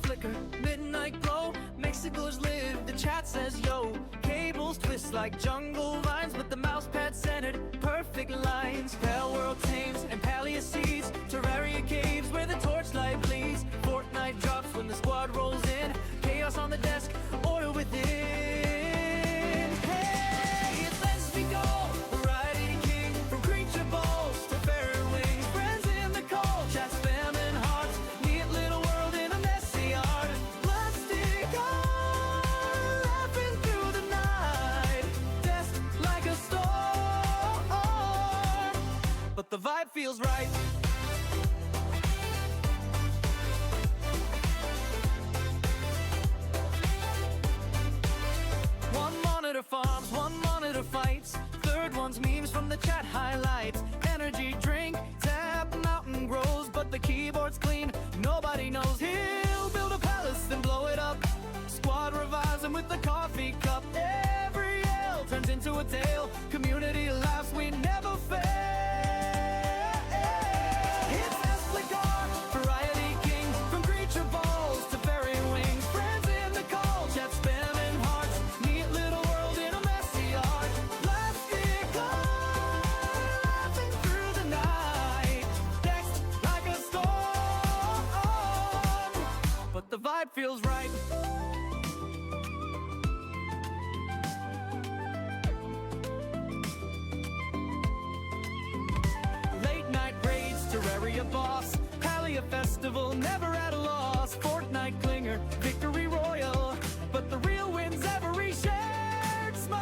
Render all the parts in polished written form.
flicker, midnight glow, Mexicals live, the chat says yo. Cables twist like jungle vines, but the mouse pad centered, perfect lines. Pale world tames and paleo seeds, Terraria caves where the torchlight bleeds. Fortnite drops when the squad rolls in, chaos on the desk, order within. Hey, it's Let's We Go, variety king, from creature balls to fairy wings. Friends in the cold, chat spamming hearts, neat little world in a messy art. Plastic art, laughing through the night, desk like a storm, but the vibe feels right. Farms, one monitor fights, third one's memes from the chat highlights. Energy drink, tap, mountain grows, but the keyboard's clean, nobody knows. He'll build a palace, then blow it up. Squad revives him with the coffee cup. Every yell turns into a tale, community laughs, we never fail. It's Esplicar, variety king, from creature balls to fairy wings. Friends in the cold, chat spamming hearts, neat little world in a messy art. Plastic art, laughing through the night, text like a storm, but the vibe feels right. Late night raids, Terraria boss, Palia festival, never at a loss. Fortnite clinger, victory royal, but the real win's every shared smile.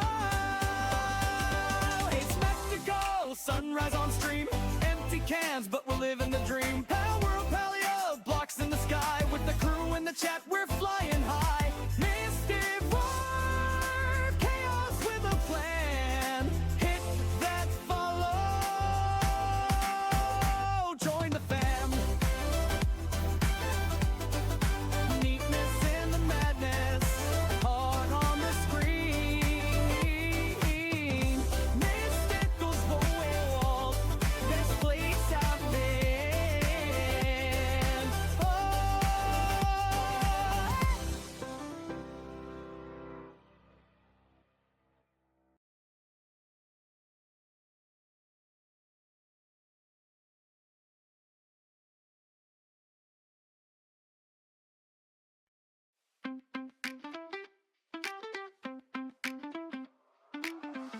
It's Mexico, sunrise on stream, empty cans, but we're living the dream. Power world Palia, blocks in the sky, with the crew in the chat, we're flying high. Mystic war, chaos with a plan, hit that follow, join the fam. Neatness in the madness, heart on the screen. Mystical's wall, this place I've been. Oh.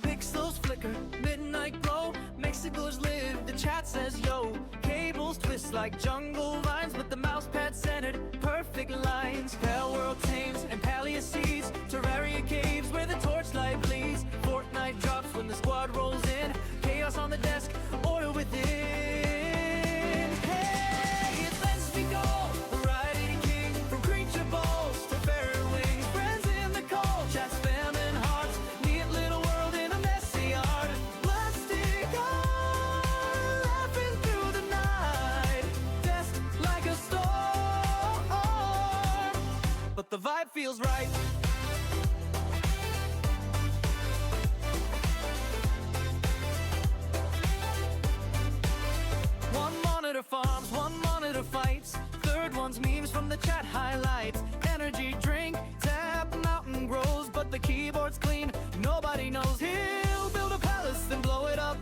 Pixels flicker, midnight glow, Mexicals live, the chat says yo. Cables twist like jungle vines, but the mouse pad centered, perfect lines. Pale world tames and paleo seeds, Terraria caves where the torchlight bleeds. Fortnite drops when the squad rolls in, chaos on the desk, order within. Hey, it's Let's We Go, variety king, from creature balls to fairy wings. Friends in the cold, chat spamming hearts, neat little world in a messy art. Plastic art, laughing through the night, desk like a storm, but the vibe feels right. One monitor farms, one monitor fights, third one's memes from the chat highlights. Energy drink, tap, mountain grows, but the keyboard's clean, nobody knows. He'll build a palace, then blow it up.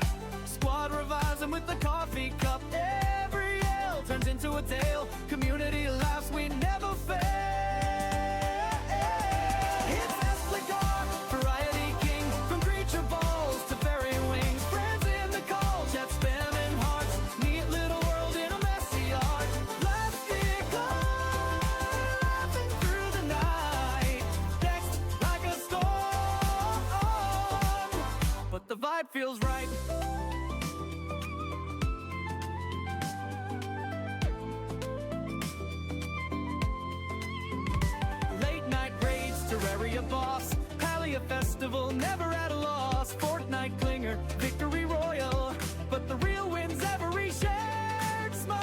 Squad revives him with the coffee cup. Every yell turns into a tale, community laughs, we never fail. It's Esplicar, variety king, from creature balls to fairy wings. Friends in the cold, chat spamming hearts, neat little world in a messy art. Plastic art, laughing through the night, text like a storm, but the vibe feels right. Late night raids, Terraria boss, Palia festival, never at a loss. Fortnite clinger, victory royal, but the real win's every shared smile.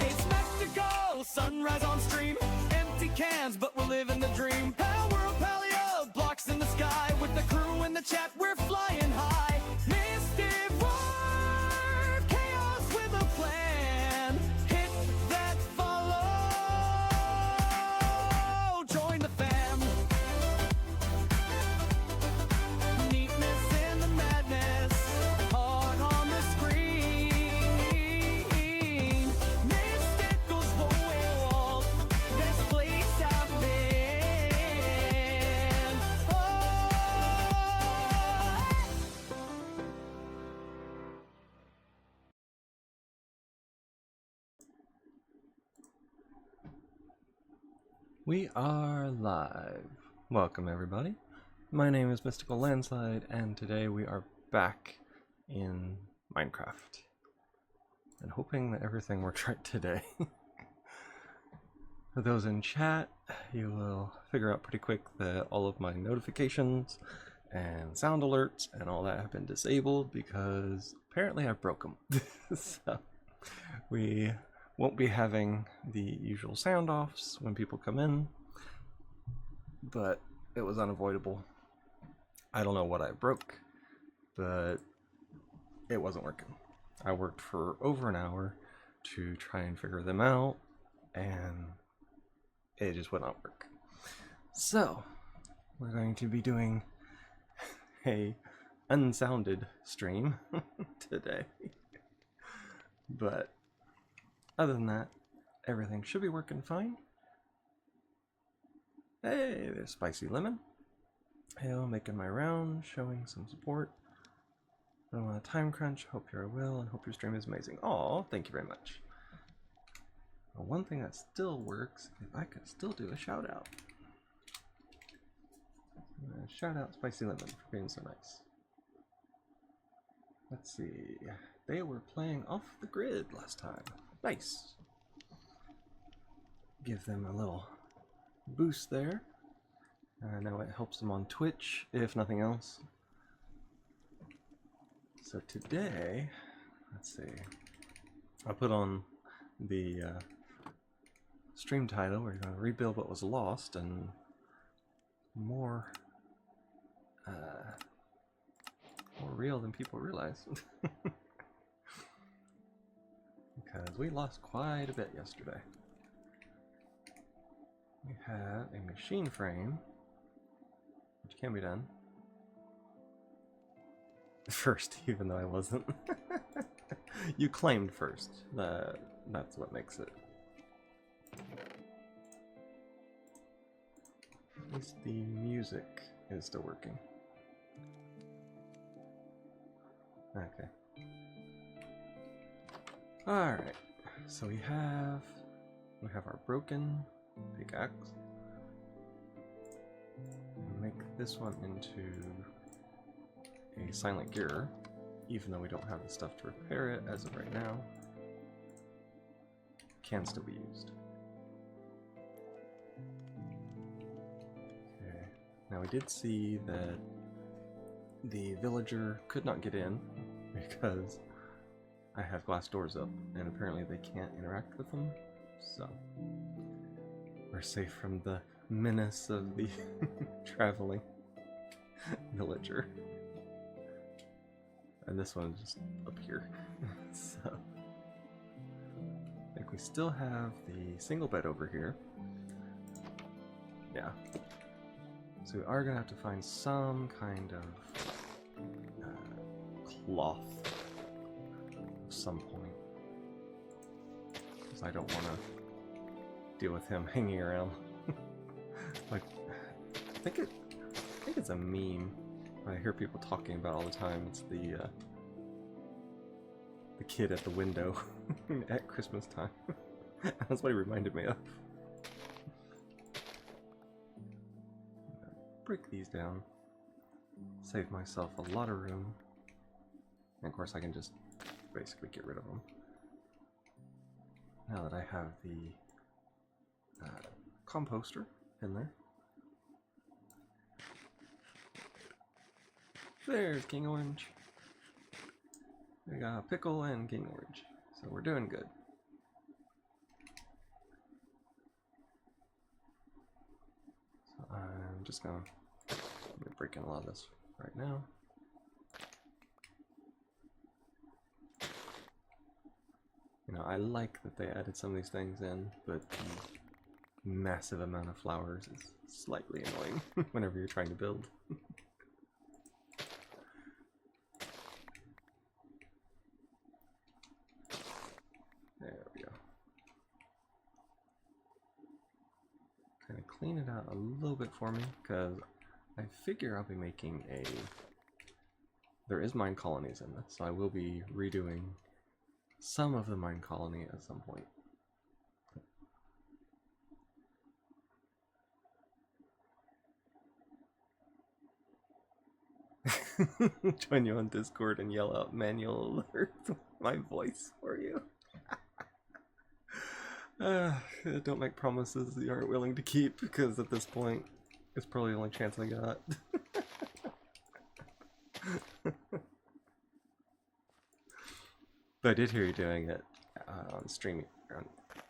It's Mexico, sunrise on stream, empty cans, but we're living the dream. Power world Palia, blocks in the sky, with the crew in the chat, we're flying high. Mystic war, chaos with a plan, hit that follow, We are live. Welcome everybody. My name is MysticalLandSlide and today we are back in Minecraft. And hoping that everything works right today. For those in chat, you will figure out pretty quick that all of my notifications and sound alerts and all that have been disabled because apparently I broke them. So we won't be having the usual sound offs when people come in, but it was unavoidable. I don't know what I broke, but it wasn't working. I worked for over an hour to try and figure them out, and it just would not work. So we're going to be doing a unsounded stream today. But other than that, everything should be working fine. Hey, there's Spicy Lemon. Hello, making my round, showing some support. I don't want a time crunch. Hope you're well and hope your stream is amazing. Aw, thank you very much. Well, one thing that still works, if I could still do a shout out. Shout out Spicy Lemon for being so nice. Let's see. They were playing off the grid last time. Nice. Give them a little boost there. Now it helps them on Twitch, if nothing else. So today, let's see. I put on the stream title. We're going to rebuild what was lost and more real than people realize. Because we lost quite a bit yesterday. We had a machine frame, which can be done. First, even though I wasn't. You claimed first. That's what makes it. At least the music is still working. Okay. Alright. So we have our broken pickaxe. Make this one into a silent gear, even though we don't have the stuff to repair it as of right now. Can still be used. Okay. Now we did see that the villager could not get in because I have glass doors up, and apparently they can't interact with them, so we're safe from the menace of the traveling villager. And this one is just up here. So I think we still have the single bed over here. Yeah. So we are gonna have to find some kind of cloth at some point, because I don't want to deal with him hanging around. Like, I think it's a meme I hear people talking about all the time. It's the kid at the window at Christmas time. That's what he reminded me of. Break these down. Save myself a lot of room. And of course I can just basically get rid of them. Now that I have the composter in there. There's King Orange. We got Pickle and King Orange. So we're doing good. So I'm just gonna break in a lot of this right now. You know, I like that they added some of these things in, but the massive amount of flowers is slightly annoying whenever you're trying to build. There we go. Kind of clean it out a little bit for me, because I figure I'll be making a... There is mine colonies in this, so I will be redoing some of the mine colony at some point. Join you on Discord and yell out manual alert with my voice for you. Don't make promises you aren't willing to keep, because at this point, it's probably the only chance I got. But I did hear you doing it on stream, on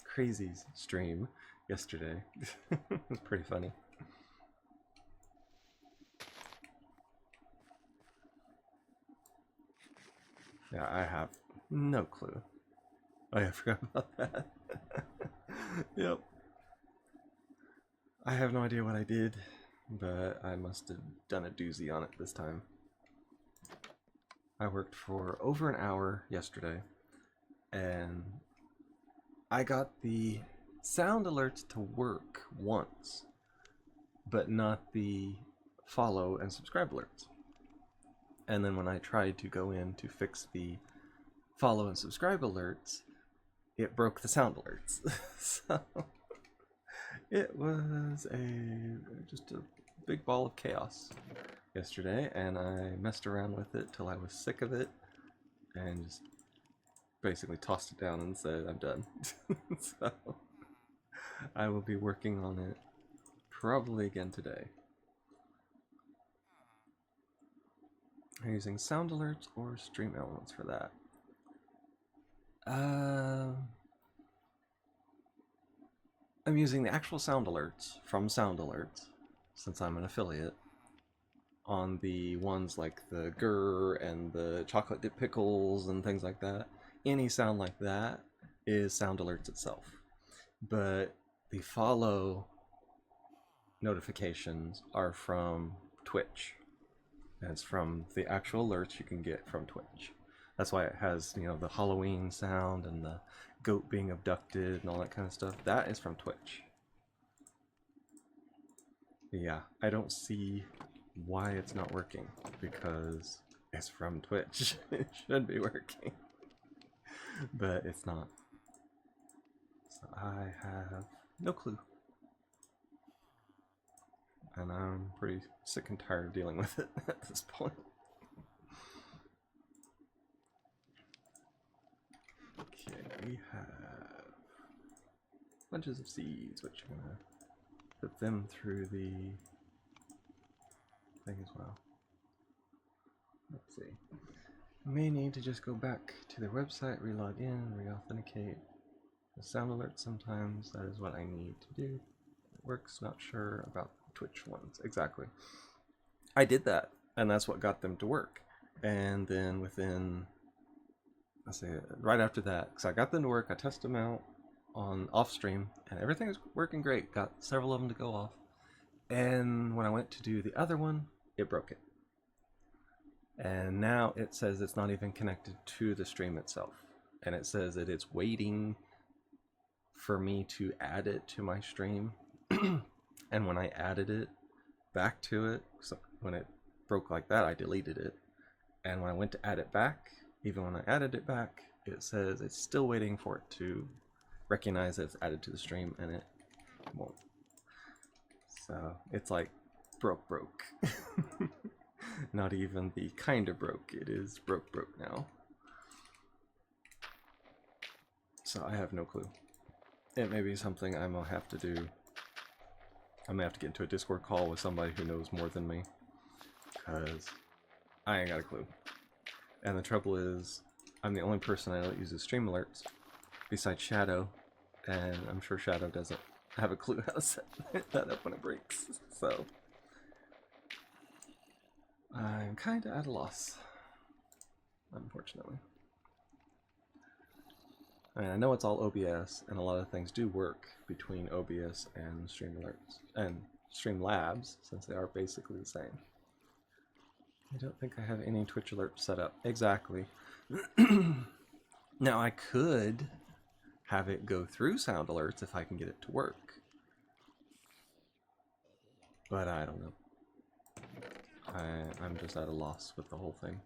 Crazy's stream yesterday. It was pretty funny. Yeah, I have no clue. Oh yeah, I forgot about that. Yep. I have no idea what I did, but I must have done a doozy on it this time. I worked for over an hour yesterday, and I got the sound alerts to work once, but not the follow and subscribe alerts. And then when I tried to go in to fix the follow and subscribe alerts, it broke the sound alerts. So it was just a big ball of chaos yesterday, and I messed around with it till I was sick of it and just basically tossed it down and said I'm done. So I will be working on it probably again today. Are you using sound alerts or stream elements for that? I'm using the actual sound alerts from Sound Alerts, since I'm an affiliate, on the ones like the grr and the chocolate dip pickles and things like that. Any sound like that is Sound Alerts itself. But the follow notifications are from Twitch. And it's from the actual alerts you can get from Twitch. That's why it has, you know, the Halloween sound and the goat being abducted and all that kind of stuff. That is from Twitch. Yeah, I don't see why it's not working, because it's from Twitch. It should be working, but it's not. So I have no clue, and I'm pretty sick and tired of dealing with it at this point. Okay, we have bunches of seeds, which I'm gonna put them through the thing as well. Let's see. May need to just go back to their website, re-log in, re-authenticate. The sound alerts sometimes, that is what I need to do. It works, not sure about Twitch ones. Exactly. I did that, and that's what got them to work. And then within, let's say, right after that, because I got them to work, I tested them out on off stream, and everything was working great. Got several of them to go off. And when I went to do the other one, it broke it. And now it says it's not even connected to the stream itself. And it says that it's waiting for me to add it to my stream. And when I added it back to it, so when it broke like that, I deleted it. And when I went to add it back, even when I added it back, it says it's still waiting for it to recognize that it's added to the stream, and it won't. So it's like broke. Not even the kind of broke, it is broke now. So I have no clue. It may be something I'm gonna have to do. I may have to get into a Discord call with somebody who knows more than me, because I ain't got a clue. And the trouble is, I'm the only person I know that uses stream alerts besides Shadow, and I'm sure Shadow doesn't have a clue how to set that up when it breaks. So I'm kind of at a loss, unfortunately. I mean, I know it's all OBS, and a lot of things do work between OBS and Streamlabs, and Streamlabs, since they are basically the same. I don't think I have any Twitch alerts set up. Exactly. Now, I could have it go through sound alerts if I can get it to work. But I don't know. I'm just at a loss with the whole thing.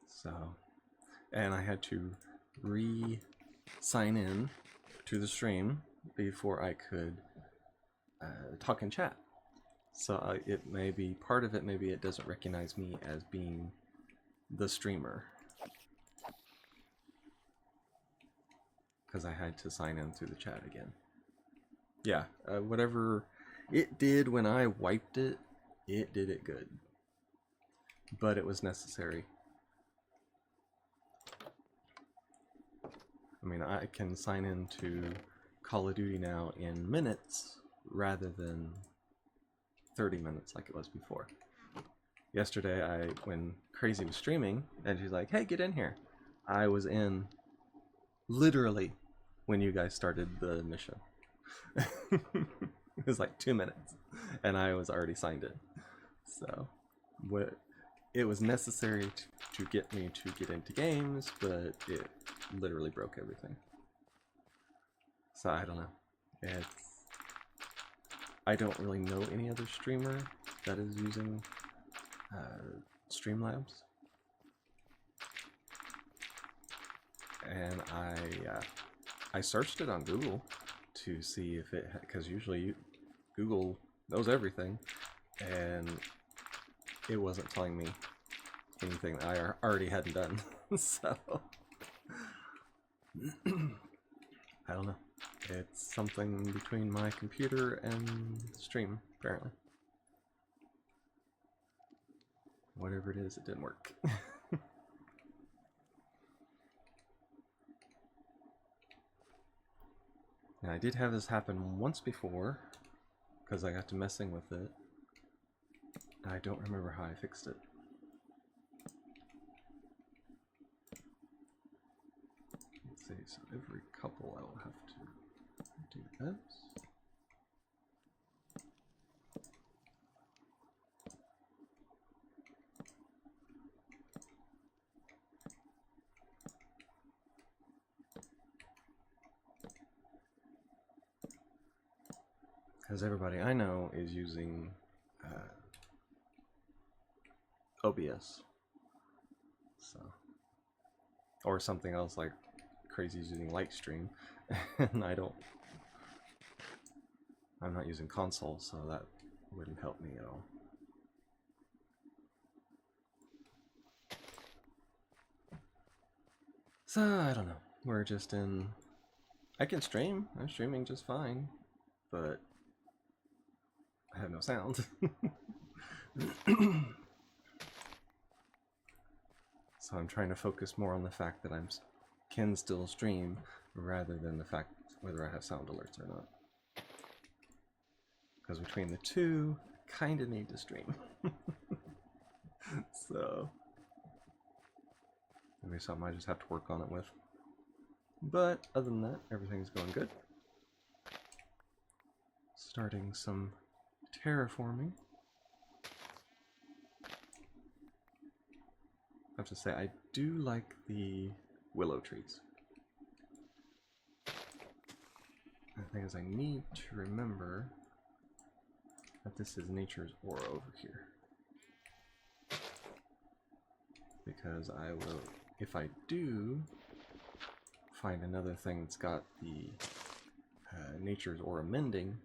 So, and I had to re-sign in to the stream before I could talk in chat. So it may be part of it, maybe it doesn't recognize me as being the streamer. Because I had to sign in through the chat again. Yeah, whatever it did when I wiped it, it did it good. But it was necessary. I mean, I can sign into Call of Duty now in minutes rather than 30 minutes like it was before. Yesterday, when Crazy was streaming, and she's like, hey, get in here. I was in literally when you guys started the mission. It was like 2 minutes, and I was already signed in. So, it was necessary to get me to get into games, but it literally broke everything. So I don't know. I don't really know any other streamer that is using Streamlabs, and I searched it on Google to see if it, because usually Google knows everything, and it wasn't telling me anything that I already hadn't done. So I don't know. It's something between my computer and stream, apparently. Whatever it is, it didn't work. And I did have this happen once before, because I got to messing with it. I don't remember how I fixed it. Let's see, so every couple I will have to do this. Because everybody I know is using OBS, so, or something else like Crazy's using Lightstream, and I'm not using console, so that wouldn't help me at all. So I don't know. We're just in. I can stream. I'm streaming just fine, but I have no sound. So I'm trying to focus more on the fact that I can still stream rather than the fact whether I have sound alerts or not. Because between the two, kind of need to stream. So maybe something I just have to work on it with. But other than that, everything's going good. Starting some terraforming. I have to say, I do like the willow trees. The thing is, I need to remember that this is nature's aura over here. Because I will, if I do find another thing that's got the nature's aura mending,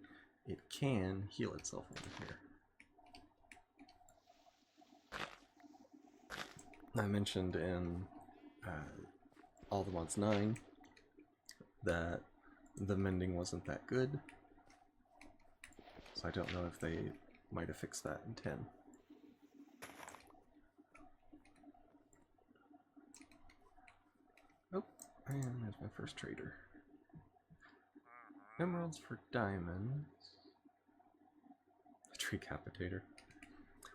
it can heal itself over here. I mentioned in All the Mods 9 that the mending wasn't that good, so I don't know if they might have fixed that in 10. Oh, and there's my first trader. Emeralds for diamonds. A tree capitator.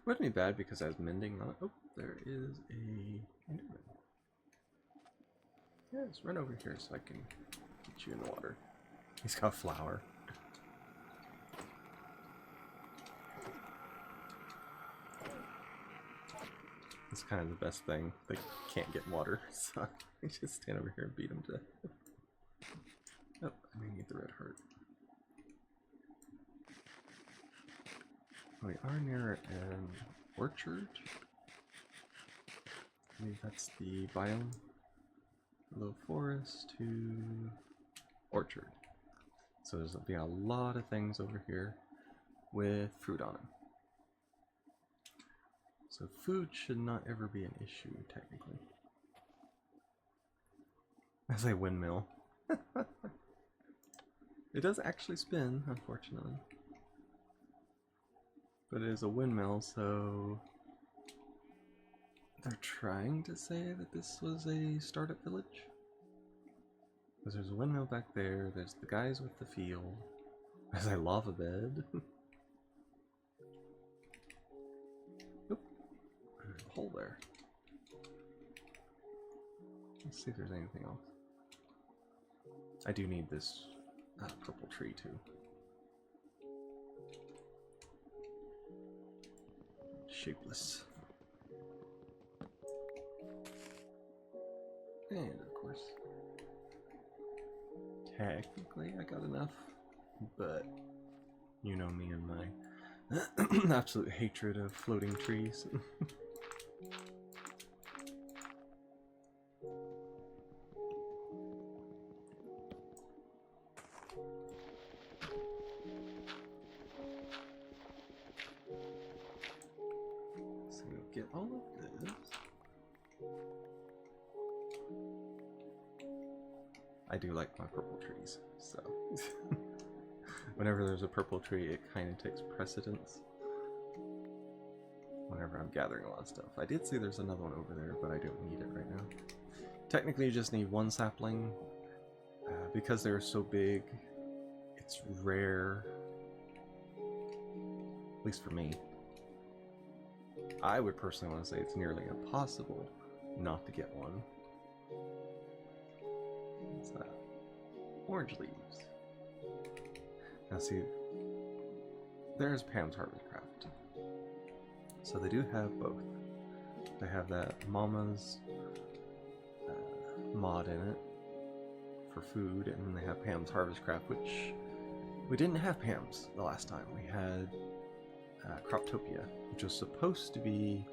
Wouldn't be bad because I was mending on it. Oh, there is a Enderman. Yes, run over here so I can get you in the water. He's got a flower. It's kind of the best thing. They can't get water, so I just stand over here and beat them to death. Oh, I may need the red heart. We are near an orchard. I believe that's the biome. Low forest to orchard. So there's be a lot of things over here with fruit on them. So food should not ever be an issue, technically. As a windmill. It does actually spin, unfortunately. But it is a windmill, so they're trying to say that this was a startup village. Because there's a windmill back there, there's the guys with the field, there's a lava bed. Oop, there's a hole there. Let's see if there's anything else. I do need this purple tree too. Shapeless. And of course, technically I got enough, but you know me and my absolute hatred of floating trees. So we'll get all of this. I do like my purple trees, so whenever there's a purple tree, it kind of takes precedence whenever I'm gathering a lot of stuff. I did see there's another one over there, but I don't need it right now. Technically, you just need one sapling. Because they're so big, it's rare, at least for me. I would personally want to say it's nearly impossible not to get one. What's that? Orange leaves. Now see, there's Pam's Harvest Craft. So they do have both. They have that Mama's mod in it for food, and then they have Pam's Harvest Craft, which we didn't have Pam's the last time. We had Croptopia, which was supposed to be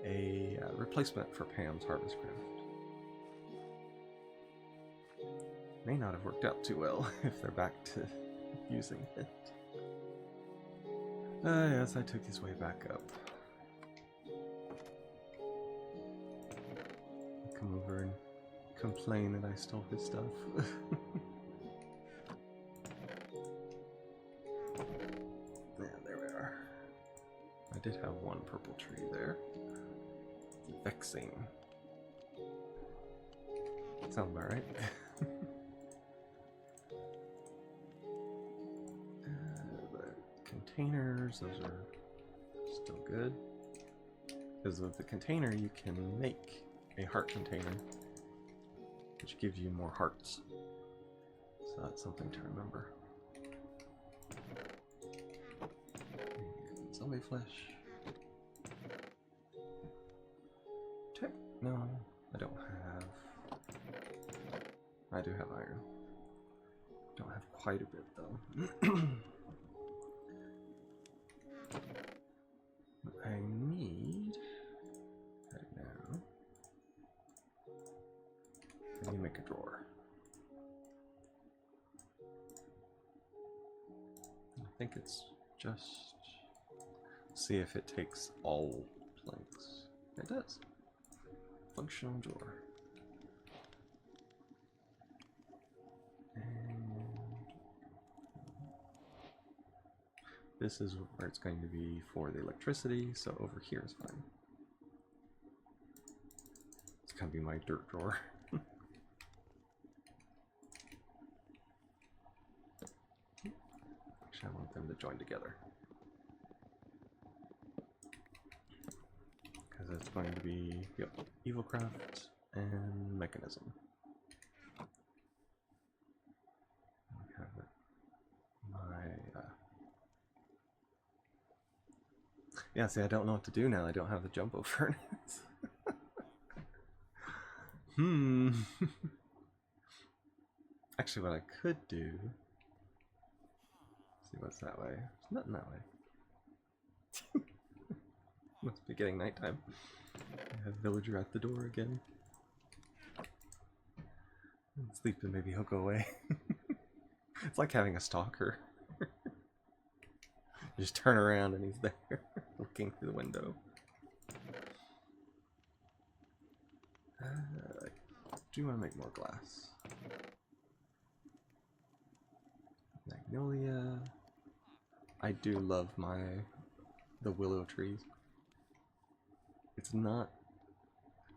a replacement for Pam's Harvest Craft. May not have worked out too well if they're back to using it. Yes, I took his way back up. Come over and complain that I stole his stuff. Yeah, there we are. I did have one purple tree there. Vexing. Sounds about right. Containers, those are still good. Because with the container you can make a heart container, which gives you more hearts. So that's something to remember. And zombie flesh. Check. No, I don't have. I do have iron. Don't have quite a bit though. What I need right now, I need to make a drawer. I think it's just see if it takes all planks. It does. Functional drawer. This is where it's going to be for the electricity, so over here is fine. It's going to be my dirt drawer. Actually, I want them to join together. Because it's going to be, yep, EvilCraft and Mechanism. I have it. Yeah, see, I don't know what to do now. I don't have the jumbo furnace. Actually, what I could do... see what's that way. There's nothing that way. Must be getting nighttime. I have villager at the door again. Sleep and maybe he'll go away. It's like having a stalker. You just turn around and he's there, looking through the window. Do you want to make more glass? Magnolia. I do love the willow trees. It's not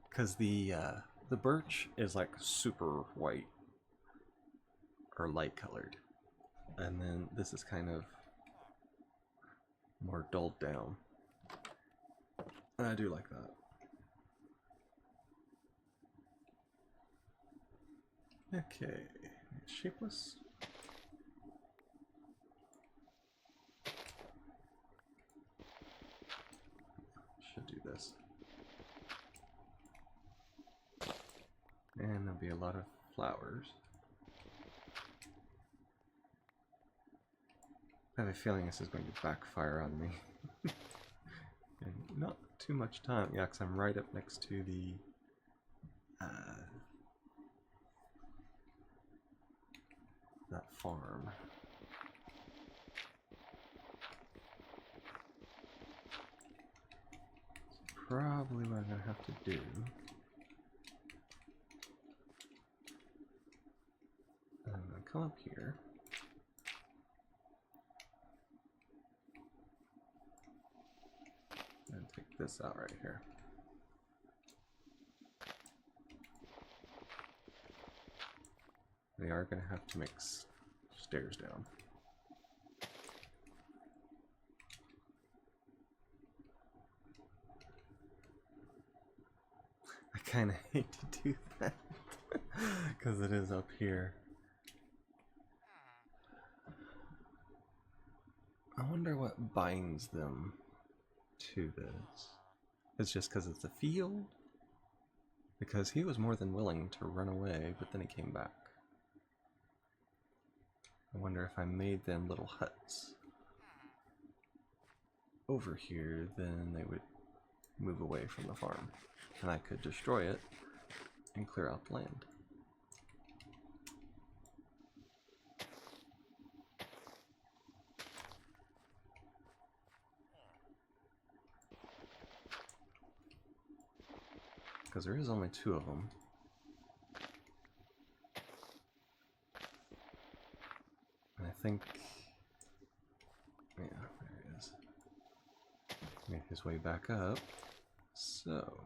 because the birch is like super white or light colored, and then this is kind of more dulled down, and I do like that. Okay, shapeless. Should do this. And there'll be a lot of flowers. I have a feeling this is going to backfire on me. And not too much time. Yeah, because I'm right up next to the that farm. So probably what I'm going to have to do I'm going to come up here. And take this out right here. We are going to have to make stairs down. I kind of hate to do that because it is up here. I wonder what binds them to this. It's just because it's a field? Because he was more than willing to run away, but then he came back. I wonder if I made them little huts over here, then they would move away from the farm. And I could destroy it and clear out the land. Because there is only 2 of them. And I think, yeah, there he is. Make his way back up. So,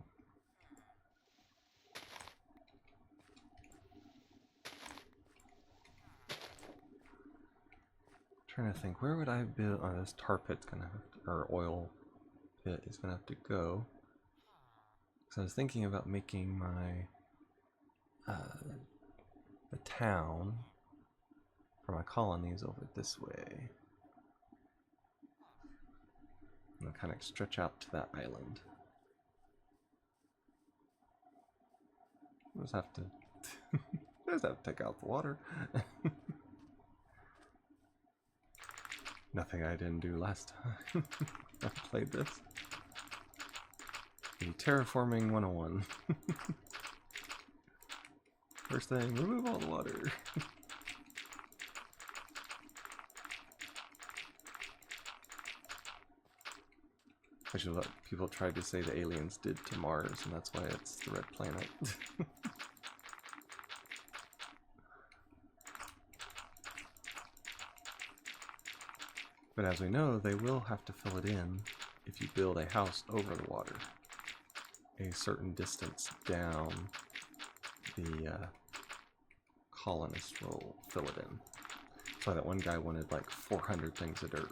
trying to think, where would I build? Oh, this tar pit's gonna have to, or oil pit is gonna have to go. So I was thinking about making my the town for my colonies over this way. And I'll kind of stretch out to that island. Just have to take out the water. Nothing I didn't do last time I played this. The terraforming 101. First thing, remove all the water. Which is what people tried to say the aliens did to Mars, and that's why it's the red planet. But as we know, they will have to fill it in if you build a house over the water. A certain distance down, the colonists will fill it in. That's why that one guy wanted like 400 things of dirt.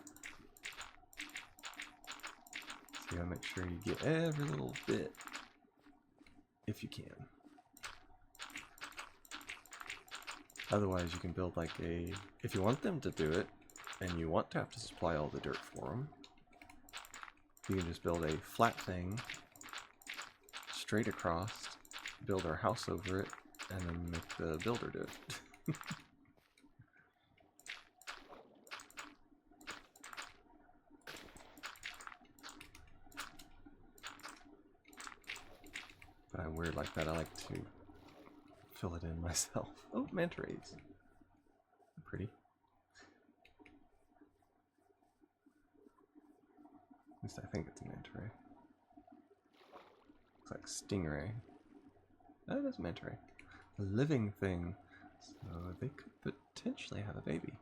So you gotta make sure you get every little bit if you can. Otherwise you can build like a, if you want them to do it and you want to have to supply all the dirt for them, you can just build a flat thing straight across, build our house over it, and then make the builder do it. But I'm weird like that. I like to fill it in myself. Oh, manta rays. Pretty. least I think it's a manta ray. Looks like stingray. Oh, it is a manta ray. A living thing. So they could potentially have a baby.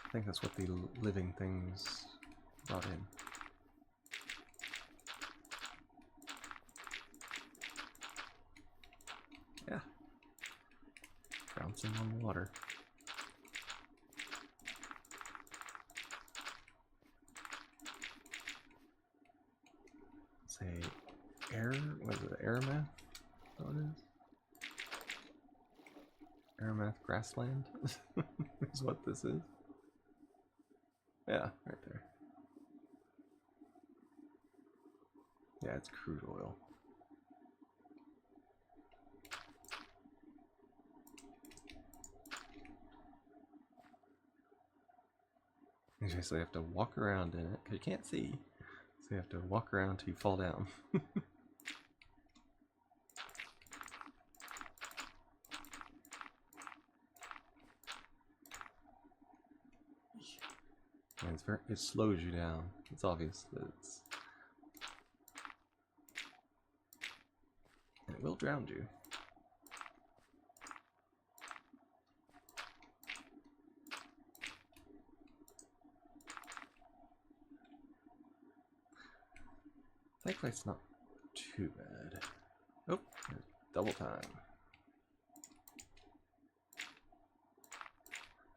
I think that's what the living things brought in. Yeah. Bouncing on the water. Say air, what is it, Aramath? What it is? Aramath grassland is what this is. Yeah, right there. Yeah, it's crude oil. Okay, so you have to walk around in it, because you can't see. So you have to walk around till you fall down. And it slows you down. It's obvious that it's... And it will drown you. Thankfully it's not too bad. Oh, double time.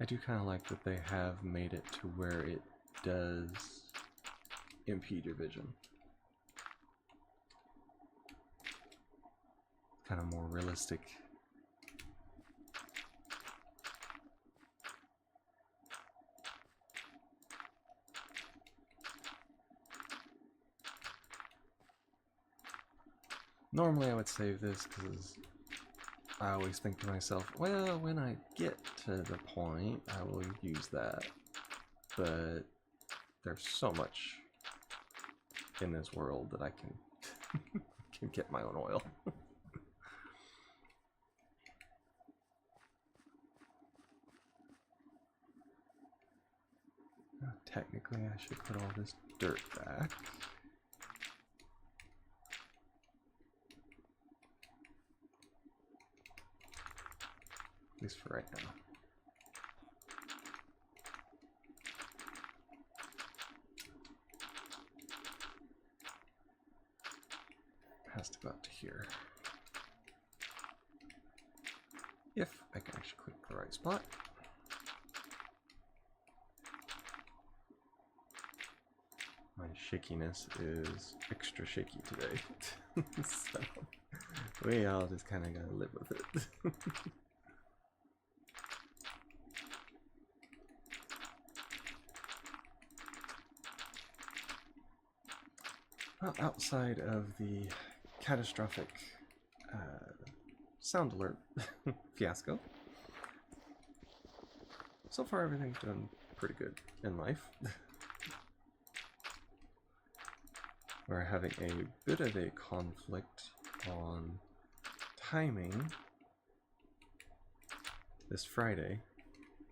I do kind of like that they have made it to where it does impede your vision. Kind of more realistic. Normally I would save this because I always think to myself, well, when I get to the point, I will use that. But there's so much in this world that I can get my own oil. Technically, I should put all this dirt back. At least for right now. Has to go up to here. If I can actually click the right spot. My shakiness is extra shaky today. So we all just kind of gotta live with it. Well, outside of the catastrophic sound alert fiasco, so far everything's done pretty good in life. We're having a bit of a conflict on timing this Friday,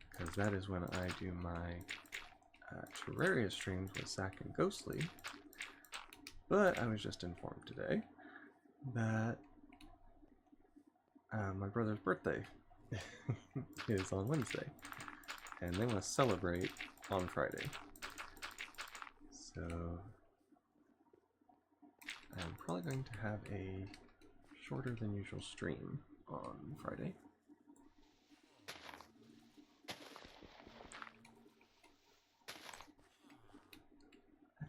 because that is when I do my Terraria streams with Zach and Ghostly. But I was just informed today that my brother's birthday is on Wednesday, and they want to celebrate on Friday. So I'm probably going to have a shorter than usual stream on Friday.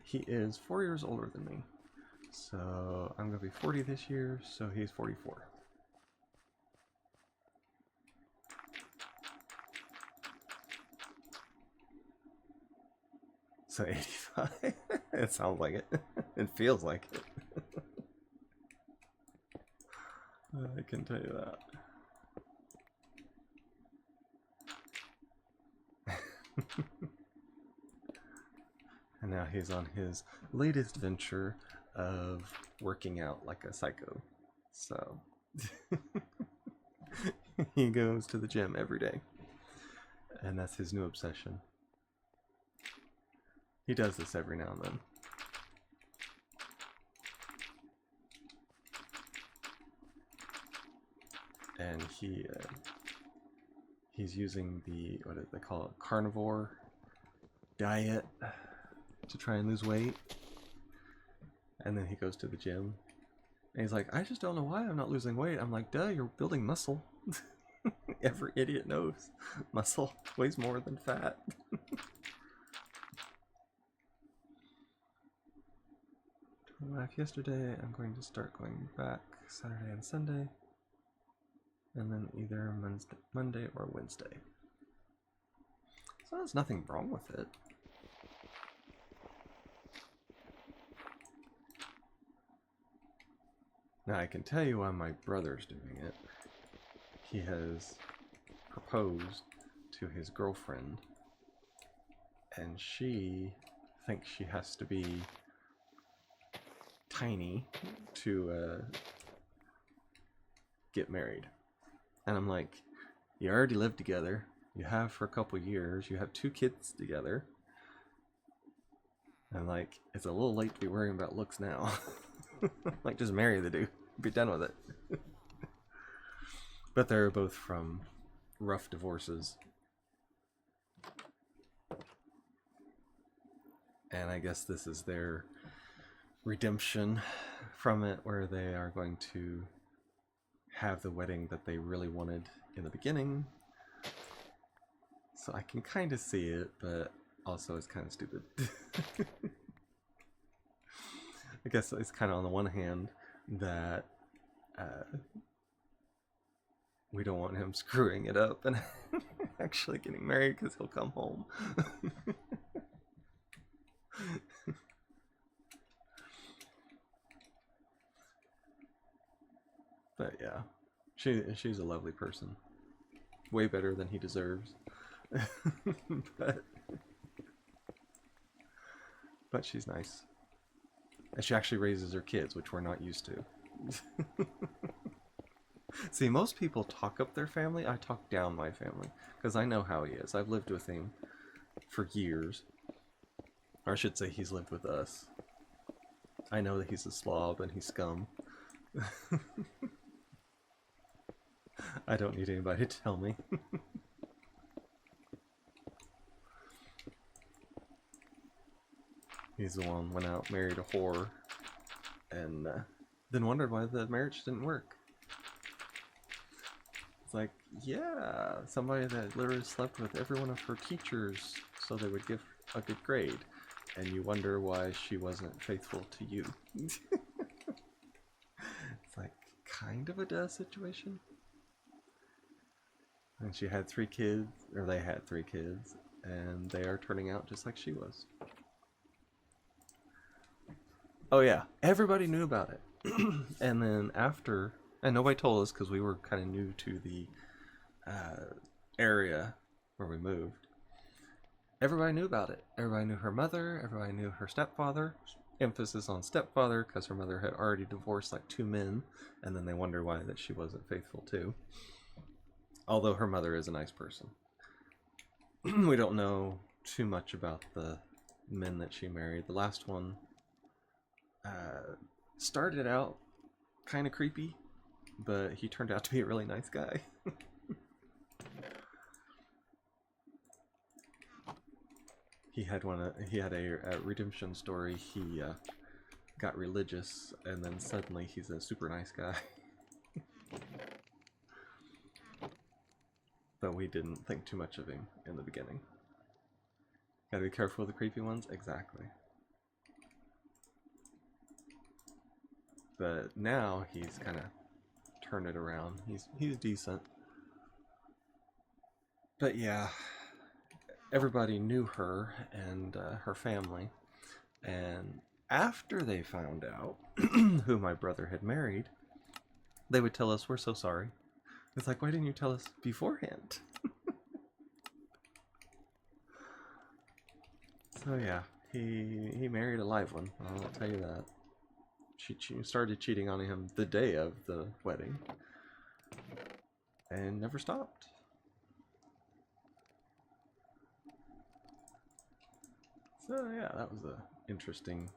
He is 4 years older than me. So I'm going to be 40 this year, so he's 44. So 85? It sounds like it. It feels like it. I can tell you that. And now he's on his latest venture of working out like a psycho. So he goes to the gym every day. And that's his new obsession. He does this every now and then. And he's using the, what do they call it, carnivore diet to try and lose weight. And then he goes to the gym. And he's like, I just don't know why I'm not losing weight. I'm like, duh, you're building muscle. Every idiot knows muscle weighs more than fat. Back yesterday, I'm going to start going back Saturday and Sunday. And then either Monday or Wednesday. So there's nothing wrong with it. Now I can tell you why my brother's doing it. He has proposed to his girlfriend, and she thinks she has to be tiny to get married. And I'm like, you already live together, you have for a couple years, you have 2 kids together. I'm like, it's a little late to be worrying about looks now. Like, just marry the dude, be done with it. But they're both from rough divorces. And I guess this is their redemption from it, where they are going to have the wedding that they really wanted in the beginning. So I can kind of see it, but also it's kind of stupid. I guess it's kind of on the one hand that we don't want him screwing it up and actually getting married because he'll come home. But yeah, she's a lovely person. Way better than he deserves. But she's nice. And she actually raises her kids, which we're not used to. See, most people talk up their family. I talk down my family. Because I know how he is. I've lived with him for years. Or I should say he's lived with us. I know that he's a slob and he's scum. I don't need anybody to tell me. He's the one went out, married a whore, and then wondered why the marriage didn't work. It's like, yeah, somebody that literally slept with every one of her teachers so they would give a good grade, and you wonder why she wasn't faithful to you. It's like kind of a duh situation. And she had 3 kids, or they had 3 kids, and they are turning out just like she was. Oh yeah, everybody knew about it. And then after, and nobody told us because we were kind of new to the area where we moved. Everybody knew about it. Everybody knew her mother, everybody knew her stepfather. Emphasis on stepfather because her mother had already divorced like 2 men, and then they wonder why that she wasn't faithful too. Although her mother is a nice person. We don't know too much about the men that she married. The last one started out kind of creepy, but he turned out to be a really nice guy. He had a redemption story. He got religious, and then suddenly he's a super nice guy. But we didn't think too much of him in the beginning. Gotta be careful with the creepy ones. Exactly. But now he's kind of turned it around. He's decent. But yeah, everybody knew her and her family. And after they found out who my brother had married, they would tell us, "We're so sorry." It's like, why didn't you tell us beforehand? So yeah, he married a live one, I'll tell you that. She started cheating on him the day of the wedding, and never stopped. So yeah, that was a interesting,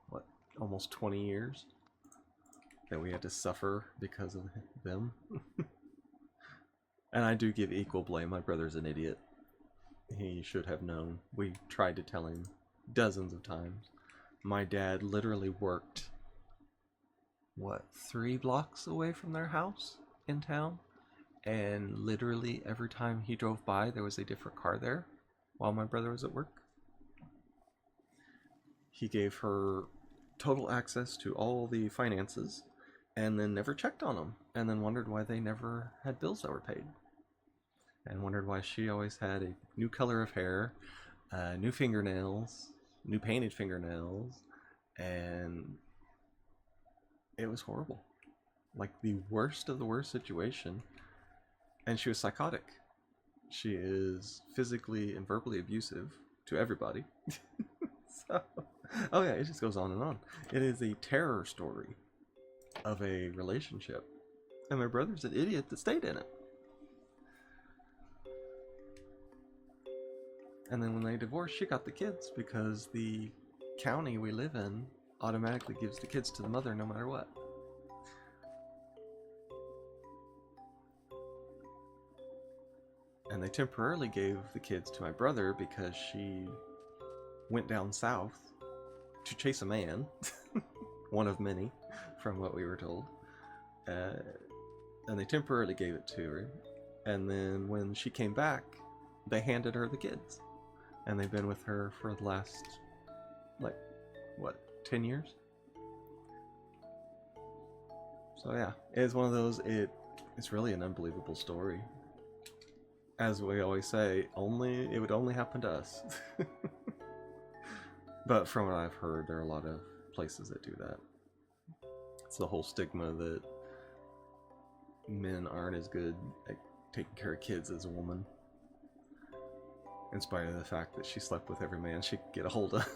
what, almost 20 years that we had to suffer because of them. And I do give equal blame. My brother's an idiot. He should have known. We tried to tell him dozens of times. My dad literally worked, what, 3 blocks away from their house in town? And literally every time he drove by, there was a different car there while my brother was at work. He gave her total access to all the finances and then never checked on them, and then wondered why they never had bills that were paid, and wondered why she always had a new color of hair, new fingernails, new painted fingernails, and it was horrible. Like the worst of the worst situation. And she was psychotic. She is physically and verbally abusive to everybody. So, oh yeah, it just goes on and on. It is a terror story of a relationship. And my brother's an idiot that stayed in it. And then when they divorced, she got the kids because the county we live in automatically gives the kids to the mother no matter what. And they temporarily gave the kids to my brother because she went down south to chase a man, one of many, from what we were told. And they temporarily gave it to her. And then when she came back, they handed her the kids. And they've been with her for the last, like, what, 10 years? So yeah, it's one of those, it's really an unbelievable story. As we always say, it would only happen to us. But from what I've heard, there are a lot of places that do that. It's the whole stigma that men aren't as good at taking care of kids as a woman. In spite of the fact that she slept with every man she could get a hold of.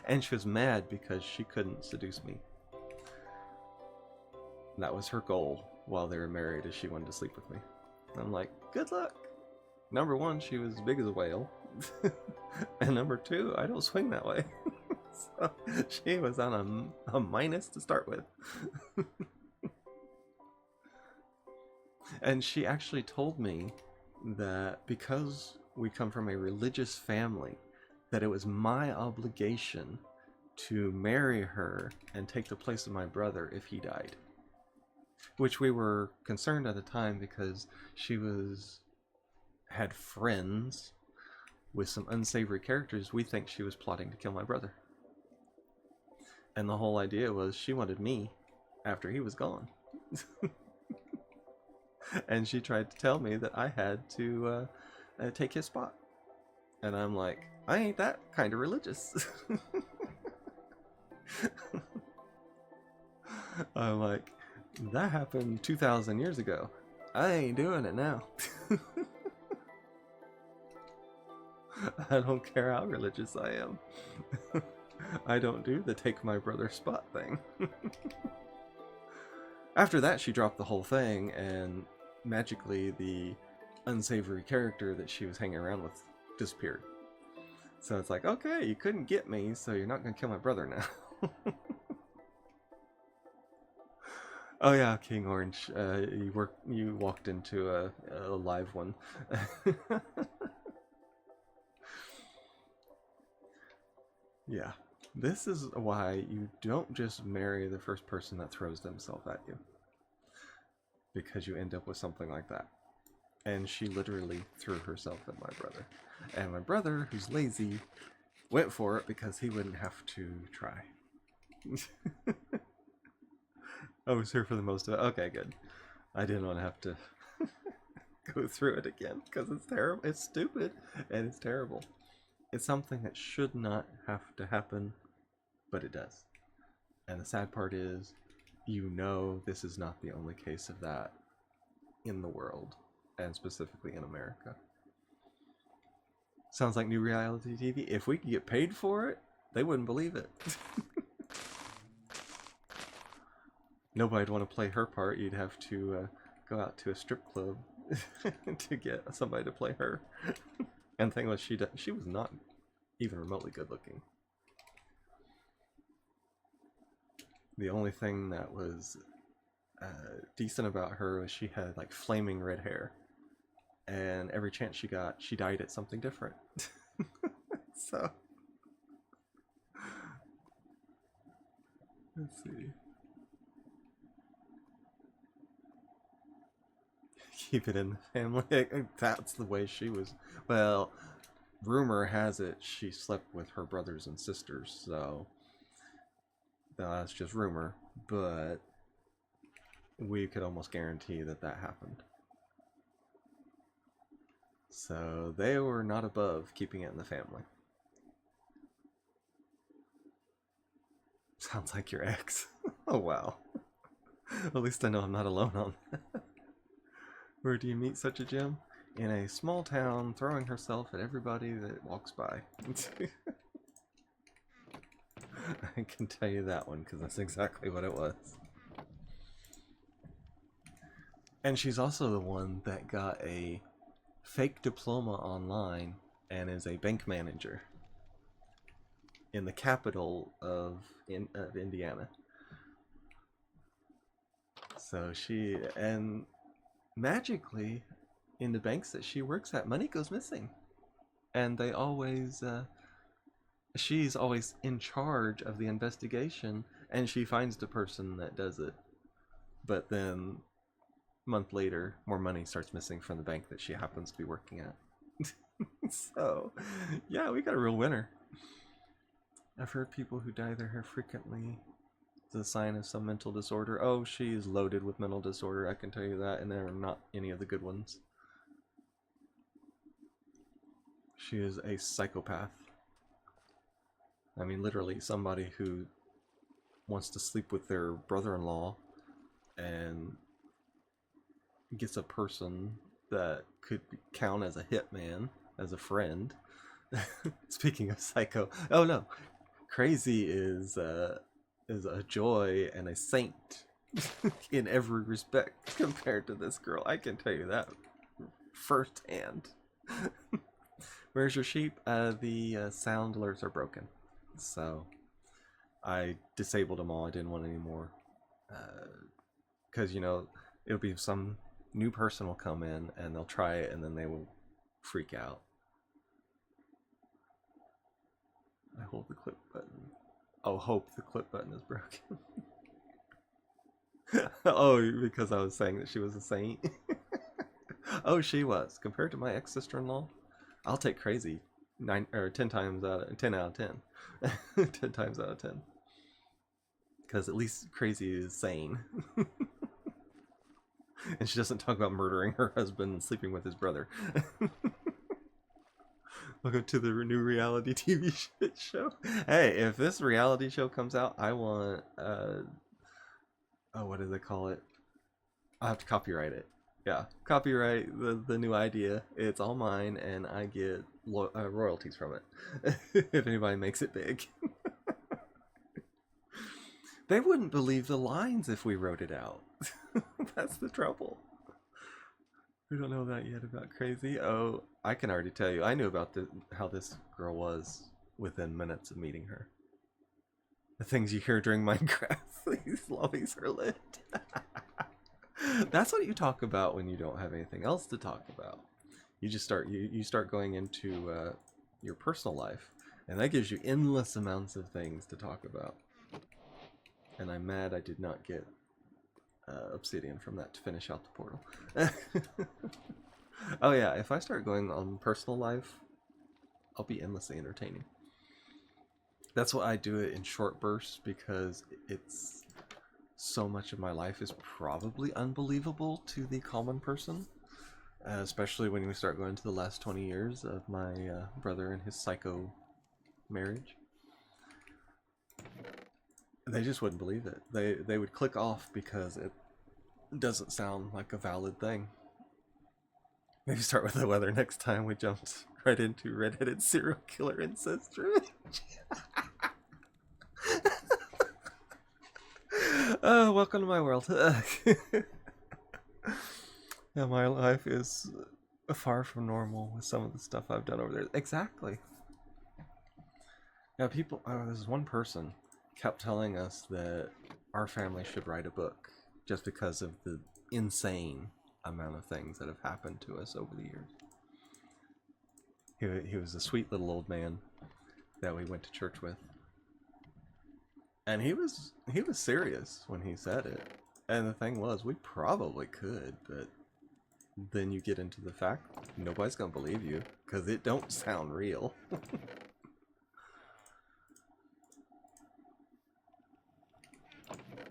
And she was mad because she couldn't seduce me. That was her goal while they were married, is she wanted to sleep with me. I'm like, good luck. Number 1, she was big as a whale. And number 2, I don't swing that way. So she was on a minus to start with. And she actually told me that because we come from a religious family, that it was my obligation to marry her and take the place of my brother if he died. Which we were concerned at the time because she had friends with some unsavory characters. We think she was plotting to kill my brother. And the whole idea was she wanted me after he was gone. And she tried to tell me that I had to take his spot. And I'm like, I ain't that kind of religious. I'm like, that happened 2,000 years ago. I ain't doing it now. I don't care how religious I am. I don't do the take my brother's spot thing. After that, she dropped the whole thing, and magically the unsavory character that she was hanging around with disappeared. So it's like, okay, you couldn't get me, so you're not going to kill my brother now. Oh yeah, King Orange, you walked into a live one. Yeah, this is why you don't just marry the first person that throws themselves at you. Because you end up with something like that. And she literally threw herself at my brother. And my brother, who's lazy, went for it because he wouldn't have to try. I was here for the most of it. Okay, good. I didn't want to have to go through it again because it's terrible. It's stupid and it's terrible. It's something that should not have to happen, but it does. And the sad part is, you know, this is not the only case of that in the world, and specifically in America. Sounds like new reality TV. If we could get paid for it, they wouldn't believe it. Nobody'd want to play her part. You'd have to go out to a strip club to get somebody to play her. And the thing was, she was not even remotely good looking. The only thing that was decent about her was she had like flaming red hair, and every chance she got, she dyed it something different. So let's see. Keep it in the family. That's the way she was. Well, rumor has it she slept with her brothers and sisters, so that's just rumor, but we could almost guarantee that that happened. So they were not above keeping it in the family. Sounds like your ex. Oh wow. At least I know I'm not alone on that. Where do you meet such a gem? In a small town, throwing herself at everybody that walks by. I can tell you that one, because that's exactly what it was. And she's also the one that got a fake diploma online and is a bank manager in the capital of Indiana. So she, and magically, in the banks that she works at, money goes missing. And they always, she's always in charge of the investigation, and she finds the person that does it. But then, a month later, more money starts missing from the bank that she happens to be working at. So, yeah, we got a real winner. I've heard people who dye their hair frequently is a sign of some mental disorder. Oh, she is loaded with mental disorder, I can tell you that, and there are not any of the good ones. She is a psychopath. I mean, literally somebody who wants to sleep with their brother-in-law and gets a person that could count as a hitman, as a friend. Speaking of psycho, oh no, crazy is a joy and a saint in every respect compared to this girl. I can tell you that firsthand. Where's your sheep? The sound alerts are broken, so I disabled them all. I didn't want any more, because you know it'll be some new person will come in and they'll try it and then they will freak out. I hold the clip button. Oh, hope the clip button is broken. Oh, because I was saying that she was a saint. Oh, she was. Compared to my ex-sister-in-law, I'll take crazy 10 times out of 10 out of 10. 10 times out of 10. Because at least crazy is sane. And she doesn't talk about murdering her husband and sleeping with his brother. Welcome to the new reality TV show. Hey, if this reality show comes out, I want, oh, what do they call it? I have to copyright it. Yeah, copyright the new idea. It's all mine, and I get royalties from it. If anybody makes it big. They wouldn't believe the lines if we wrote it out. That's the trouble. We don't know that yet about crazy. Oh, I can already tell you. I knew about how this girl was within minutes of meeting her. The things you hear during Minecraft. These lobbies are lit. That's what you talk about when you don't have anything else to talk about. You just start you start going into your personal life, and that gives you endless amounts of things to talk about. And I'm mad I did not get obsidian from that to finish out the portal. Oh yeah, if I start going on personal life, I'll be endlessly entertaining. That's why I do it in short bursts, because it's so much of my life is probably unbelievable to the common person, especially when we start going to the last 20 years of my brother and his psycho marriage. They just wouldn't believe it. They would click off because it doesn't sound like a valid thing. Maybe start with the weather next time. We jumped right into redheaded serial killer incest revenge. Oh, welcome to my world. Yeah, my life is far from normal with some of the stuff I've done over there. Exactly. Yeah, people. Oh, this is one person kept telling us that our family should write a book just because of the insane amount of things that have happened to us over the years. He was a sweet little old man that we went to church with, and he was serious when he said it. And the thing was, we probably could, but then you get into the fact nobody's gonna believe you because it don't sound real.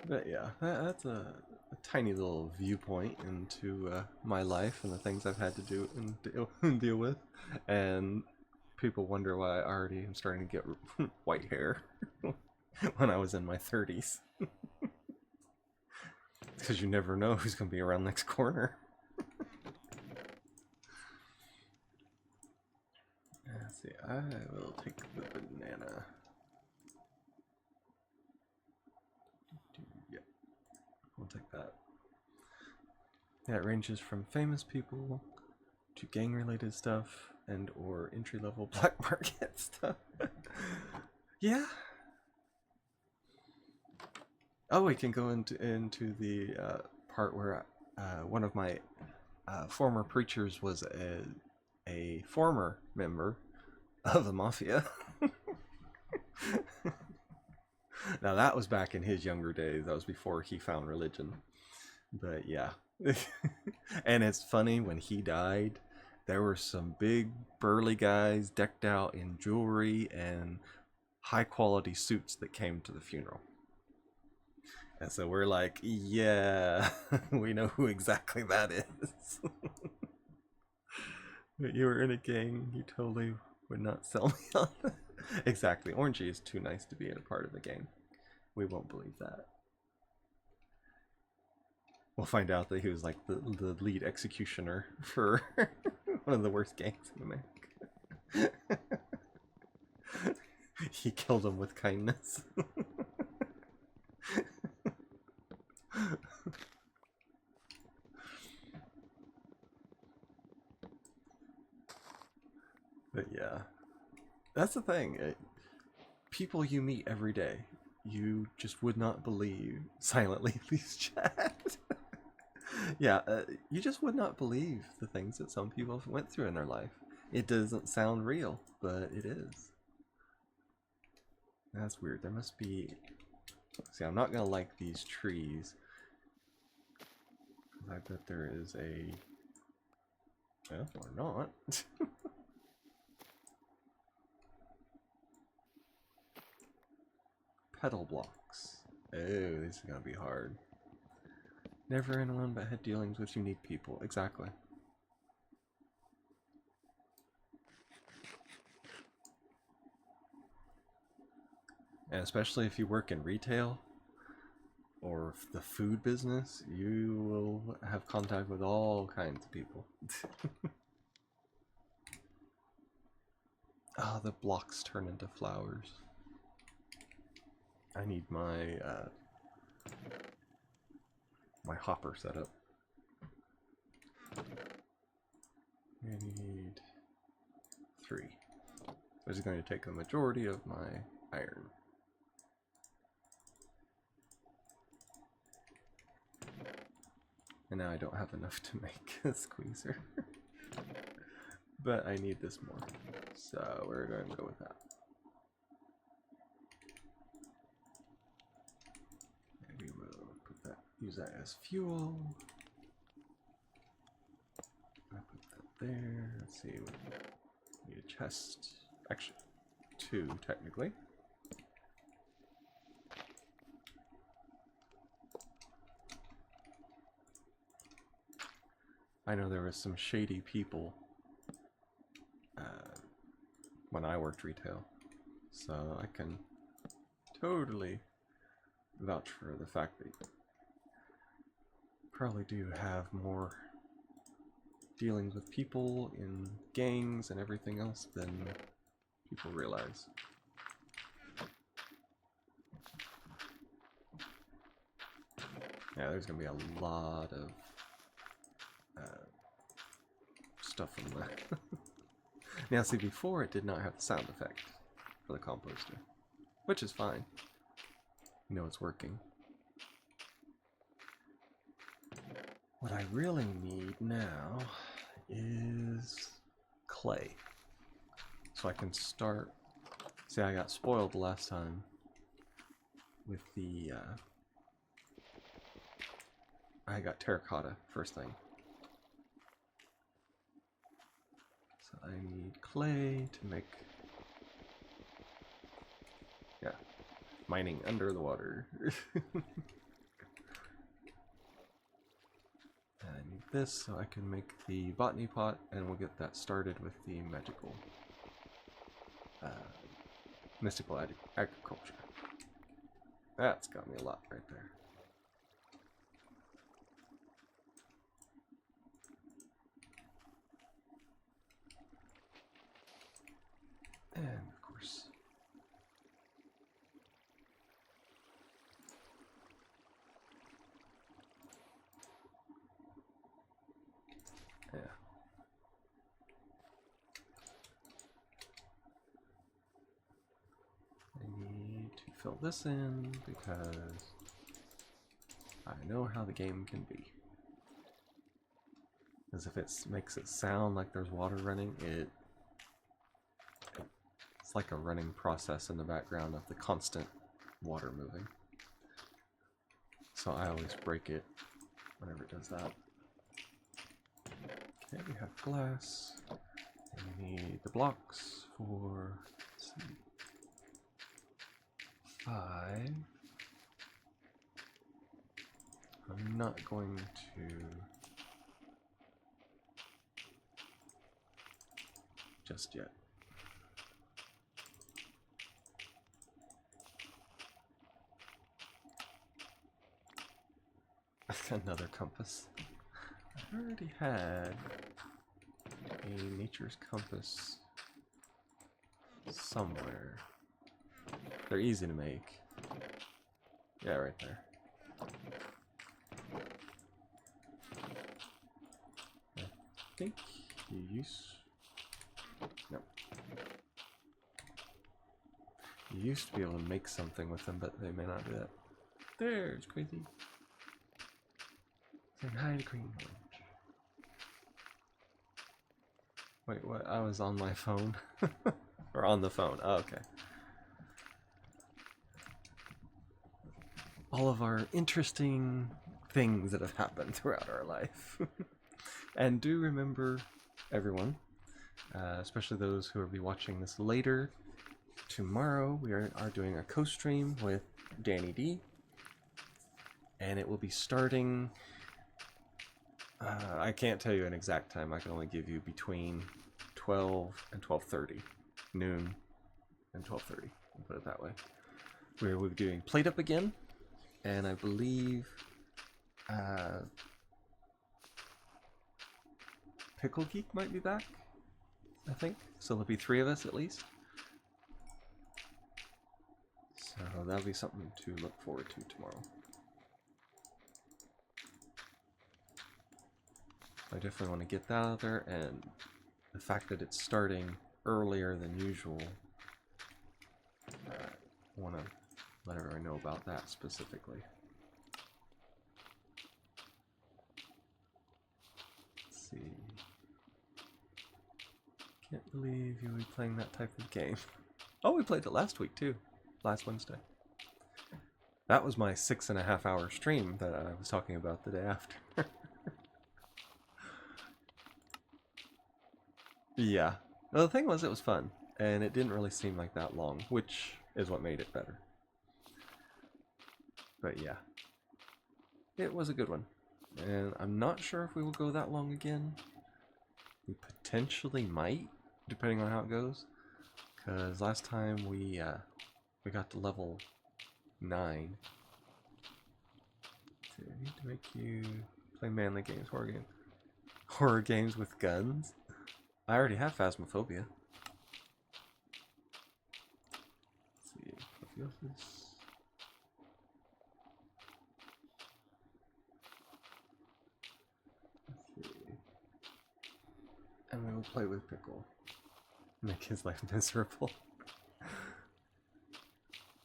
But yeah, that's a tiny little viewpoint into my life and the things I've had to do and deal with. And people wonder why I already am starting to get white hair when I was in my 30s. Because you never know who's going to be around next corner. Let's see, I will take the banana. Yeah, we'll take that. Yeah, it ranges from famous people to gang-related stuff and or entry-level black market stuff. Yeah. Oh, we can go into the part where one of my former preachers was a former member of the mafia. Now that was back in his younger days. That was before he found religion. But yeah. And it's funny, when he died, there were some big burly guys decked out in jewelry and high quality suits that came to the funeral. And so we're like, yeah, we know who exactly that is. But you were in a gang, you totally would not sell me on that. Exactly, Orangey is too nice to be in a part of a gang. We won't believe that. We'll find out that he was like the lead executioner for one of the worst gangs in America. He killed him with kindness. But yeah, that's the thing. People you meet every day, you just would not believe silently please chat. Yeah, you just would not believe the things that some people went through in their life. It doesn't sound real, but it is. That's weird. There must be... See, I'm not gonna like these trees. I bet there is a... Well, or not. Petal blocks. Oh, this is gonna be hard. Never anyone but had dealings with unique people. Exactly. And especially if you work in retail or the food business, you will have contact with all kinds of people. Ah, the blocks turn into flowers. I need my my hopper set up. I need 3. This is going to take the majority of my iron. And now I don't have enough to make a squeezer. But I need this more. So we're going to go with that. And we will put that, use that as fuel. I'll put that there. Let's see. We need a chest. Actually, 2 technically. I know there was some shady people when I worked retail, so I can totally vouch for the fact that you probably do have more dealings with people in gangs and everything else than people realize. Yeah, there's gonna be a lot of stuff from that. Now see, before it did not have the sound effect for the composter, which is fine. You know it's working. What I really need now is clay. So I can start... See, I got spoiled the last time with the... I got terracotta first thing. So I need clay to make... Yeah, mining under the water. I need this so I can make the botany pot, and we'll get that started with the mystical agriculture. That's got me a lot right there. And of course, yeah. I need to fill this in because I know how the game can be. Because if it makes it sound like there's water running, it's like a running process in the background of the constant water moving. So I always break it whenever it does that. Okay, we have glass. And we need the blocks for, let's see, 5. I'm not going to just yet. Another compass. I already had a nature's compass somewhere. They're easy to make. Yeah, right there. I think you you used to be able to make something with them, but they may not do that. There's Crazy. Saying hi to Green Orange. Wait, what? I was on my phone. Or on the phone. Oh, okay. All of our interesting things that have happened throughout our life. And do remember, everyone, especially those who will be watching this later, tomorrow we are doing a co-stream with Danny D. And it will be starting... I can't tell you an exact time. I can only give you between 12 and 12:30. Noon and 12:30. I'll put it that way. We'll be doing Plate Up again. And I believe... Pickle Geek might be back, I think. So there'll be 3 of us at least. So that'll be something to look forward to tomorrow. I definitely want to get that out there, and the fact that it's starting earlier than usual, I want to let everyone know about that specifically. Let's see. Can't believe you'll be playing that type of game. Oh, we played it last week too. Last Wednesday. That was my 6.5 hour stream that I was talking about the day after. Yeah. Well, the thing was, it was fun, and it didn't really seem like that long, which is what made it better. But yeah, it was a good one, and I'm not sure if we will go that long again. We potentially might, depending on how it goes, because last time we got to level 9. So I need to make you play manly games, horror games with guns. I already have Phasmophobia. Let's see, Apotheosis. Let's see. And we will play with Pickle. Make his life miserable.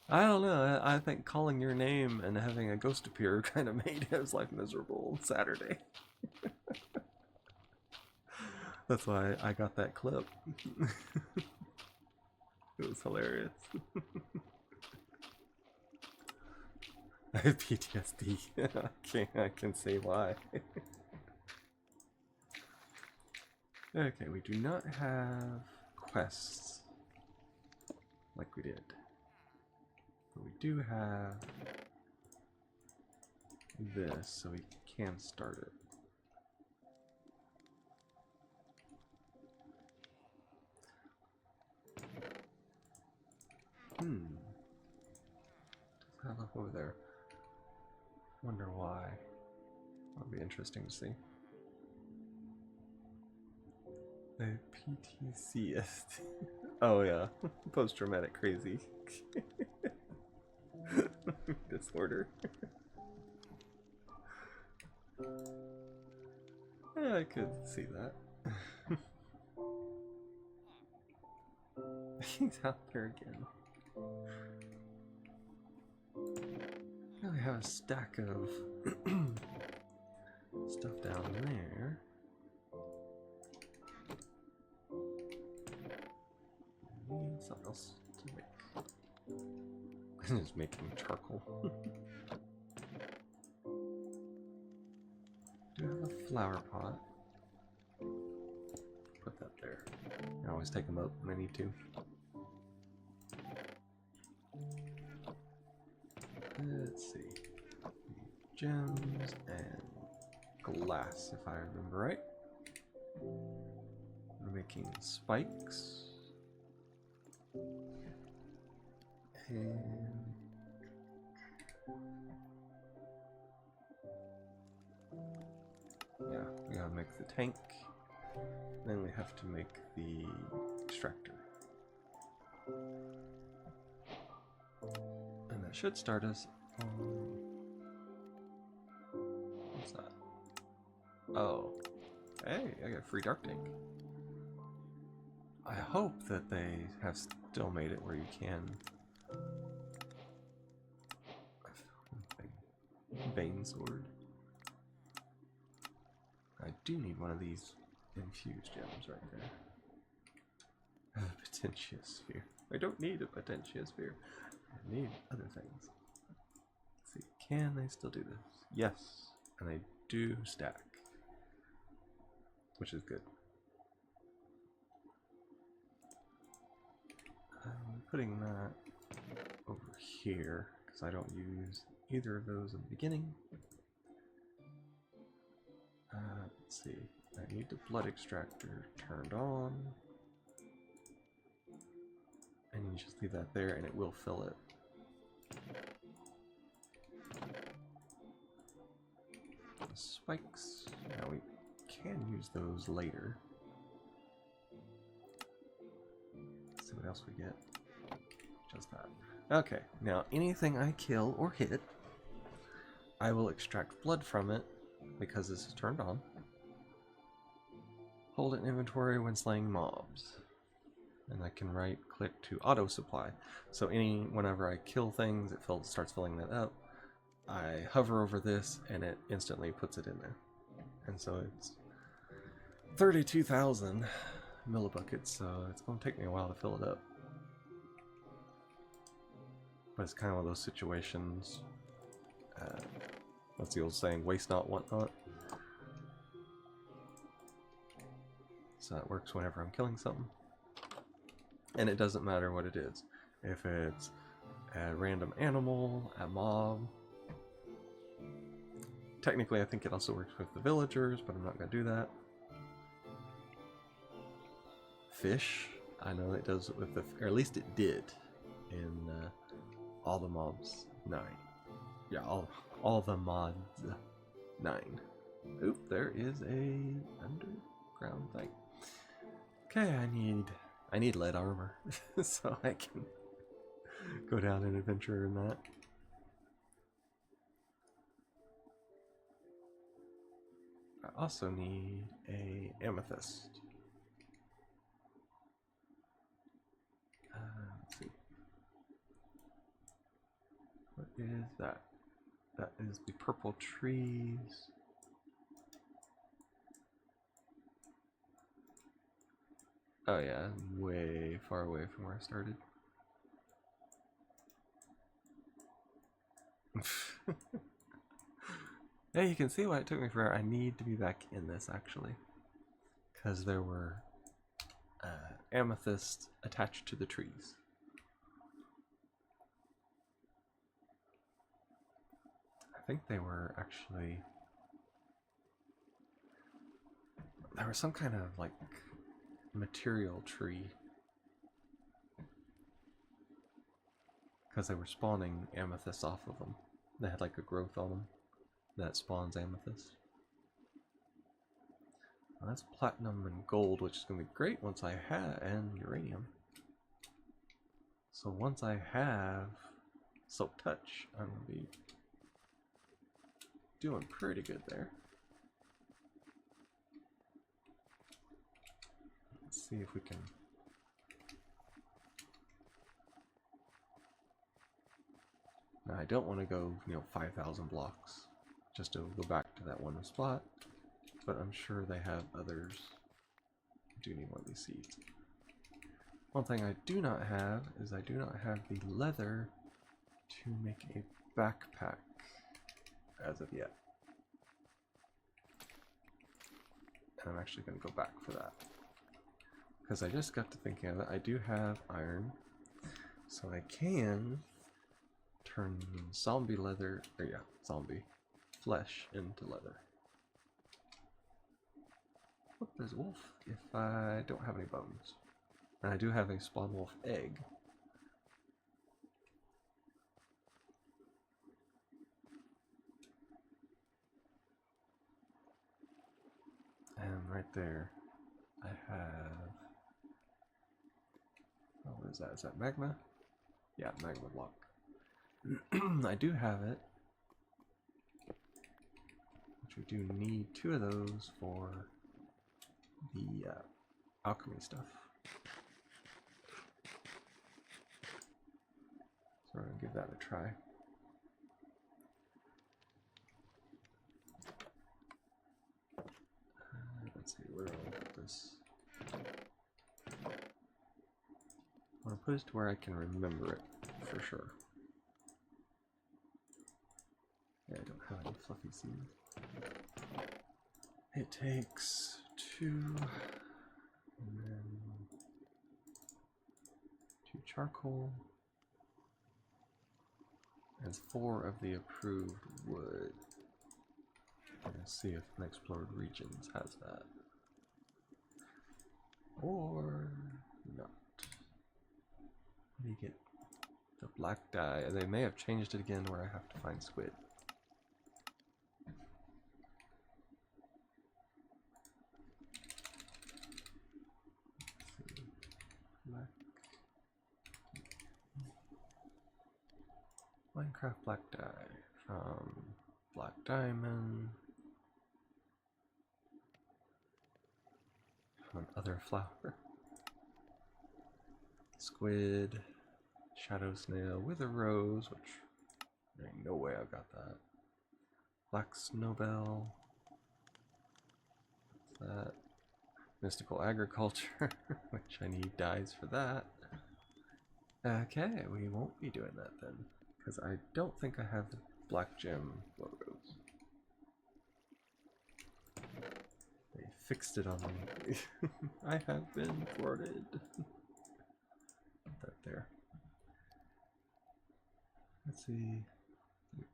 I don't know, I think calling your name and having a ghost appear kind of made his life miserable on Saturday. That's why I got that clip. It was hilarious. I have PTSD. I can say why. Okay, we do not have quests like we did. But we do have this, so we can start it. Just have up over there. Wonder why. That'll be interesting to see. The PTCS. Oh yeah, post-traumatic crazy disorder. Yeah, I could see that. He's out there again. Now we have a stack of stuff down there. Something else to make. I'm just making charcoal. Do have a flower pot. Put that there. I always take them up when I need to. Let's see. Gems and glass, if I remember right. We're making spikes. And yeah, we gotta make the tank. Then we have to make the extractor. And that should start us on... What's that? Oh. Hey, I got a free dark tank. I hope that they have still made it where you can... Vein sword. I do need one of these infused gems right there. A potentiosphere. I don't need a potentiosphere. I need other things. Let's see, can they still do this? Yes, and they do stack, which is good. I'm putting that over here because I don't use either of those in the beginning. Let's see, I need the blood extractor turned on. And you just leave that there and it will fill it. The spikes, now we can use those later. Let's see what else we get. Just that. Okay, now anything I kill or hit, I will extract blood from it because this is turned on. Hold it in inventory when slaying mobs. And I can right click to auto supply. So whenever I kill things, it starts filling that up. I hover over this and it instantly puts it in there. And so it's 32,000 millibuckets, so it's going to take me a while to fill it up. But it's kind of one of those situations, what's the old saying, waste not, want not. So that works whenever I'm killing something. And it doesn't matter what it is. If it's a random animal, a mob. Technically I think it also works with the villagers, but I'm not going to do that. Fish, I know it does with the, or at least it did in all the mobs 9. Yeah, all the mods 9. Oop, there is a underground thing. Okay, I need lead armor so I can go down and adventure in that. I also need a amethyst. is that? That is the purple trees. Oh yeah, way far away from where I started. Yeah, you can see why it took me forever. I need to be back in this actually, because there were amethysts attached to the trees. I think they were actually, there was some kind of like material tree, because they were spawning amethysts off of them. They had like a growth on them that spawns amethyst. Well, that's platinum and gold, which is going to be great once I have, and uranium. So once I have Silk Touch, I'm going to be doing pretty good there. Let's see if we can... Now I don't want to go, 5,000 blocks just to go back to that one spot, but I'm sure they have others who do need one of these seeds. One thing I do not have is I do not have the leather to make a backpack as of yet. And I'm actually going to go back for that, because I just got to thinking of it. I do have iron, so I can turn zombie leather, or yeah, zombie flesh into leather. What is wolf if I don't have any bones? And I do have a spawn wolf egg. And right there, I have... Oh, what is that? Is that magma? Yeah, magma block. I do have it. Which we do need 2 of those for the alchemy stuff. So we're going to give that a try. Let's see, where do I put this? I want to put it to where I can remember it for sure. Yeah, I don't have any fluffy seeds. It takes 2, and then 2 charcoal, and 4 of the approved wood. I'm gonna see if Unexplored Regions has that. Or not. Let me get the black dye. They may have changed it again where I have to find squid. Let's see. Black. Minecraft black dye from black diamond. Another flower. Squid, shadow snail with a rose, which there ain't no way I've got that. Black snowbell. What's that? Mystical agriculture, which I need dyes for that. Okay, we won't be doing that then, because I don't think I have the black gem logos. They fixed it on me. I have been thwarted. Put that there. Let's see.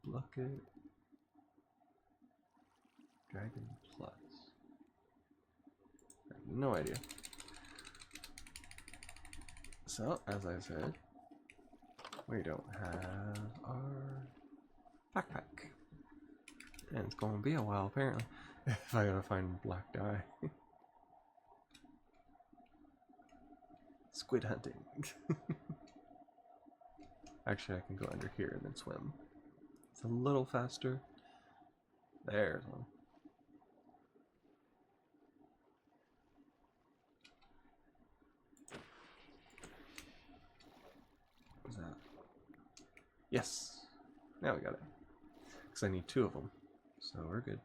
Block it. Dragon Plus. I have no idea. So, as I said, we don't have our backpack. And it's going to be a while, apparently, if I gotta find black dye. Squid hunting. Actually, I can go under here and then swim. It's a little faster. There's one. What was that? Yes. Now we got it. Because I need 2 of them. So we're good.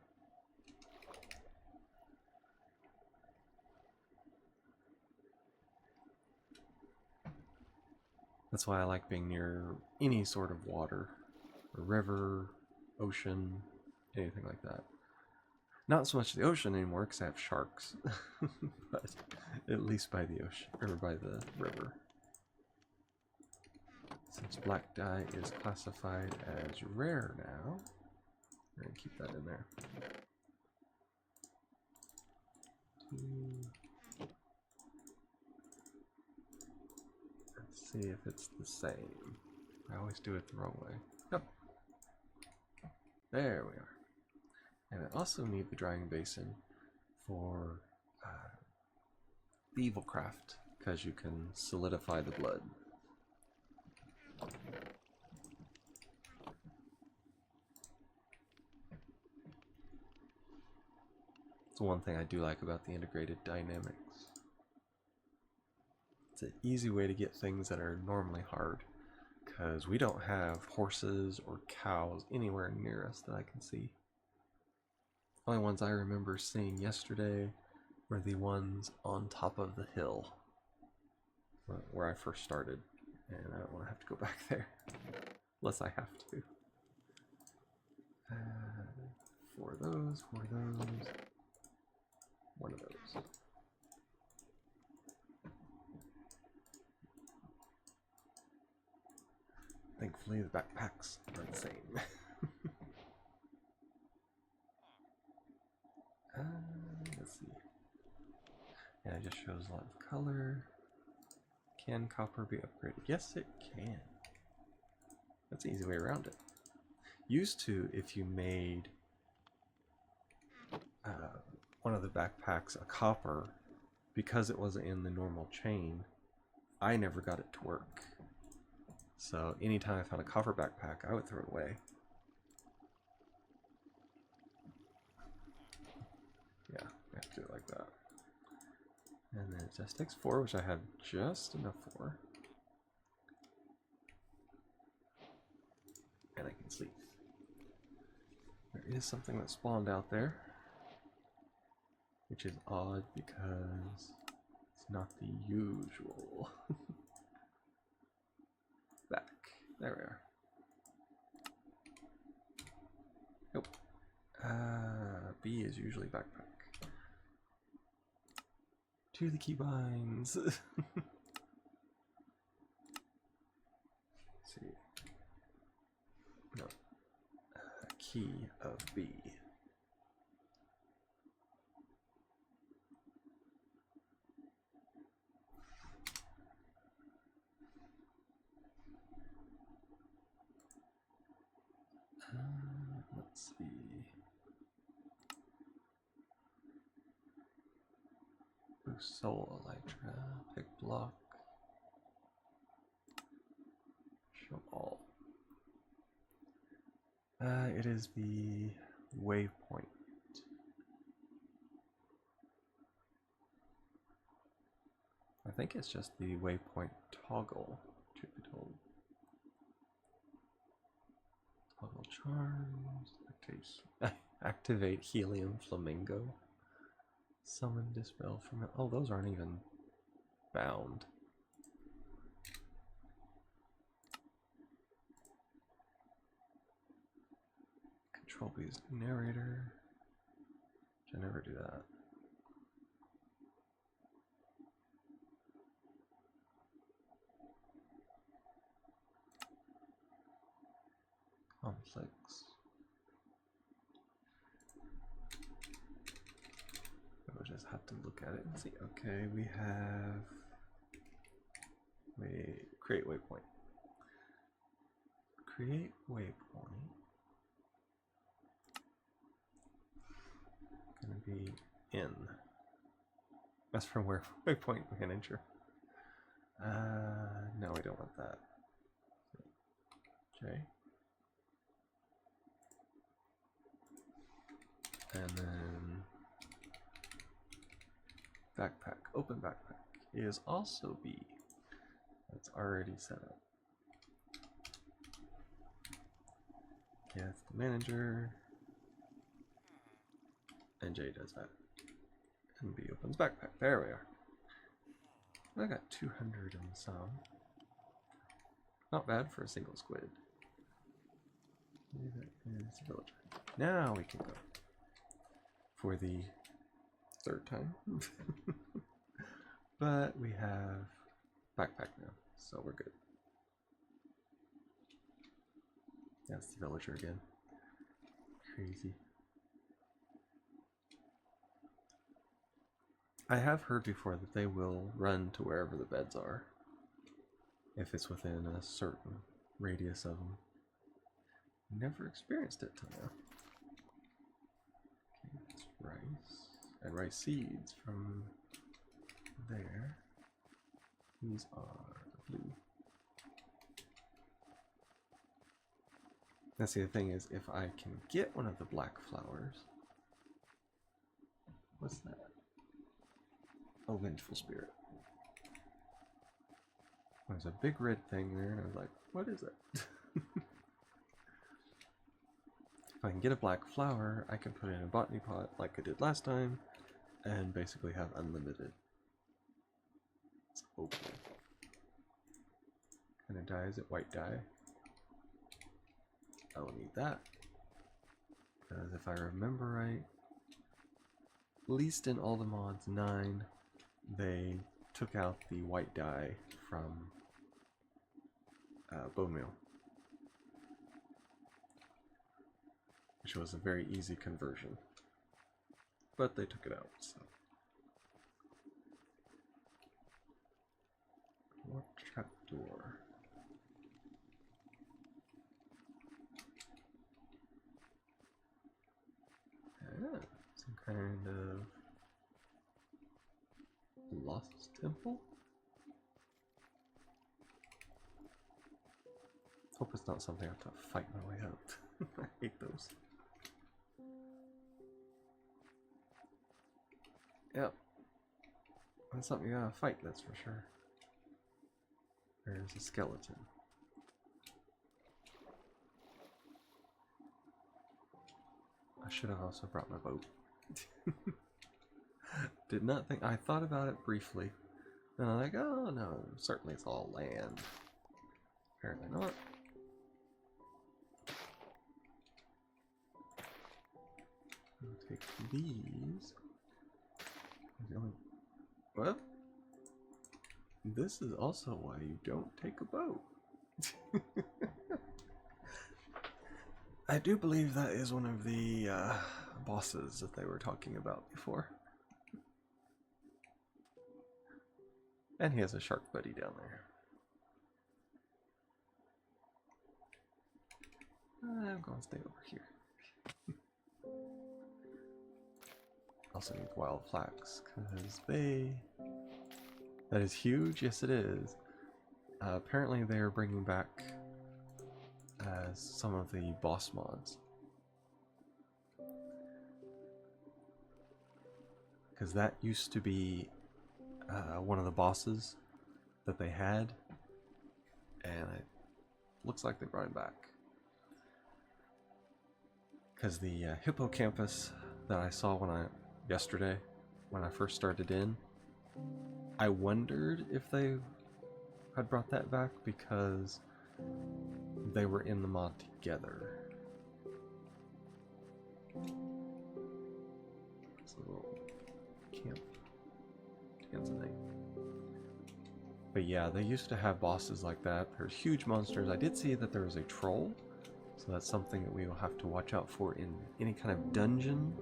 That's why I like being near any sort of water. A river, ocean, anything like that. Not so much the ocean anymore because I have sharks. But at least by the ocean, or by the river. Since black dye is classified as rare now, we're going to keep that in there. Let's see if it's the same. I always do it the wrong way. Yep. There we are. And I also need the drying basin for the evil craft, because you can solidify the blood. It's one thing I do like about the integrated dynamics. It's an easy way to get things that are normally hard, because we don't have horses or cows anywhere near us that I can see. The only ones I remember seeing yesterday were the ones on top of the hill where I first started, and I don't want to have to go back there unless I have to. For those, one of those. Thankfully the backpacks are the same. Let's see. Yeah, it just shows a lot of color. Can copper be upgraded? Yes, it can. That's an easy way around it. Used to, if you made one of the backpacks a copper, because it wasn't in the normal chain, I never got it to work. So anytime I found a copper backpack, I would throw it away. Yeah, I have to do it like that. And then it just takes 4, which I have just enough for. And I can sleep. There is something that spawned out there, which is odd because it's not the usual. Back. There we are. Nope. B is usually backpack. To the keybinds. See. No. Key of B. Let's see. Boost soul elytra. Pick block. Show all. It is the waypoint. I think it's just the waypoint toggle, truth be told. Toggle charms. Activate helium flamingo. Summon dispel from. Oh, those aren't even bound. Control B's narrator. Should never do that. Conflicts. We'll just have to look at it and see. Okay, we have. Create waypoint. Create waypoint. Gonna be in. That's from where waypoint manager. No, we don't want that. Okay. And then backpack, open backpack is also B. That's already set up. Yeah, it's the manager. And J does that. And B opens backpack. There we are. I got 200 and some. Not bad for a single squid. That is the villager. Now we can go for the third time. But we have backpack now, so we're good. That's the villager again. Crazy. I have heard before that they will run to wherever the beds are if it's within a certain radius of them. Never experienced it till now. Okay, that's rice. And rice seeds from there. These are the blue. Now see, the thing is, if I can get one of the black flowers... What's that? Oh, vengeful spirit. There's a big red thing there, and I was like, what is it? If I can get a black flower, I can put it in a botany pot like I did last time, and basically have unlimited. It's open. Kind of dye, is it white dye? I will need that. Because if I remember right, at least in all the mods 9, they took out the white dye from bone meal, which was a very easy conversion, but they took it out. So, what trapdoor? Ah, some kind of lost temple. Hope it's not something I have to fight my way up. I hate those. Yep. That's something you gotta fight, that's for sure. There's a skeleton. I should have also brought my boat. Did not think, I thought about it briefly. And I'm like, oh no, certainly it's all land. Apparently not. I'll take these. Well, this is also why you don't take a boat. I do believe that is one of the bosses that they were talking about before. And he has a shark buddy down there. I'm going to stay over here. Also need wild flax, because that is huge. Yes, it is. Apparently they are bringing back some of the boss mods. Because that used to be one of the bosses that they had, and it looks like they brought him back. Because the hippocampus that I saw yesterday when I first started in, I wondered if they had brought that back because they were in the mod together. It's a little camp. Tanzanite. But yeah, they used to have bosses like that. There's huge monsters. I did see that there was a troll, so that's something that we will have to watch out for in any kind of dungeon.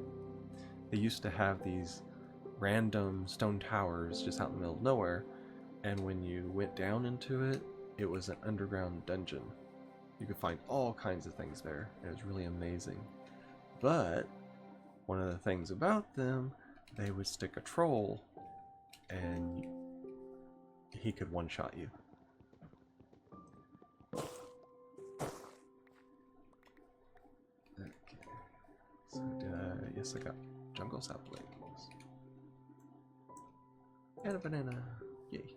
They used to have these random stone towers just out in the middle of nowhere, and when you went down into it, it was an underground dungeon. You could find all kinds of things there. It was really amazing. But one of the things about them, they would stick a troll and he could one-shot you. Okay. So yes, I got jungle saplings. And a banana. Yay.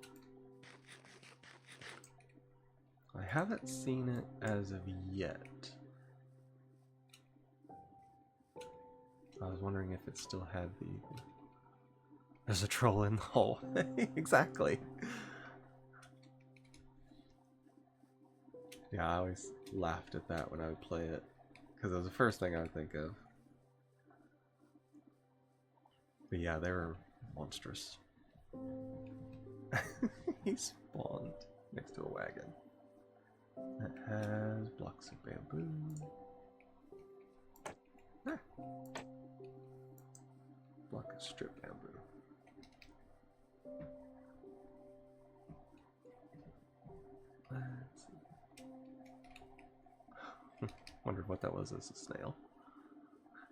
I haven't seen it as of yet. I was wondering if it still had the... There's a troll in the hole. Exactly. Yeah, I always laughed at that when I would play it, because it was the first thing I would think of. But yeah, they were monstrous. He spawned next to a wagon that has blocks of bamboo. Ah. Block of strip bamboo. Let's see. Wondered what that was as a snail.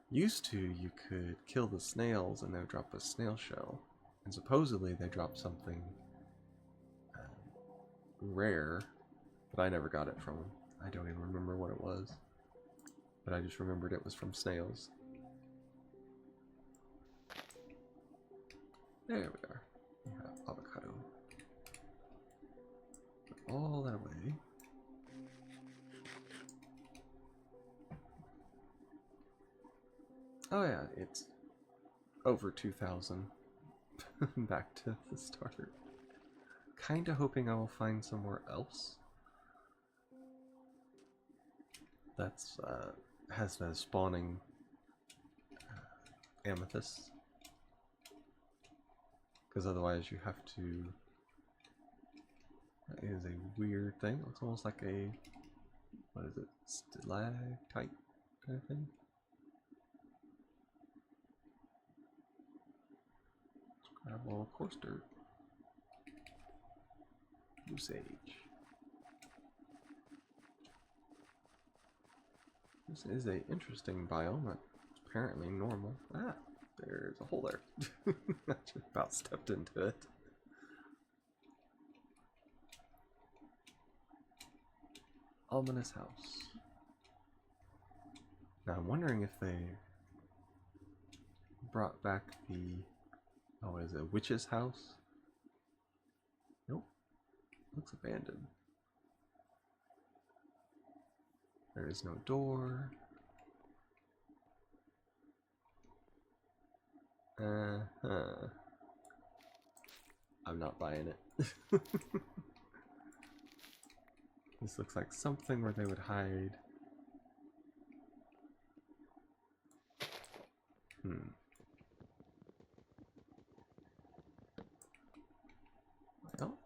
Used to, you could kill the snails and they would drop a snail shell. And supposedly they dropped something rare, but I never got it from them. I don't even remember what it was. But I just remembered it was from snails. There we are. We have avocado. Put all that away. Oh yeah, it's over 2,000. Back to the start. Kinda hoping I will find somewhere else that's has the spawning amethyst, because otherwise you have to. That is a weird thing. It looks almost like a, what is it, stalactite kind of thing. Grab a little coarse dirt. Blue sage. This is a interesting biome. That's apparently normal. Ah, there's a hole there. I just about stepped into it. Ominous house. Now I'm wondering if they brought back the, oh, what is it, witch's house? Nope. Looks abandoned. There is no door. I'm not buying it. This looks like something where they would hide. Well,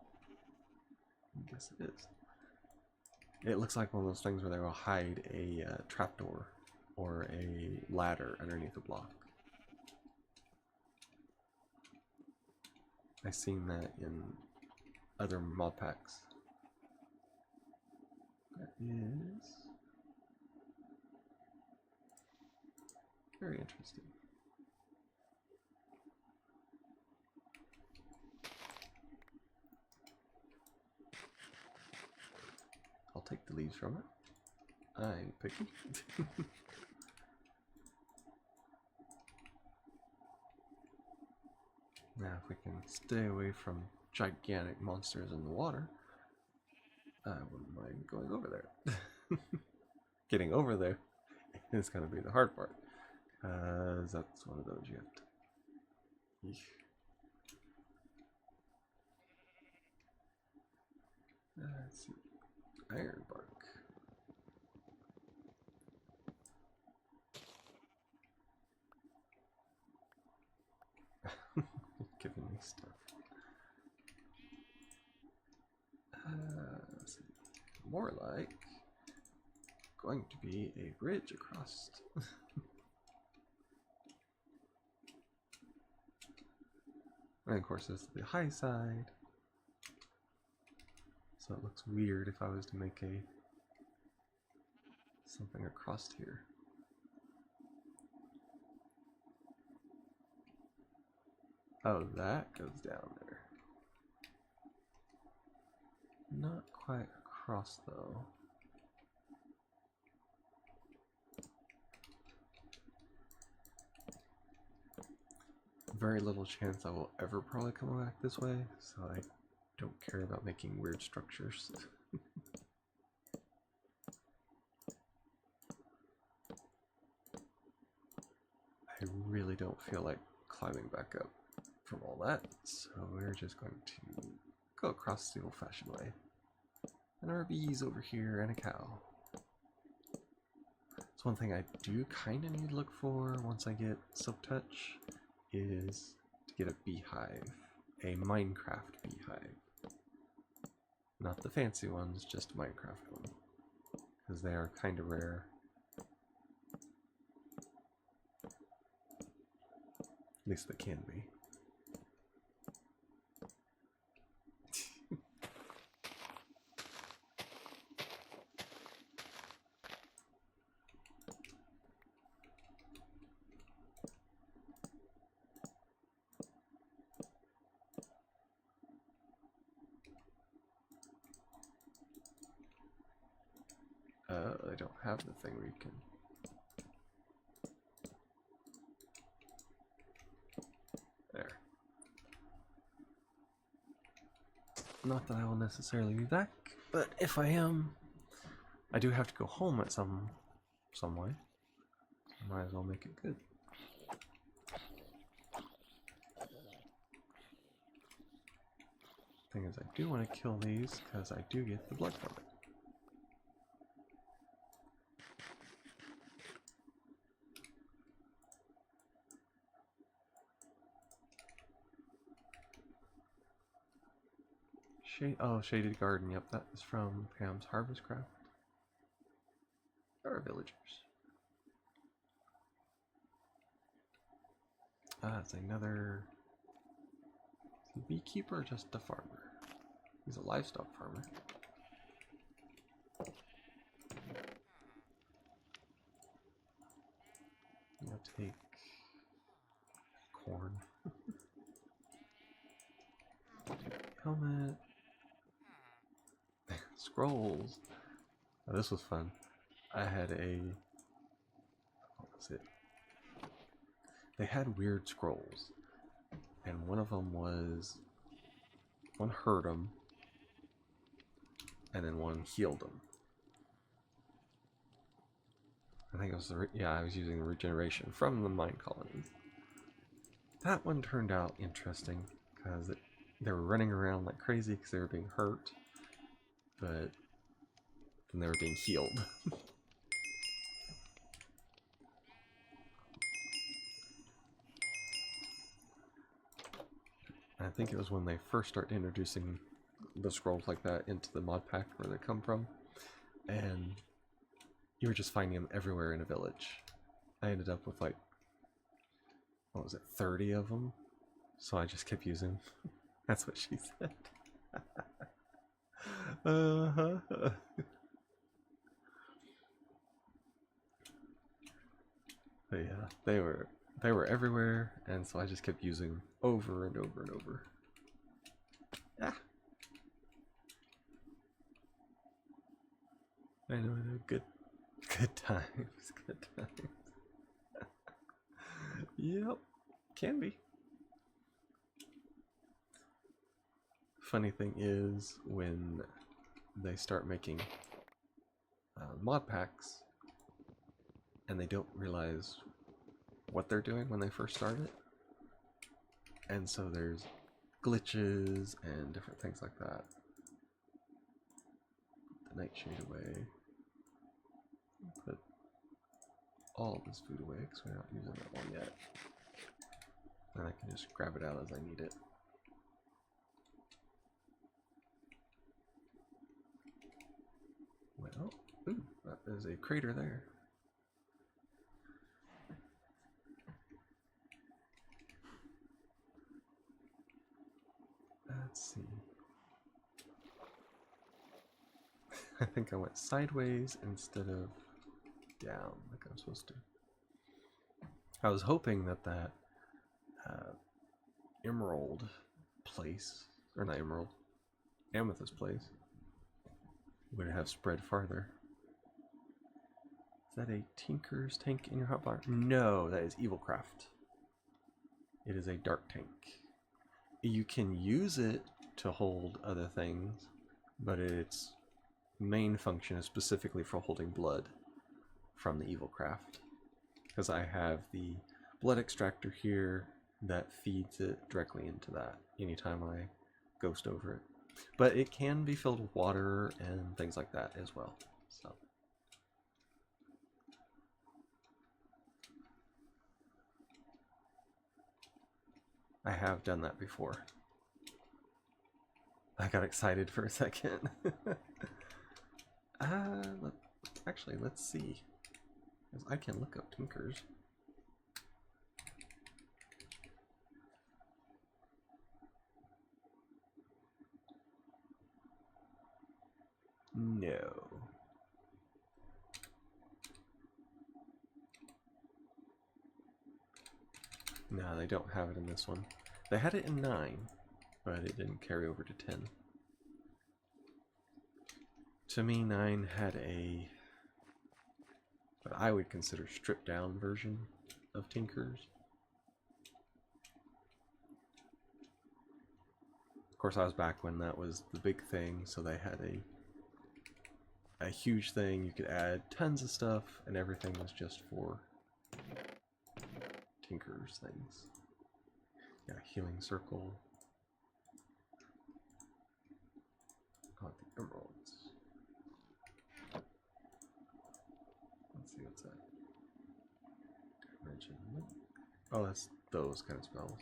I guess it is. It looks like one of those things where they will hide a trapdoor or a ladder underneath a block. I've seen that in other mod packs. That is very interesting. I'll take the leaves from it. I'm picky. Now if we can stay away from gigantic monsters in the water, I wouldn't mind going over there. Getting over there is going to be the hard part, because that's one of those you have to... Eesh. Let's see. Iron bark. Giving me stuff. Let's see. More like going to be a bridge across. And of course, this is the high side. So it looks weird if I was to make a something across here. Oh, that goes down there. Not quite across though. Very little chance I will ever probably come back this way, so I don't care about making weird structures. I really don't feel like climbing back up from all that, so we're just going to go across the old-fashioned way. And there are bees over here and a cow. So one thing I do kind of need to look for once I get Silk Touch is to get a beehive, a Minecraft beehive. Not the fancy ones, just a Minecraft one, because they are kind of rare. At least they can be. I don't have the thing where you can... There. Not that I will necessarily be back, but if I am, I do have to go home at some way. Might as well make it good. Thing is, I do want to kill these because I do get the blood from it. Oh, Shaded Garden, yep, that is from Pam's Harvest Craft. There are villagers. Ah, it's another... Is he a beekeeper or just a farmer? He's a livestock farmer. I'll take corn. Helmet. Scrolls. Oh, this was fun. I had a... What was it? They had weird scrolls. And one of them was... One hurt them. And then one healed them. I think it was the... Yeah, I was using the regeneration from the mine colonies. That one turned out interesting. Because they were running around like crazy because they were being hurt. But then they were being healed. I think it was when they first started introducing the scrolls like that into the mod pack where they come from. And you were just finding them everywhere in a village. I ended up with like, what was it, 30 of them? So I just kept using them. That's what she said. Uh-huh. But yeah, they were everywhere, and so I just kept using them over and over and over. Ah. I know, good times, good times. Yep, can be. Funny thing is, when they start making mod packs, and they don't realize what they're doing when they first start it, and so there's glitches and different things like that. Put the nightshade away. Put all this food away because we're not using that one yet. And I can just grab it out as I need it. Well, ooh, that is a crater there. Let's see. I think I went sideways instead of down like I'm supposed to. I was hoping that emerald place, or not emerald, amethyst place would have spread farther. Is that a Tinker's tank in your hotbar? No, that is Evilcraft. It is a dark tank. You can use it to hold other things, but its main function is specifically for holding blood from the Evilcraft. Because I have the blood extractor here that feeds it directly into that anytime I ghost over it. But it can be filled with water and things like that as well. So I have done that before. I got excited for a second. Actually, let's see. I can look up tinkers. No. No, they don't have it in this one. They had it in 9, but it didn't carry over to 10. To me, 9 had a what I would consider stripped down version of Tinkers. Of course, I was back when that was the big thing, so they had a huge thing. You could add tons of stuff, and everything was just for Tinkers things. Yeah, healing circle. Oh, the emeralds. Let's see what's that. Oh, that's those kind of spells.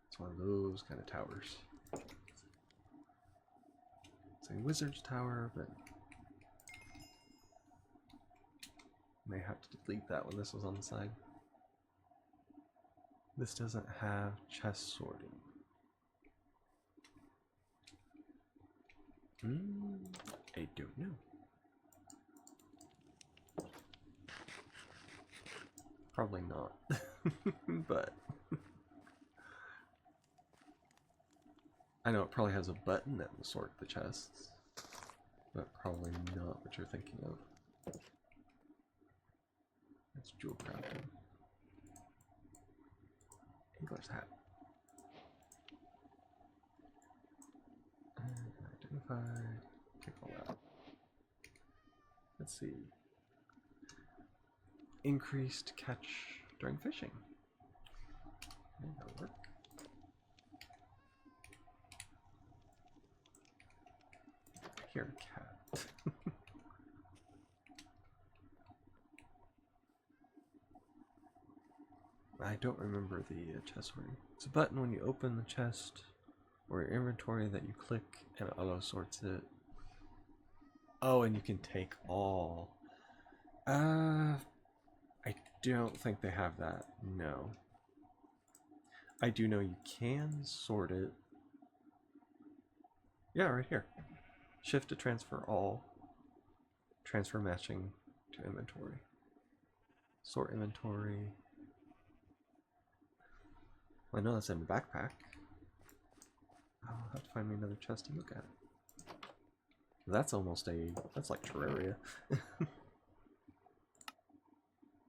It's one of those kind of towers. It's a wizard's tower, but may have to delete that when this was on the side. This doesn't have chest sorting. I don't know. Probably not, but I know it probably has a button that will sort the chests, but probably not what you're thinking of. That's jewel crafting. English hat. Identify. Take all that. Let's see. Increased catch during fishing. That'll work. Here, cat. I don't remember the chest sorting. It's a button when you open the chest or your inventory that you click and it auto sorts it. Oh, and you can take all. I don't think they have that. No. I do know you can sort it. Yeah, right here. Shift to transfer all. Transfer matching to inventory. Sort inventory. Well, I know that's in the backpack. I'll have to find me another chest to look at. That's almost that's like Terraria.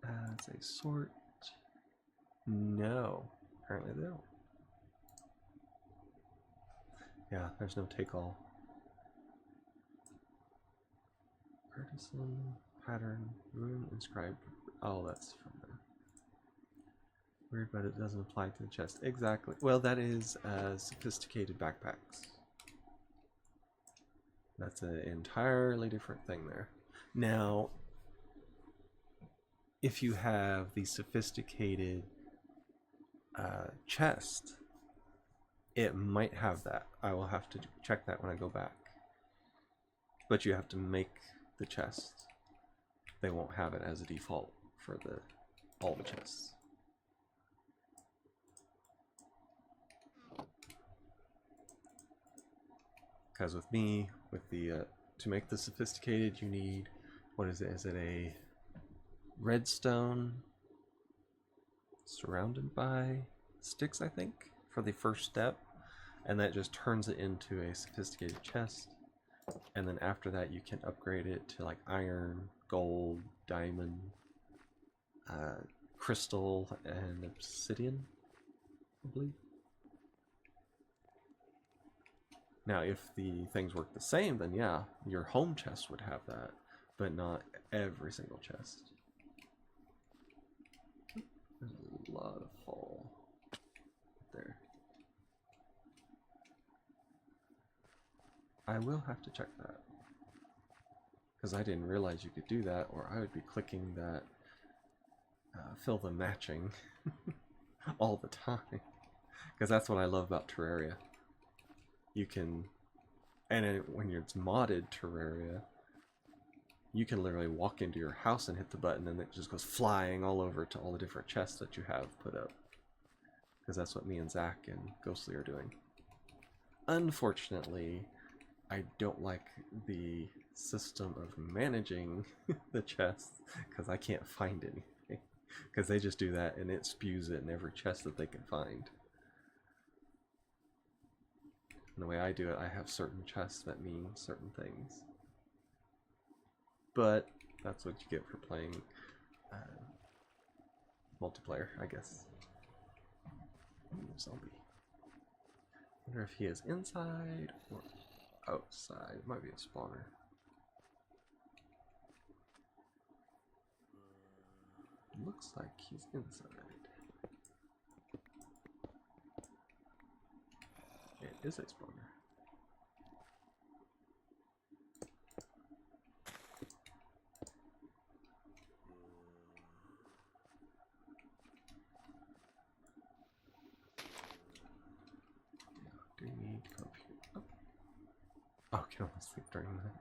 Let's say sort. No, apparently they don't. Yeah, there's no take all. Artisan, pattern, rune, inscribed. Oh, that's from there. Weird, but it doesn't apply to the chest. Exactly. Well, that is sophisticated backpacks. That's an entirely different thing there. Now, if you have the sophisticated chest, it might have that. I will have to check that when I go back. But you have to make the chest. They won't have it as a default for all the chests. Because with me, with the to make the sophisticated, you need, what is it? Is it a redstone surrounded by sticks, I think, for the first step, and that just turns it into a sophisticated chest. And then after that, you can upgrade it to like iron, gold, diamond, crystal, and obsidian, I believe. Now, if the things work the same, then yeah, your home chest would have that, but not every single chest. There's a lot of fall there. I will have to check that, because I didn't realize you could do that, or I would be clicking that fill the matching all the time. Because that's what I love about Terraria. You can, and when it's modded Terraria, you can literally walk into your house and hit the button and it just goes flying all over to all the different chests that you have put up. Because that's what me and Zach and Ghostly are doing. Unfortunately, I don't like the system of managing the chests because I can't find anything. Because they just do that and it spews it in every chest that they can find. And the way I do it, I have certain chests that mean certain things. But that's what you get for playing multiplayer, I guess. Zombie. I wonder if he is inside or outside. It might be a spawner. Looks like he's inside. It is a spawner. Do we need to come up here? Oh, I can only sleep during the night.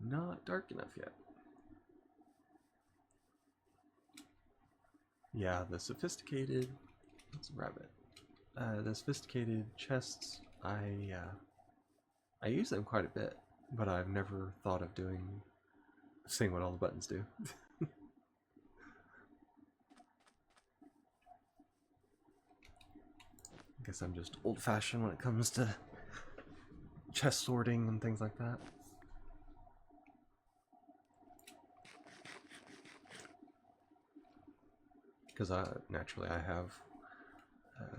Not dark enough yet. Yeah, the sophisticated... Let's rabbit. The sophisticated chests, I use them quite a bit, but I've never thought of seeing what all the buttons do. I guess I'm just old-fashioned when it comes to chest sorting and things like that. Because naturally I have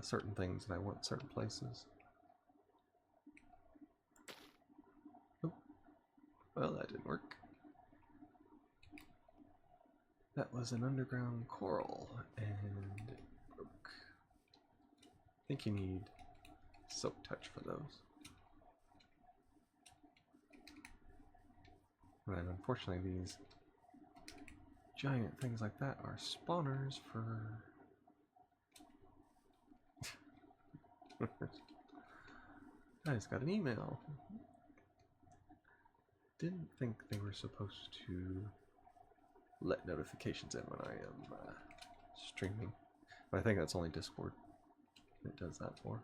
certain things that I want certain places. Oh, well, that didn't work. That was an underground coral, and it broke. I think you need soap touch for those. And unfortunately, these giant things like that are spawners for... I just got an email. Didn't think they were supposed to let notifications in when I am streaming. But I think that's only Discord it does that for.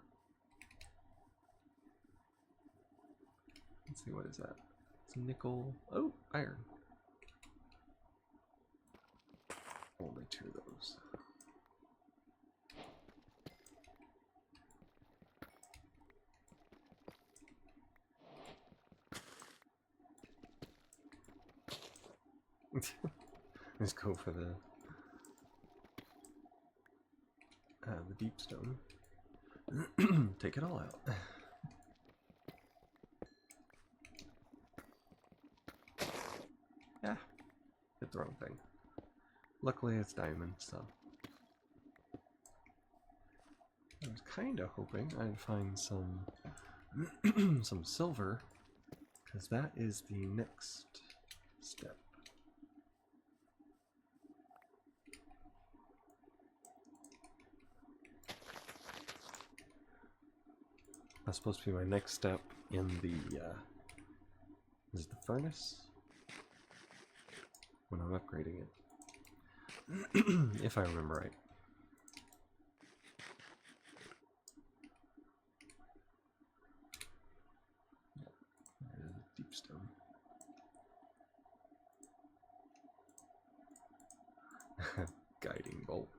Let's see, what is that? It's nickel. Oh, iron. Only 2 of those. Let's go for the deep stone. Take it all out. Yeah, hit the wrong thing. Luckily it's diamond, so. I was kind of hoping I'd find some some silver, because that is the next step. That's supposed to be my next step in the is it the furnace? When I'm upgrading it. If I remember right. Deep stone. Guiding bolt.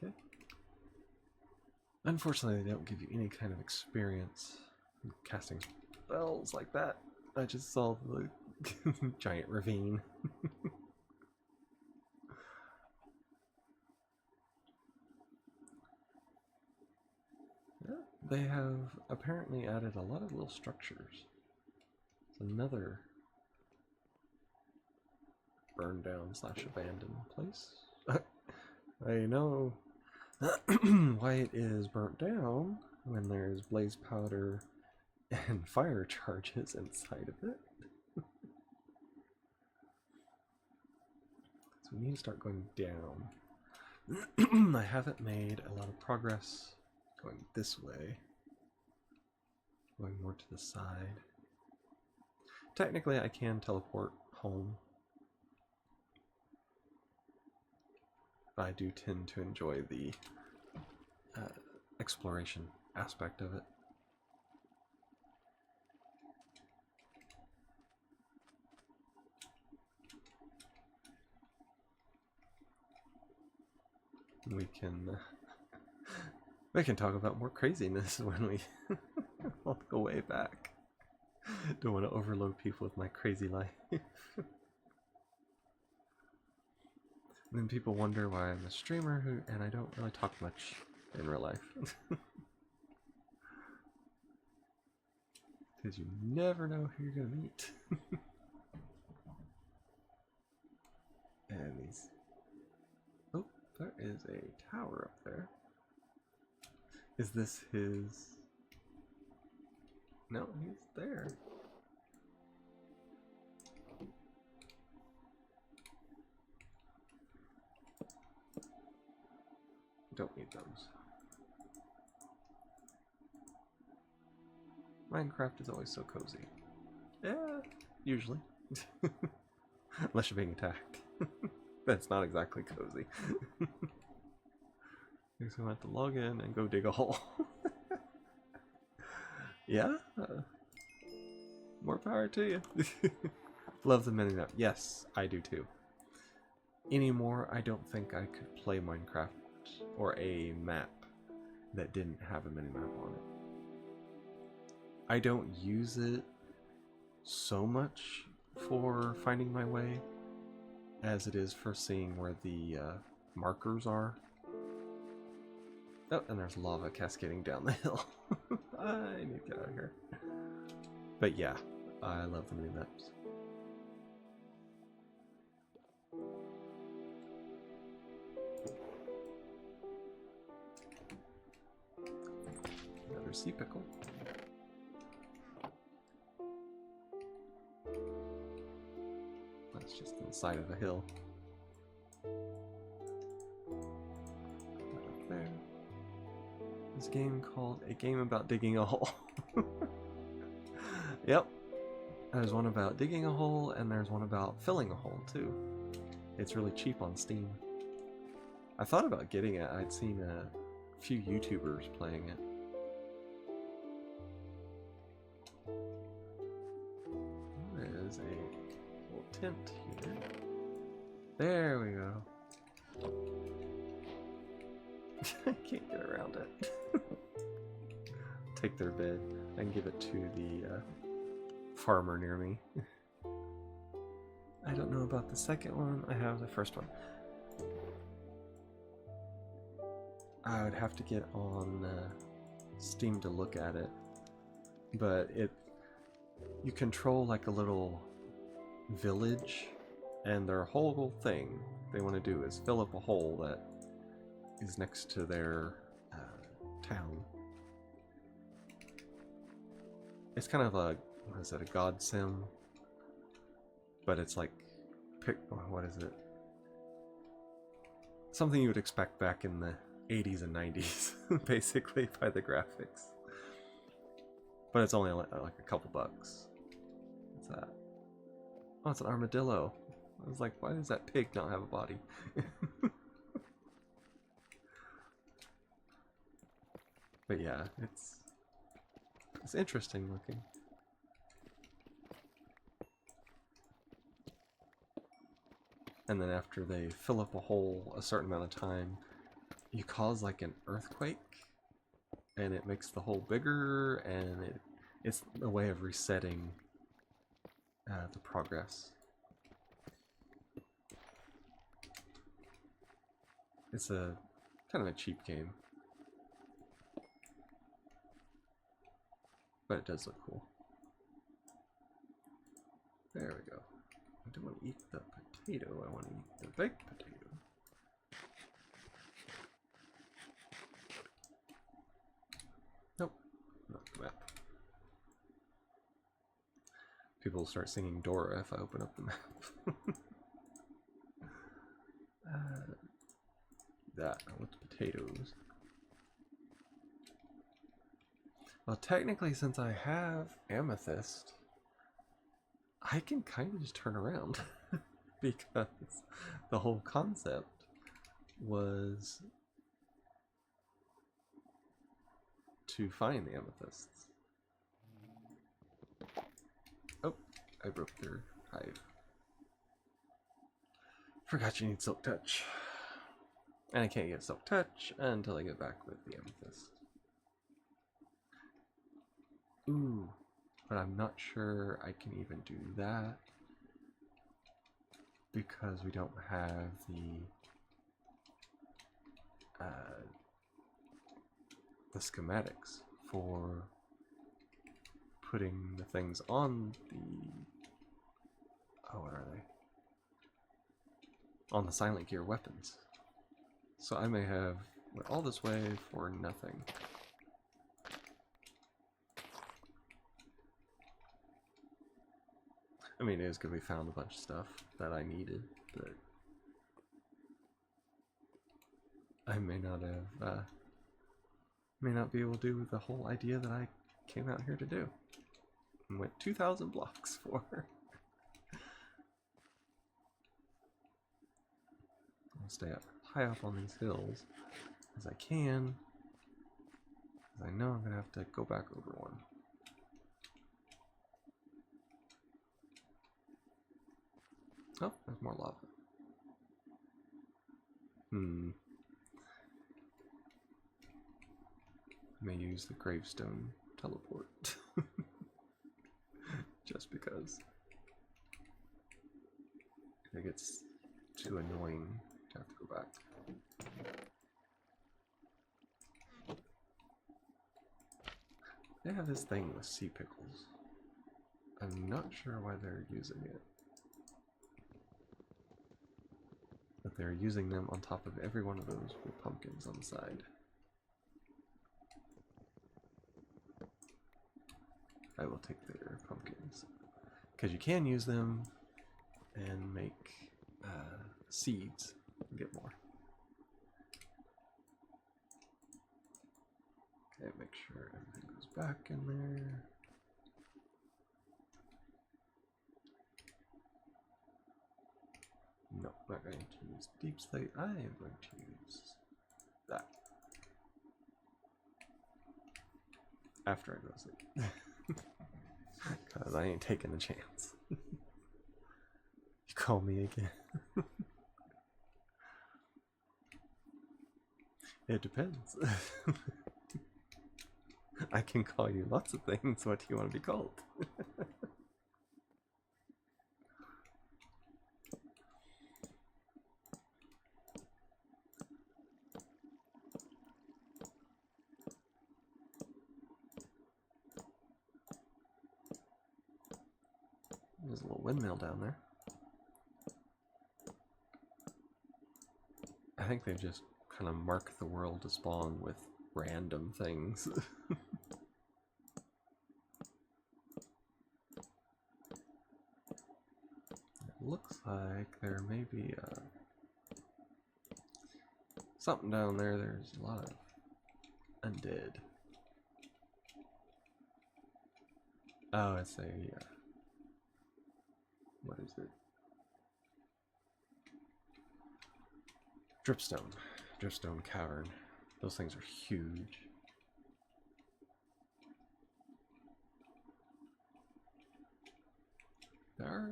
Okay. Unfortunately, they don't give you any kind of experience casting spells like that. I just saw the giant ravine. Yeah, they have apparently added a lot of little structures. It's another burned down / abandoned place. I know why it is burnt down when there's blaze powder and fire charges inside of it. So we need to start going down. I haven't made a lot of progress going this way. Going more to the side. Technically I can teleport home. But I do tend to enjoy the exploration aspect of it. We can talk about more craziness when we all go way back. Don't want to overload people with my crazy life. And then people wonder why I'm a streamer and I don't really talk much in real life. Because you never know who you're gonna meet. And these... Oh, there is a tower up there. Is this his... No, he's there. Don't need those. Minecraft is always so cozy. Yeah, usually. Unless you're being attacked. That's not exactly cozy. You're gonna have to log in and go dig a hole. Yeah? More power to you. Love the minimap. Yes, I do too. Anymore, I don't think I could play Minecraft or a map that didn't have a minimap on it. I don't use it so much for finding my way as it is for seeing where the markers are. Oh, and there's lava cascading down the hill. I need to get out of here. But yeah, I love the mini-maps. Another sea pickle. That's just on the side of a hill. Right there. This game called A Game About Digging a Hole. Yep. There's one about digging a hole, and there's one about filling a hole, too. It's really cheap on Steam. I thought about getting it. I'd seen a few YouTubers playing it. There is a little tent here. There we go. I can't get around it. Take their bed and give it to the farmer near me. I don't know about the second one. I have the first one. I would have to get on Steam to look at it, but you control like a little village, and their whole thing they want to do is fill up a hole that is next to their town. It's kind of a, what is it, a god sim, but it's like, what is it? Something you would expect back in the 80s and 90s, basically, by the graphics. But it's only like a couple bucks. What's that? Oh, it's an armadillo. I was like, why does that pig not have a body? But yeah, it's interesting looking. And then after they fill up a hole a certain amount of time, you cause like an earthquake, and it makes the hole bigger, and it's a way of resetting the progress. It's a kind of a cheap game. but it does look cool. There we go. I don't want to eat the potato, I want to eat the baked potato. Nope, not the map. People will start singing Dora if I open up the map. That with the potatoes. Well, technically, since I have amethyst, I can kind of just turn around because the whole concept was to find the amethysts. Oh, I broke their hive. Forgot you need silk touch. And I can't get silk touch until I get back with the amethyst. Ooh, but I'm not sure I can even do that because we don't have the schematics for putting the things on the, oh, what are they? On the silent gear weapons. So I may have went all this way for nothing. I mean, it is good we found a bunch of stuff that I needed, but I may not have, may not be able to do the whole idea that I came out here to do. And went 2,000 blocks for. I'll stay up high up on these hills as I can, because I know I'm going to have to go back over one. Oh, there's more lava. I may use the gravestone teleport. Just because. It gets too annoying to have to go back. They have this thing with sea pickles. I'm not sure why they're using it. But they're using them on top of every one of those with pumpkins on the side. I will take their pumpkins. Because you can use them and make seeds and get more. Okay, make sure everything goes back in there. No, I'm not going to use deep slate. I am going to use that. After I go to sleep. Because I ain't taking a chance. You call me again. It depends. I can call you lots of things. What do you want to be called? There's a little windmill down there. I think they just kind of mark the world to spawn with random things. It looks like there may be something down there. There's a lot of undead. Oh, it's a what is it? Dripstone. Dripstone cavern. Those things are huge. They are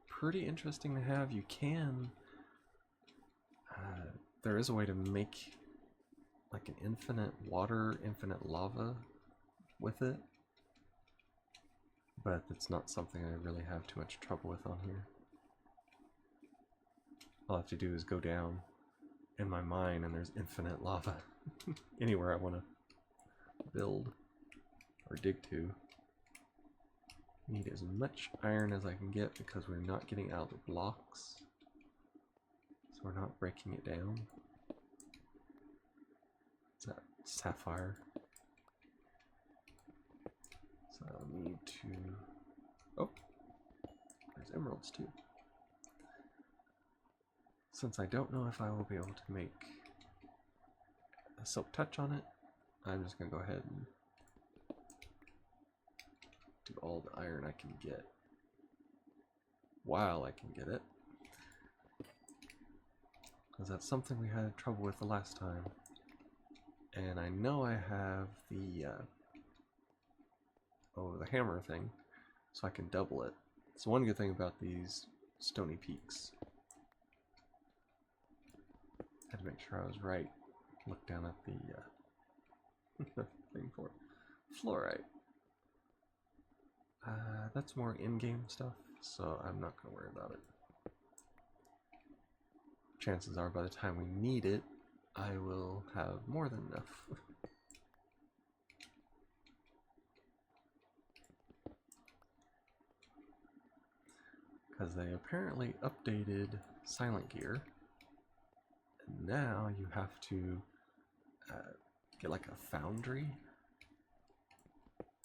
pretty interesting to have. You can... there is a way to make like an infinite water, infinite lava with it. But it's not something I really have too much trouble with on here. All I have to do is go down in my mine and there's infinite lava anywhere I want to build or dig to. Need as much iron as I can get because we're not getting out the blocks. So we're not breaking it down. Is that sapphire? So I'll need to... Oh! There's emeralds too. Since I don't know if I will be able to make a silk touch on it, I'm just going to go ahead and do all the iron I can get while I can get it, because that's something we had trouble with the last time. And I know I have the the hammer thing, so I can double it. So one good thing about these stony peaks, I had to make sure I was right. Look down at the thing for it. Fluorite. That's more in-game stuff, so I'm not going to worry about it. Chances are by the time we need it, I will have more than enough. Because they apparently updated Silent Gear, and now you have to get like a foundry,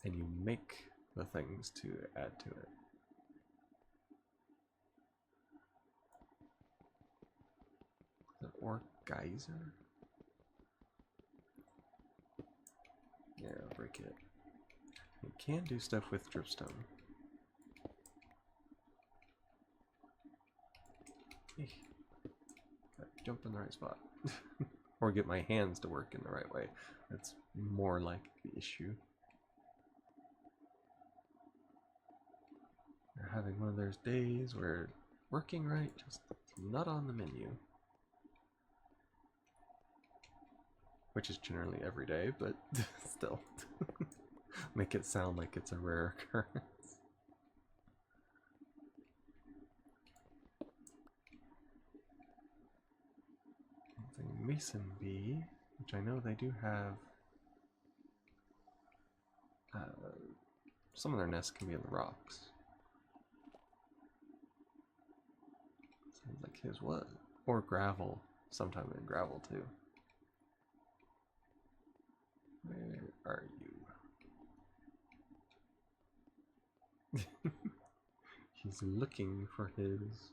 and you make the things to add to it. Or geyser? Yeah, I'll break it. You can do stuff with dripstone. Gotta jump in the right spot. Or get my hands to work in the right way. That's more like the issue. You're having one of those days where working right, just not on the menu. Which is generally every day, but still. Make it sound like it's a rare occurrence. Mason bee, which I know they do have. Some of their nests can be in the rocks. Sounds like his was. Or gravel. Sometime in gravel too. Where are you? He's looking for his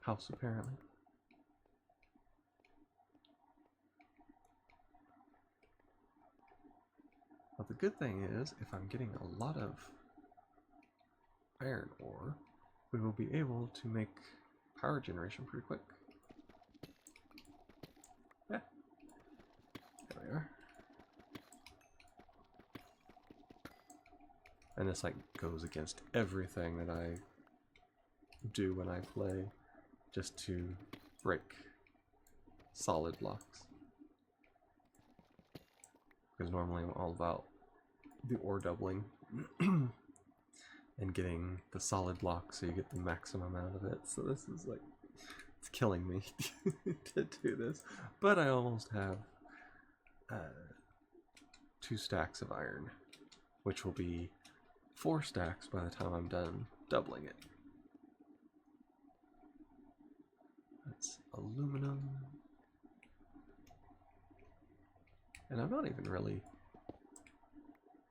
house apparently. But the good thing is, if I'm getting a lot of iron ore, we will be able to make power generation pretty quick. Yeah. There we are. And this like goes against everything that I do when I play, just to break solid blocks. Because normally I'm all about the ore doubling and getting the solid block so you get the maximum out of it. So this is like, it's killing me to do this. But I almost have 2 stacks of iron, which will be 4 stacks by the time I'm done doubling it. That's aluminum. And I'm not even really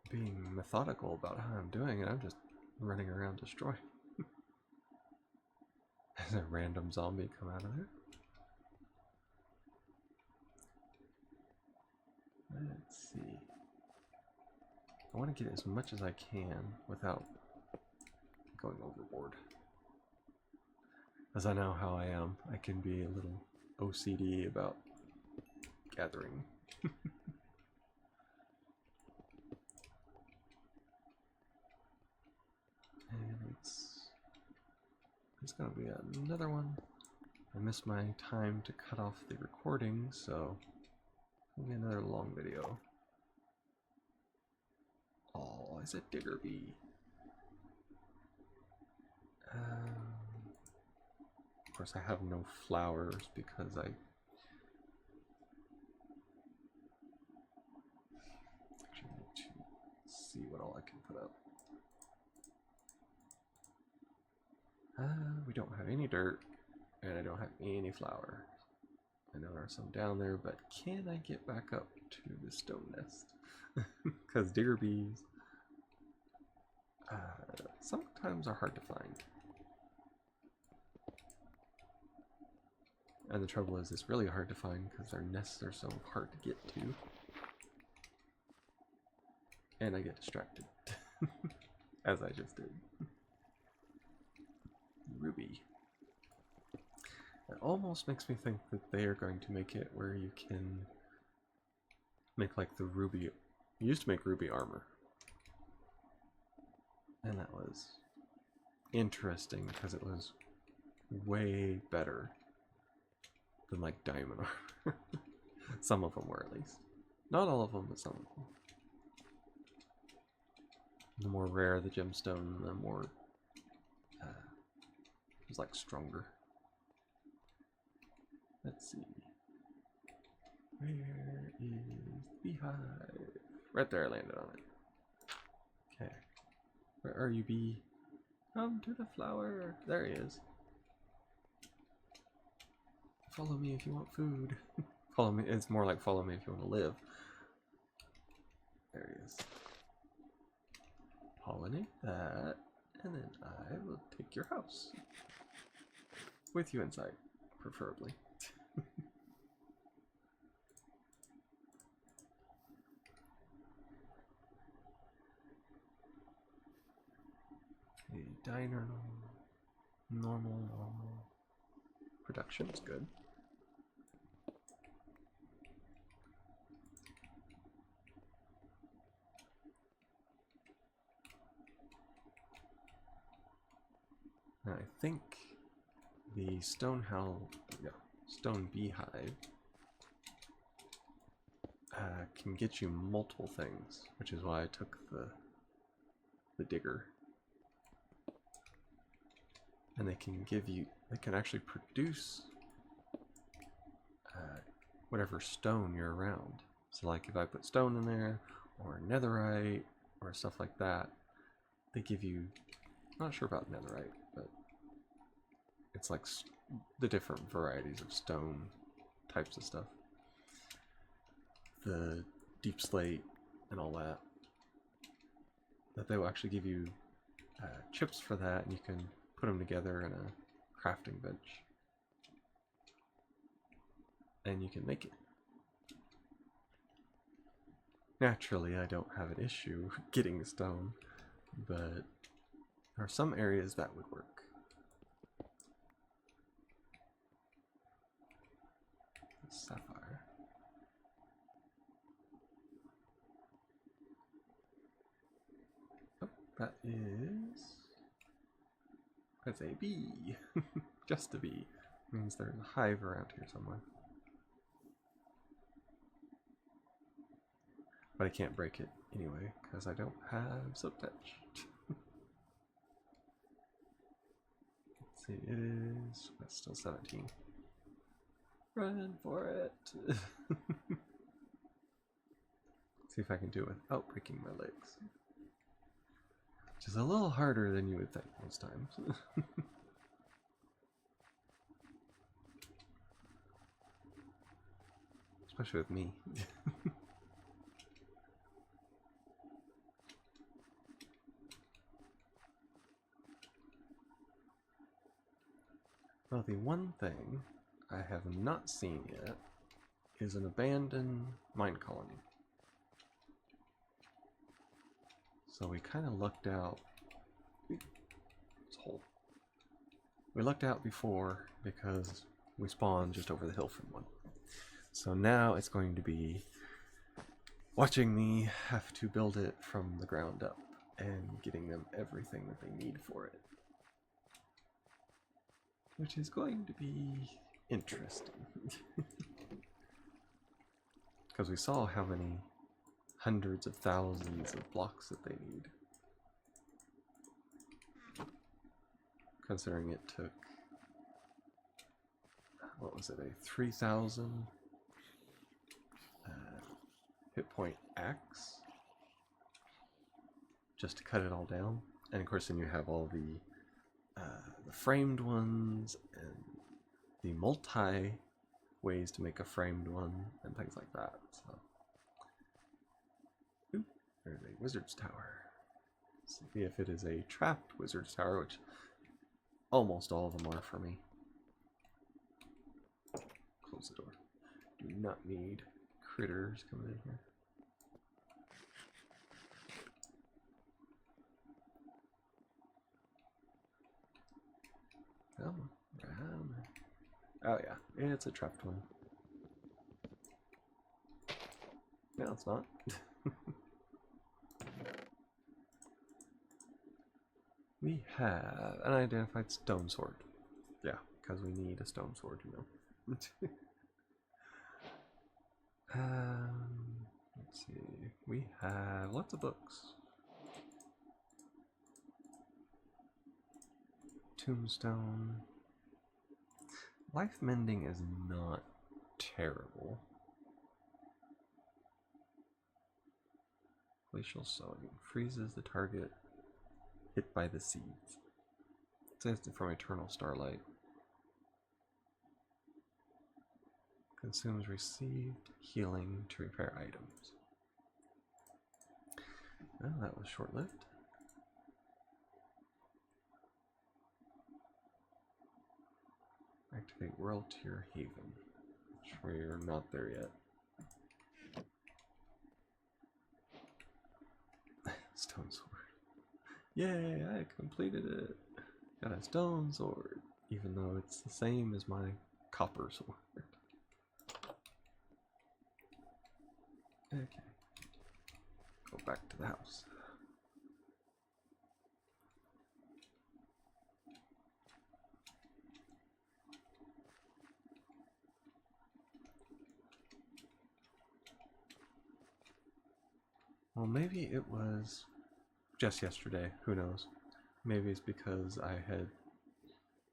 being methodical about how I'm doing it. I'm just running around destroying. There's a random zombie come out of there. Let's see. I want to get as much as I can without going overboard. As I know how I am, I can be a little OCD about gathering. And it's gonna be another one. I missed my time to cut off the recording, so it'll be another long video. Oh, it's a digger bee. Of course, I have no flowers because I actually need to see what all I can put up. We don't have any dirt, and I don't have any flour. I know there are some down there, but can I get back up to the stone nest? Because digger bees sometimes are hard to find. And the trouble is, it's really hard to find because their nests are so hard to get to. And I get distracted. As I just did. Ruby. It almost makes me think that they are going to make it where you can make like the ruby. You used to make ruby armor. And that was interesting because it was way better than like diamond armor. Some of them were, at least. Not all of them, but some of them. The more rare the gemstone, the more it was like stronger. Let's see. Where is the beehive? Right there, I landed on it. Okay. Where are you, bee? Come to the flower. There he is. Follow me if you want food. Follow me. It's more like follow me if you want to live. There he is. Pollinate that, and then I will take your house. With you inside, preferably. Okay, diner, normal. Production's good. I think the stone beehive can get you multiple things, which is why I took the digger. And they can actually produce whatever stone you're around. So like if I put stone in there, or netherite, or stuff like that, they give you, I'm not sure about netherite, but it's like the different varieties of stone types of stuff. The deep slate and all that. That they will actually give you chips for that, and you can put them together in a crafting bench. And you can make it. Naturally, I don't have an issue getting stone, but there are some areas that would work. Sapphire. Oh, that's a bee. Just a bee. Means there's a hive around here somewhere. But I can't break it anyway, because I don't have silk touch. Let's see, it is, that's still 17. Run for it! See if I can do it without breaking my legs. Which is a little harder than you would think most times. Especially with me. Well, the one thing I have not seen yet is an abandoned mine colony. So we kind of lucked out. We lucked out before because we spawned just over the hill from one. So now it's going to be watching me have to build it from the ground up and getting them everything that they need for it. Which is going to be interesting. Because we saw how many hundreds of thousands of blocks that they need. Considering it took, what was it, a 3,000 hit point axe just to cut it all down. And of course then you have all the the framed ones and the multi ways to make a framed one and things like that. So, ooh, there's a wizard's tower. Let's see if it is a trapped wizard's tower, which almost all of them are for me. Close the door. Do not need critters coming in here. Come on. Oh yeah, it's a trapped one. No, it's not. We have an identified stone sword. Yeah, because we need a stone sword, you know. Let's see. We have lots of books. Tombstone. Life mending is not terrible. Glacial sowing freezes the target hit by the seeds. It says from Eternal Starlight. Consumes received healing to repair items. Well, that was short-lived. Activate World Tier Haven, which we're not there yet. Stone sword. Yay, I completed it. Got a stone sword, even though it's the same as my copper sword. Okay. Go back to the house. Well, maybe it was just yesterday, who knows. Maybe it's because I had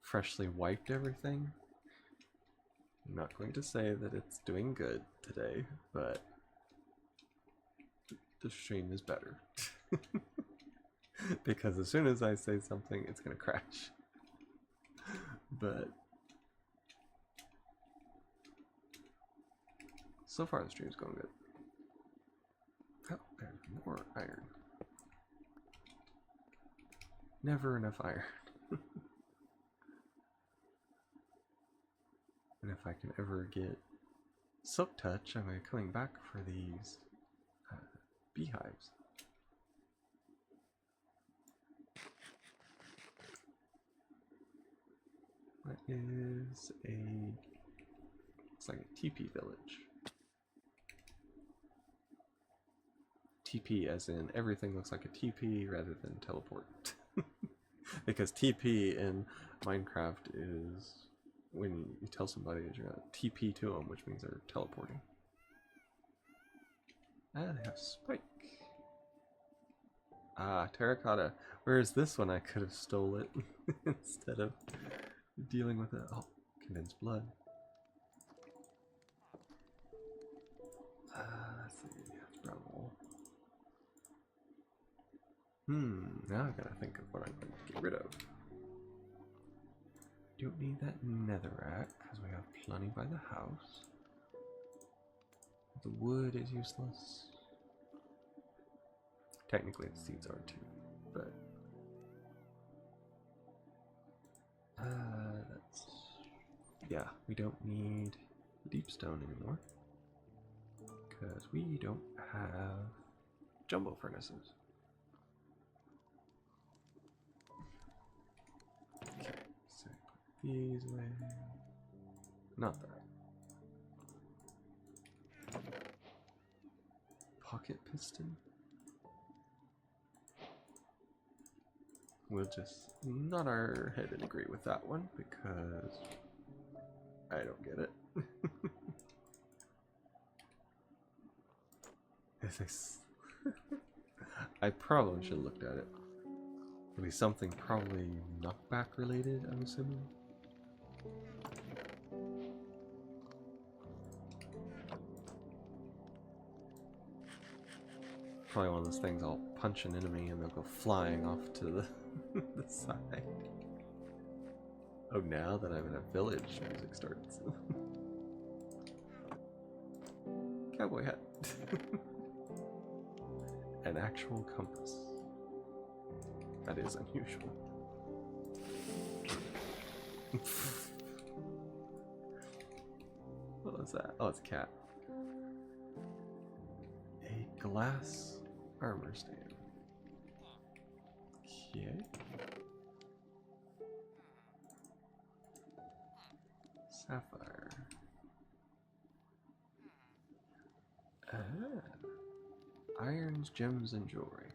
freshly wiped everything. I'm not going to say that it's doing good today, but the stream is better. Because as soon as I say something, it's going to crash. But so far the stream's going good. Oh, there's more iron. Never enough iron. And if I can ever get Silk Touch, I'm coming back for these beehives. That is a... looks like a teepee village. TP as in everything looks like a TP rather than teleport. Because TP in Minecraft is when you tell somebody that you're going to TP to them, which means they're teleporting. Ah, they have spike. Ah, terracotta. Whereas this one I could have stole it instead of dealing with it. Oh, condensed blood. Let's see. Rubble. Now I gotta think of what I'm going to get rid of. Don't need that netherrack because we have plenty by the house. The wood is useless. Technically the seeds are too, but that's, yeah, we don't need deep stone anymore because we don't have jumbo furnaces. Okay, so put these away. Not that. Pocket piston. We'll just nod our head and agree with that one because I don't get it. I probably should have looked at it. It'll be something probably knockback related, I'm assuming. Probably one of those things I'll punch an enemy and they'll go flying off to the, the side. Oh, now that I'm in a village, music starts. Cowboy hat. An actual compass. That is unusual. What was that? Oh, it's a cat. A glass armor stand. Okay. Sapphire. Irons, gems, and jewelry.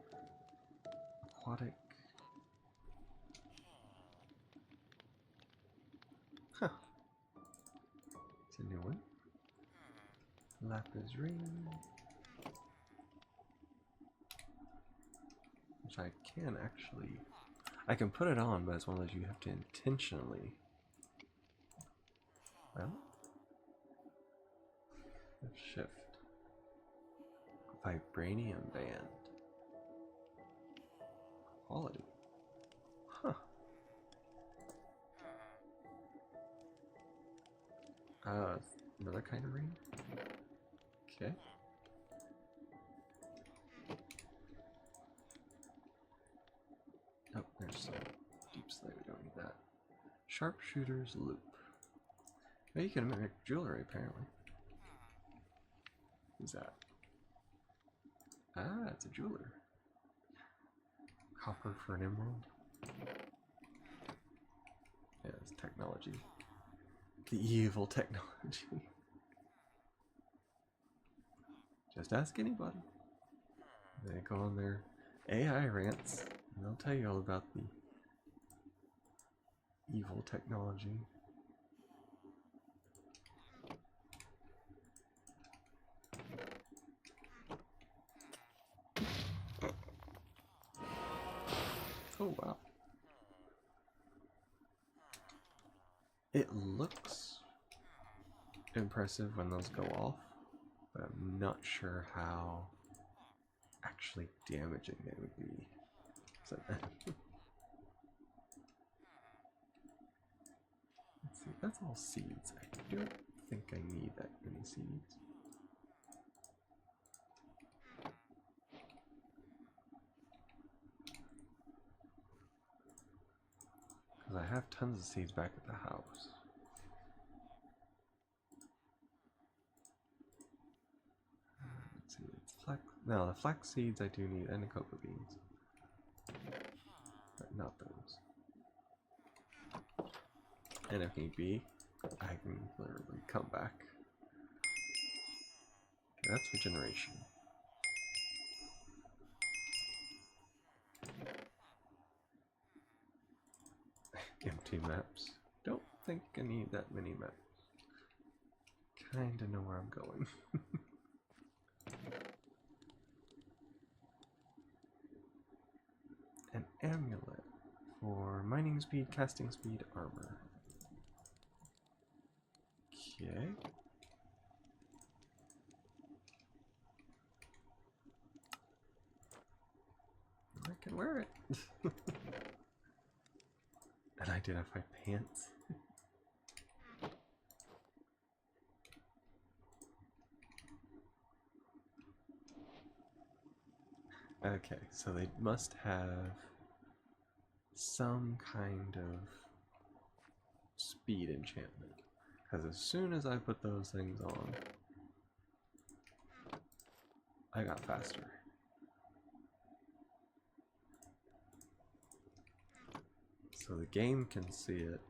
Aquatic. Huh. It's a new one. Lapis ring. Which I can actually... I can put it on, but it's one of those you have to intentionally... Well... Shift. Vibranium band. Quality. Huh. Another kind of ring? Okay. Oh, there's some deep slate. We don't need that. Sharpshooter's loop. Oh, you can make jewelry, apparently. Who's that? Ah, it's a jeweler. Copper for an emerald. Yeah, it's technology. The evil technology. Just ask anybody. They go on their AI rants, and they'll tell you all about the evil technology. Oh wow. It looks impressive when those go off, but I'm not sure how actually damaging they would be. So, let's see, that's all seeds. I don't think I need that many seeds. Because I have tons of seeds back at the house. Let's see, it's flax. No, the flax seeds I do need, and the cocoa beans. But not those. And if need be, I can literally come back. That's regeneration. Empty maps. Don't think I need that many maps. Kinda know where I'm going. An amulet for mining speed, casting speed, armor. Okay. I can wear it. And identify pants. Okay, so they must have some kind of speed enchantment. Because as soon as I put those things on, I got faster. So the game can see it,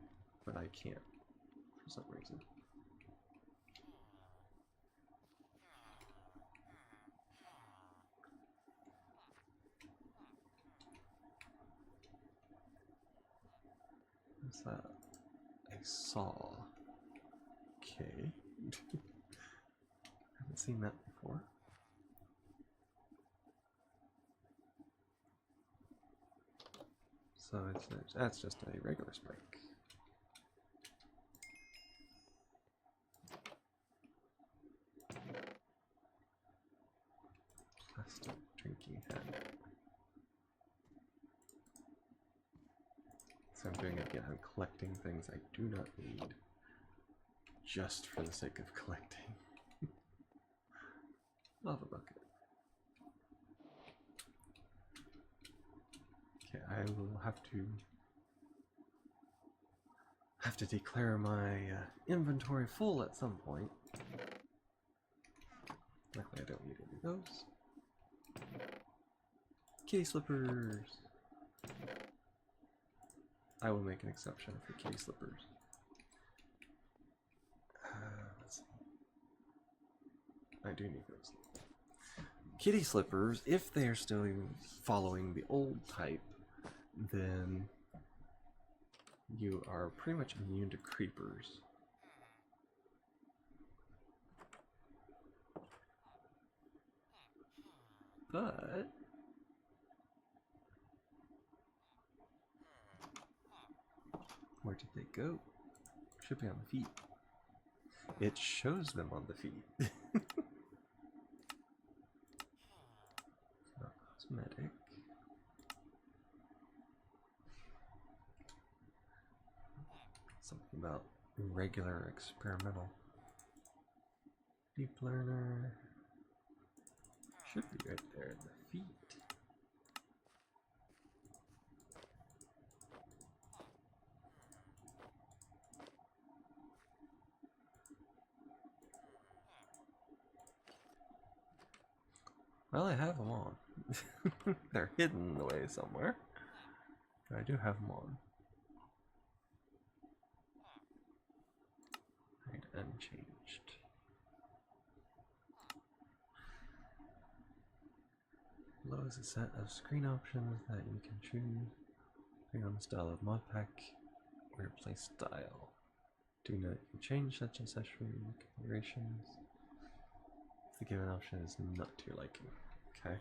but I can't for some reason. What's that? A saw. Okay. Haven't seen that before. So that's just a regular spike. Plastic drinking hat. So I'm doing it again. I'm collecting things I do not need just for the sake of collecting. Lava bucket. Okay, I will have to declare my inventory full at some point. Luckily, I don't need any of those. Kitty slippers. I will make an exception for kitty slippers. Let's see. I do need those. Kitty slippers, if they are still following the old type, then you are pretty much immune to creepers. But where did they go? Should be on the feet. It shows them on the feet. Not cosmetic. Something about regular experimental. Deep learner. Should be right there at the feet. Well, I have them on. They're hidden away somewhere. But I do have them on. Hide unchanged. Below is a set of screen options that you can choose depending on the style of mod pack or your play style. Do not change such accessory configurations if the given option is not to your liking. Okay.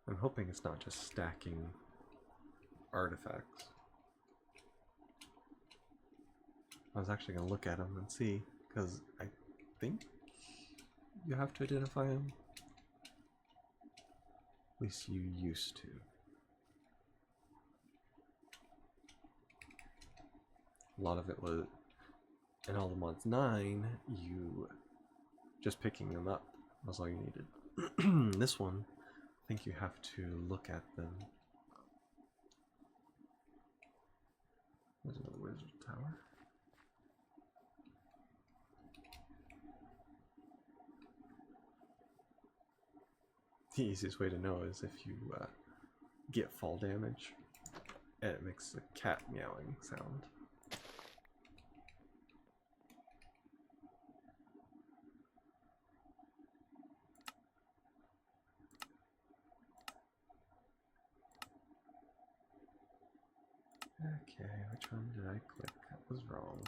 I'm hoping it's not just stacking artifacts. I was actually going to look at them and see, because I think you have to identify them. At least you used to. A lot of it was, in all the mods 9, you just picking them up was all you needed. This one, I think you have to look at them. There's another wizard tower. The easiest way to know is if you get fall damage, and it makes a cat meowing sound. Okay, which one did I click? That was wrong.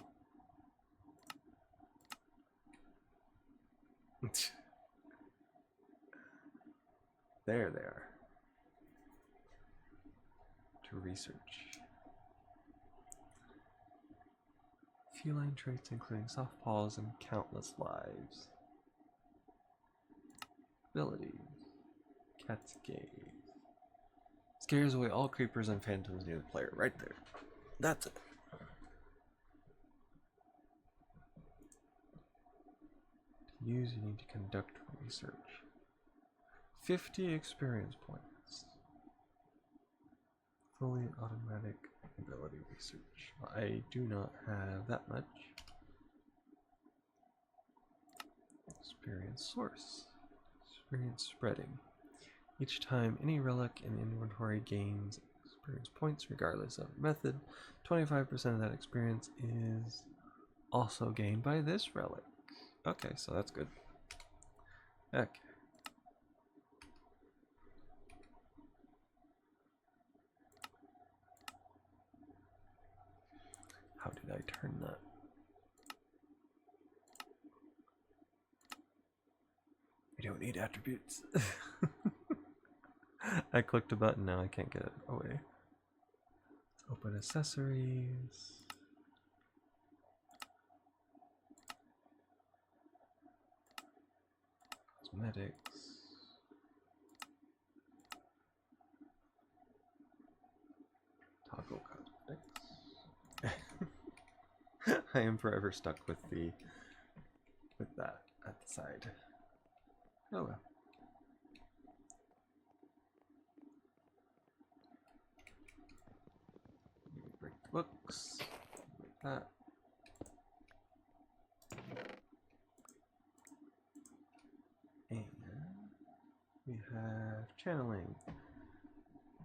There they are. To research. Feline traits including soft paws and countless lives. Abilities. Cat's gaze. Scares away all creepers and phantoms near the player. Right there. That's it. To use, you need to conduct research. 50 experience points. Fully automatic ability research. I do not have that much. Experience source. Experience spreading. Each time any relic in inventory gains experience points regardless of method, 25% of that experience is also gained by this relic. Okay, so that's good. Okay. How did I turn that? I don't need attributes. I clicked a button, now I can't get it away. Let's open accessories. Cosmetics. I am forever stuck with that at the side. Oh well. Break the books. Like that. And we have channeling.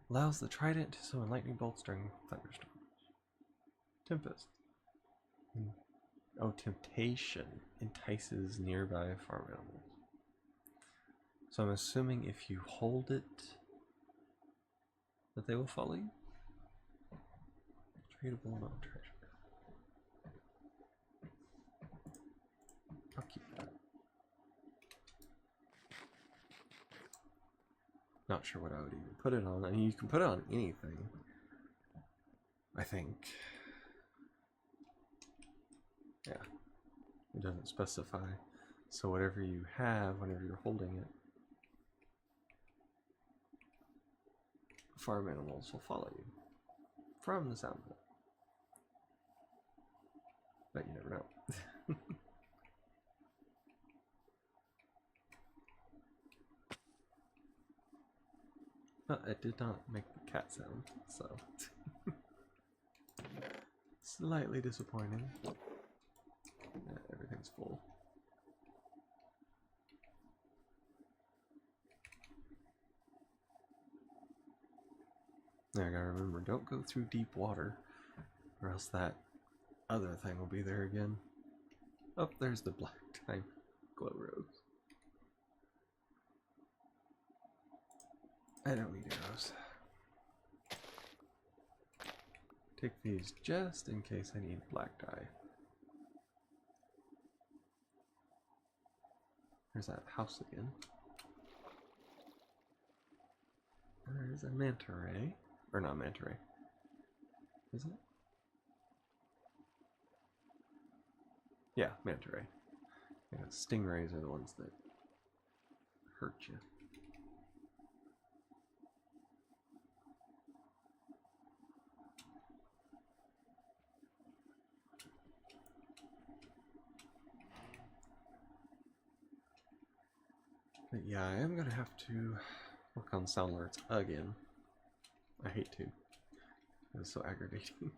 Allows the trident to summon lightning bolts during thunderstorms. Tempest. Oh, temptation entices nearby farm animals. So I'm assuming if you hold it, that they will follow you? Tradable, not treasure. I'll keep that. Not sure what I would even put it on. I mean, you can put it on anything, I think. Yeah, it doesn't specify. So whatever you have, whenever you're holding it, farm animals will follow you. From the sound of it. But you never know. But it did not make the cat sound, so slightly disappointing. Yeah, everything's full. Now I gotta remember, don't go through deep water, or else that other thing will be there again. Oh, there's the black time glow rose. I don't need arrows. Take these just in case I need black dye. There's that house again. There's a manta ray. Or not manta ray. Is it? Yeah, manta ray. Yeah, stingrays are the ones that hurt you. But yeah, I am gonna have to work on sound alerts again. I hate to. It's so aggravating.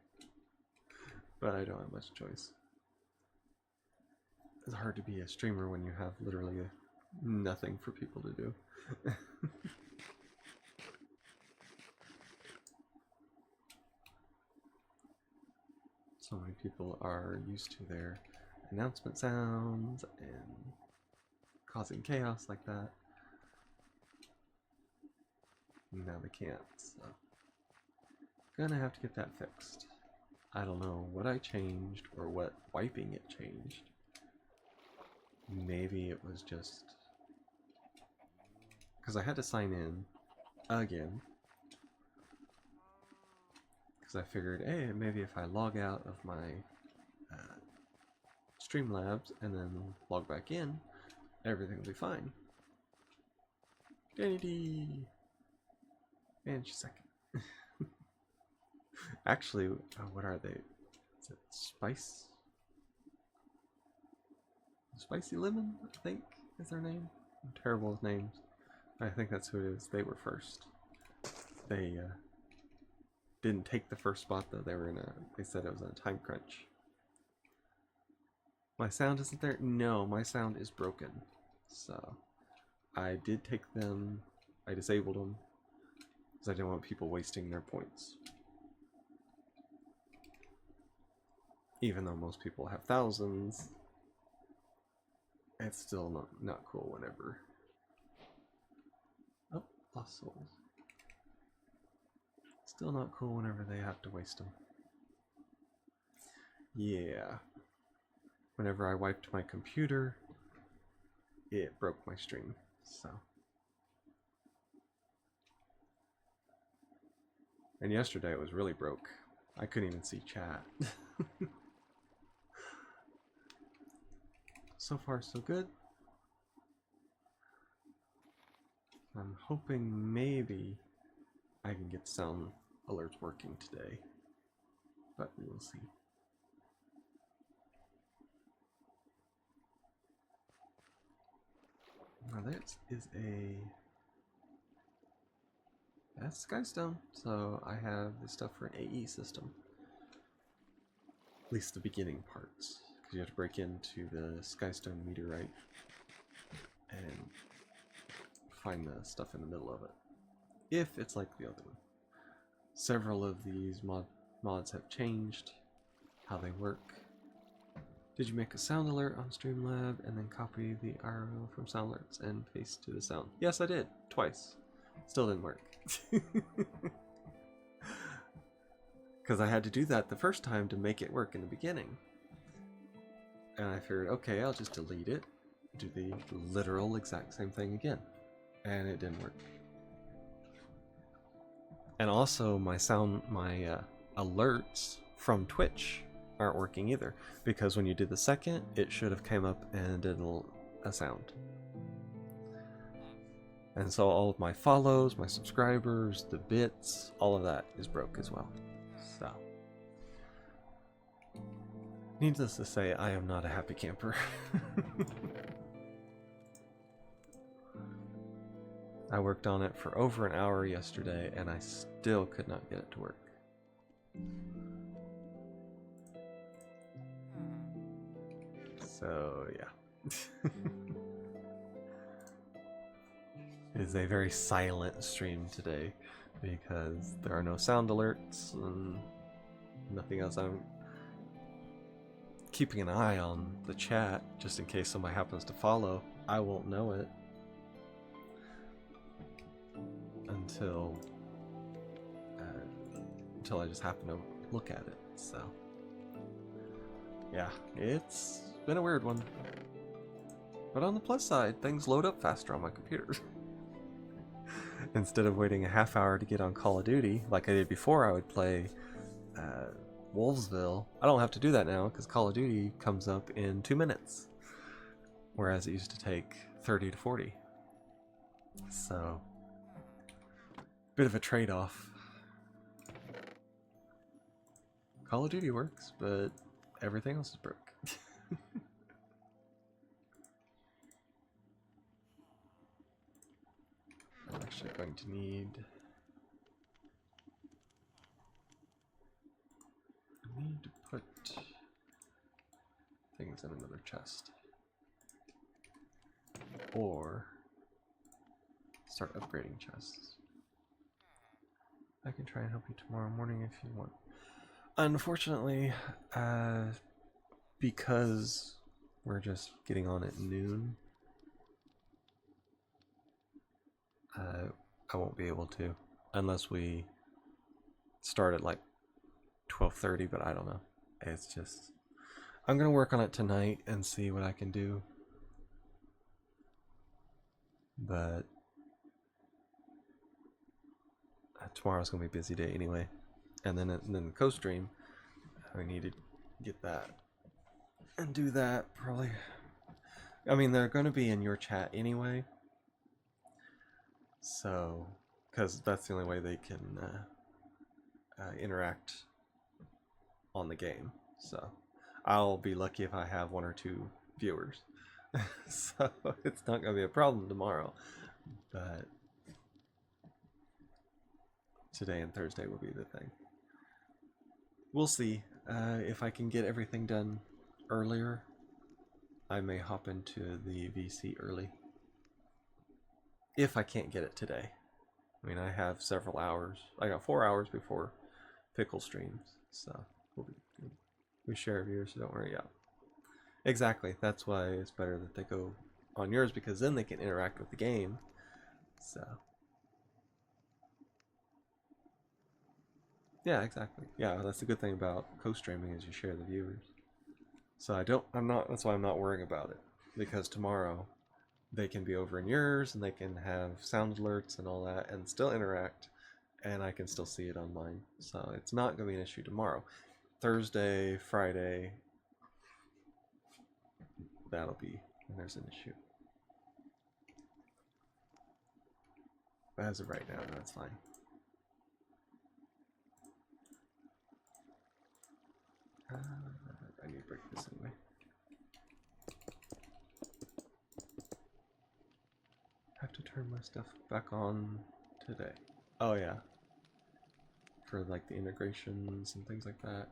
But I don't have much choice. It's hard to be a streamer when you have literally nothing for people to do. So many people are used to their announcement sounds and causing chaos like that. Now they can't, so gonna have to get that fixed. I don't know what I changed or what wiping it changed. Maybe it was just because I had to sign in again. Because I figured, hey, maybe if I log out of my Streamlabs and then log back in, everything will be fine. Danny D! And she's second. Actually, what are they? Is it Spice? Spicy Lemon, I think, is their name. I'm terrible with names. I think that's who it is. They were first. They didn't take the first spot though. They said it was in a time crunch. My sound isn't there? No, my sound is broken. So I did take them. I disabled them because I didn't want people wasting their points. Even though most people have thousands, it's still not cool whenever. Oh, lost souls. Still not cool whenever they have to waste them. Yeah. Whenever I wiped my computer, it broke my stream, so. And yesterday it was really broke. I couldn't even see chat. So far, so good. I'm hoping maybe I can get sound alerts working today, but we will see. Now this is that's Skystone, so I have this stuff for an AE system. At least the beginning parts, because you have to break into the Skystone meteorite and find the stuff in the middle of it. If it's like the other one. Several of these mods have changed how they work. Did you make a sound alert on Streamlab and then copy the URL from sound alerts and paste to the sound? Yes, I did. Twice. Still didn't work. Because I had to do that the first time to make it work in the beginning. And I figured, okay, I'll just delete it, do the literal exact same thing again. And it didn't work. And also my alerts from Twitch aren't working either, because when you did the second, it should have came up and did a sound. And so all of my follows, my subscribers, the bits, all of that is broke as well. So, needless to say, I am not a happy camper. I worked on it for over an hour yesterday and I still could not get it to work. So, yeah. It is a very silent stream today because there are no sound alerts and nothing else. I'm keeping an eye on the chat just in case somebody happens to follow. I won't know it until I just happen to look at it. So yeah, it's been a weird one. But on the plus side, things load up faster on my computer. Instead of waiting a half hour to get on Call of Duty, like I did before I would play Wolvesville, I don't have to do that now because Call of Duty comes up in 2 minutes. Whereas it used to take 30 to 40. So, bit of a trade-off. Call of Duty works, but everything else is broke. I'm actually going to need... I need to put things in another chest. Or start upgrading chests. I can try and help you tomorrow morning if you want. Unfortunately, because we're just getting on at noon, I won't be able to unless we start at like 12:30, but I don't know. It's just, I'm gonna work on it tonight and see what I can do. But tomorrow's gonna be a busy day anyway, and then the co-stream, I need to get that and do that probably. I mean, they're gonna be in your chat anyway, so because that's the only way they can interact on the game. So I'll be lucky if I have 1 or 2 viewers. So it's not gonna be a problem tomorrow, but today and Thursday will be the thing. We'll see. If I can get everything done earlier, I may hop into the VC early. If I can't get it today. I mean, I have several hours. I got 4 hours before Pickle streams, so we share viewers, so don't worry. Yeah, exactly. That's why it's better that they go on yours, because then they can interact with the game. So yeah, exactly. Yeah, that's the good thing about co-streaming is you share the viewers. So that's why I'm not worrying about it, because tomorrow they can be over in yours and they can have sound alerts and all that and still interact, and I can still see it on mine. So it's not going to be an issue tomorrow. Thursday, Friday, that'll be when there's an issue. But as of right now, that's fine. I need to break this anyway. turn my stuff back on today? Oh yeah. For like the integrations and things like that.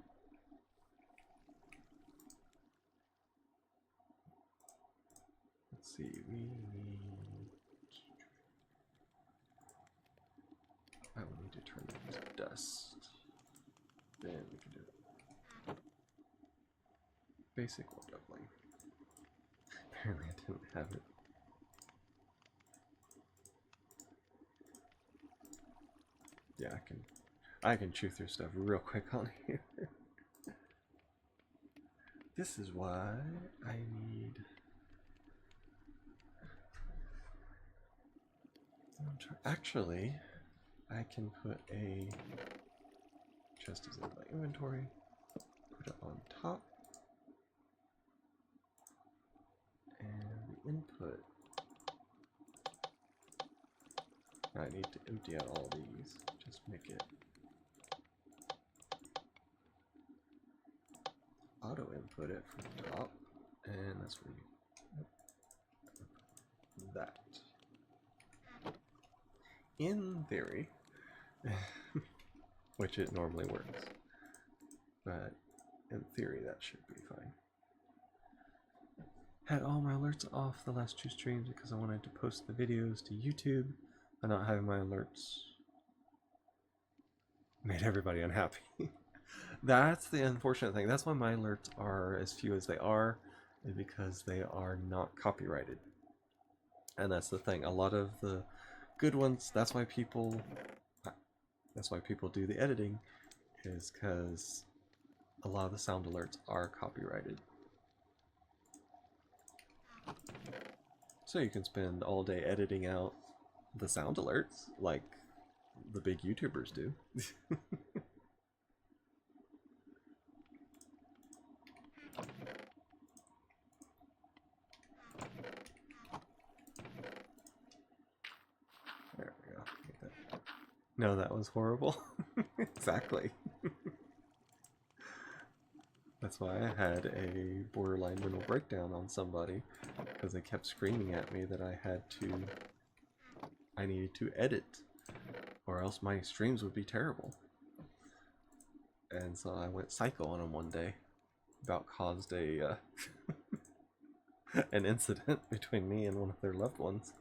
Let's see, we need... I will need to turn it to dust. Then we can do it. Basic wall doubling. Apparently I didn't have it. Yeah, I can chew through stuff real quick on here. This is why I need... Actually, I can put a chest as in my inventory, put it on top, and the input. I need to empty out all these, just make it auto input it from the top, and that's where you, that. In theory, which it normally works, but in theory that should be fine. Had all my alerts off the last 2 streams because I wanted to post the videos to YouTube, and not having my alerts made everybody unhappy. That's the unfortunate thing. That's why my alerts are as few as they are, because they are not copyrighted. And that's the thing. A lot of the good ones, that's why people do the editing, is because a lot of the sound alerts are copyrighted. So you can spend all day editing out the sound alerts like the big YouTubers do. There we go. No, that was horrible. Exactly. That's why I had a borderline mental breakdown on somebody, because they kept screaming at me that I needed to edit, or else my streams would be terrible. And so I went psycho on them one day. About caused a an incident between me and one of their loved ones.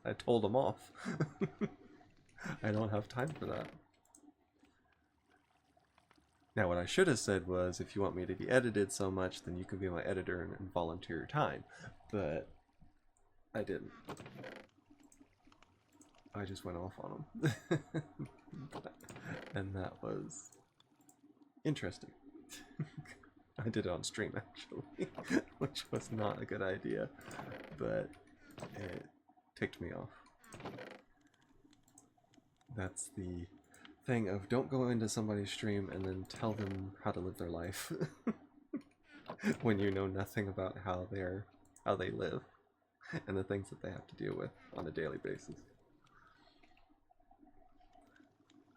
I told them off. I don't have time for that. Now what I should have said was, if you want me to be edited so much, then you can be my editor and volunteer your time. But I didn't. I just went off on them. And that was interesting. I did it on stream actually, which was not a good idea, but it ticked me off. That's the thing of, don't go into somebody's stream and then tell them how to live their life when you know nothing about how they live and the things that they have to deal with on a daily basis.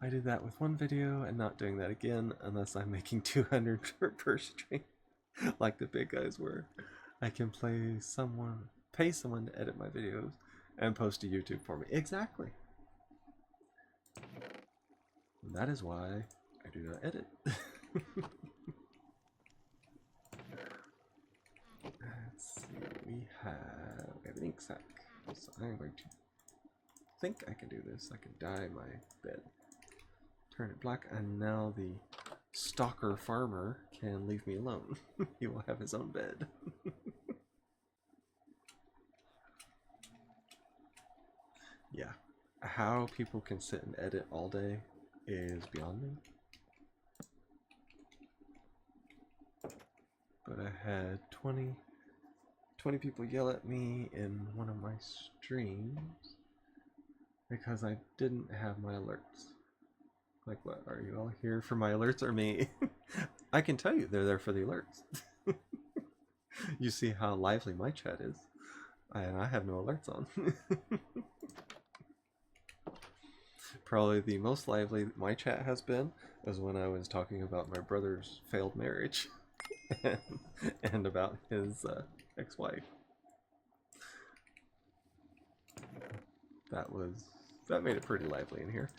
I did that with one video and not doing that again unless I'm making 200 per stream like the big guys were. I can pay someone to edit my videos and post to YouTube for me. Exactly. And that is why I do not edit. Let's see, we have an ink sac. So I'm going to think I can do this. I can dye my bed. Turn it black, and now the stalker farmer can leave me alone. He will have his own bed. Yeah. How people can sit and edit all day is beyond me. But I had 20 people yell at me in one of my streams because I didn't have my alerts. Like, what, are you all here for my alerts or me? I can tell you they're there for the alerts. You see how lively my chat is. And I have no alerts on. Probably the most lively my chat has been was when I was talking about my brother's failed marriage and about his ex-wife. That made it pretty lively in here.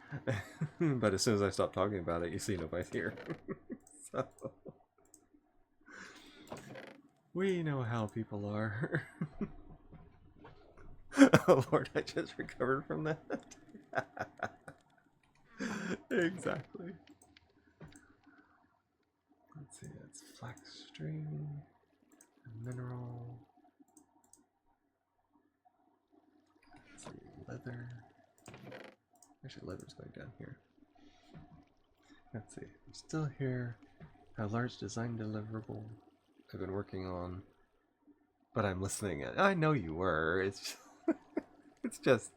But as soon as I stop talking about it, you see nobody's here. So we know how people are. Oh Lord, I just recovered from that. Exactly. Let's see, it's flax string, mineral. Let's see, leather. Actually, leather's going down here. Let's see, I'm still here. A large design deliverable I've been working on, but I'm listening. I know you were. It's just, it's just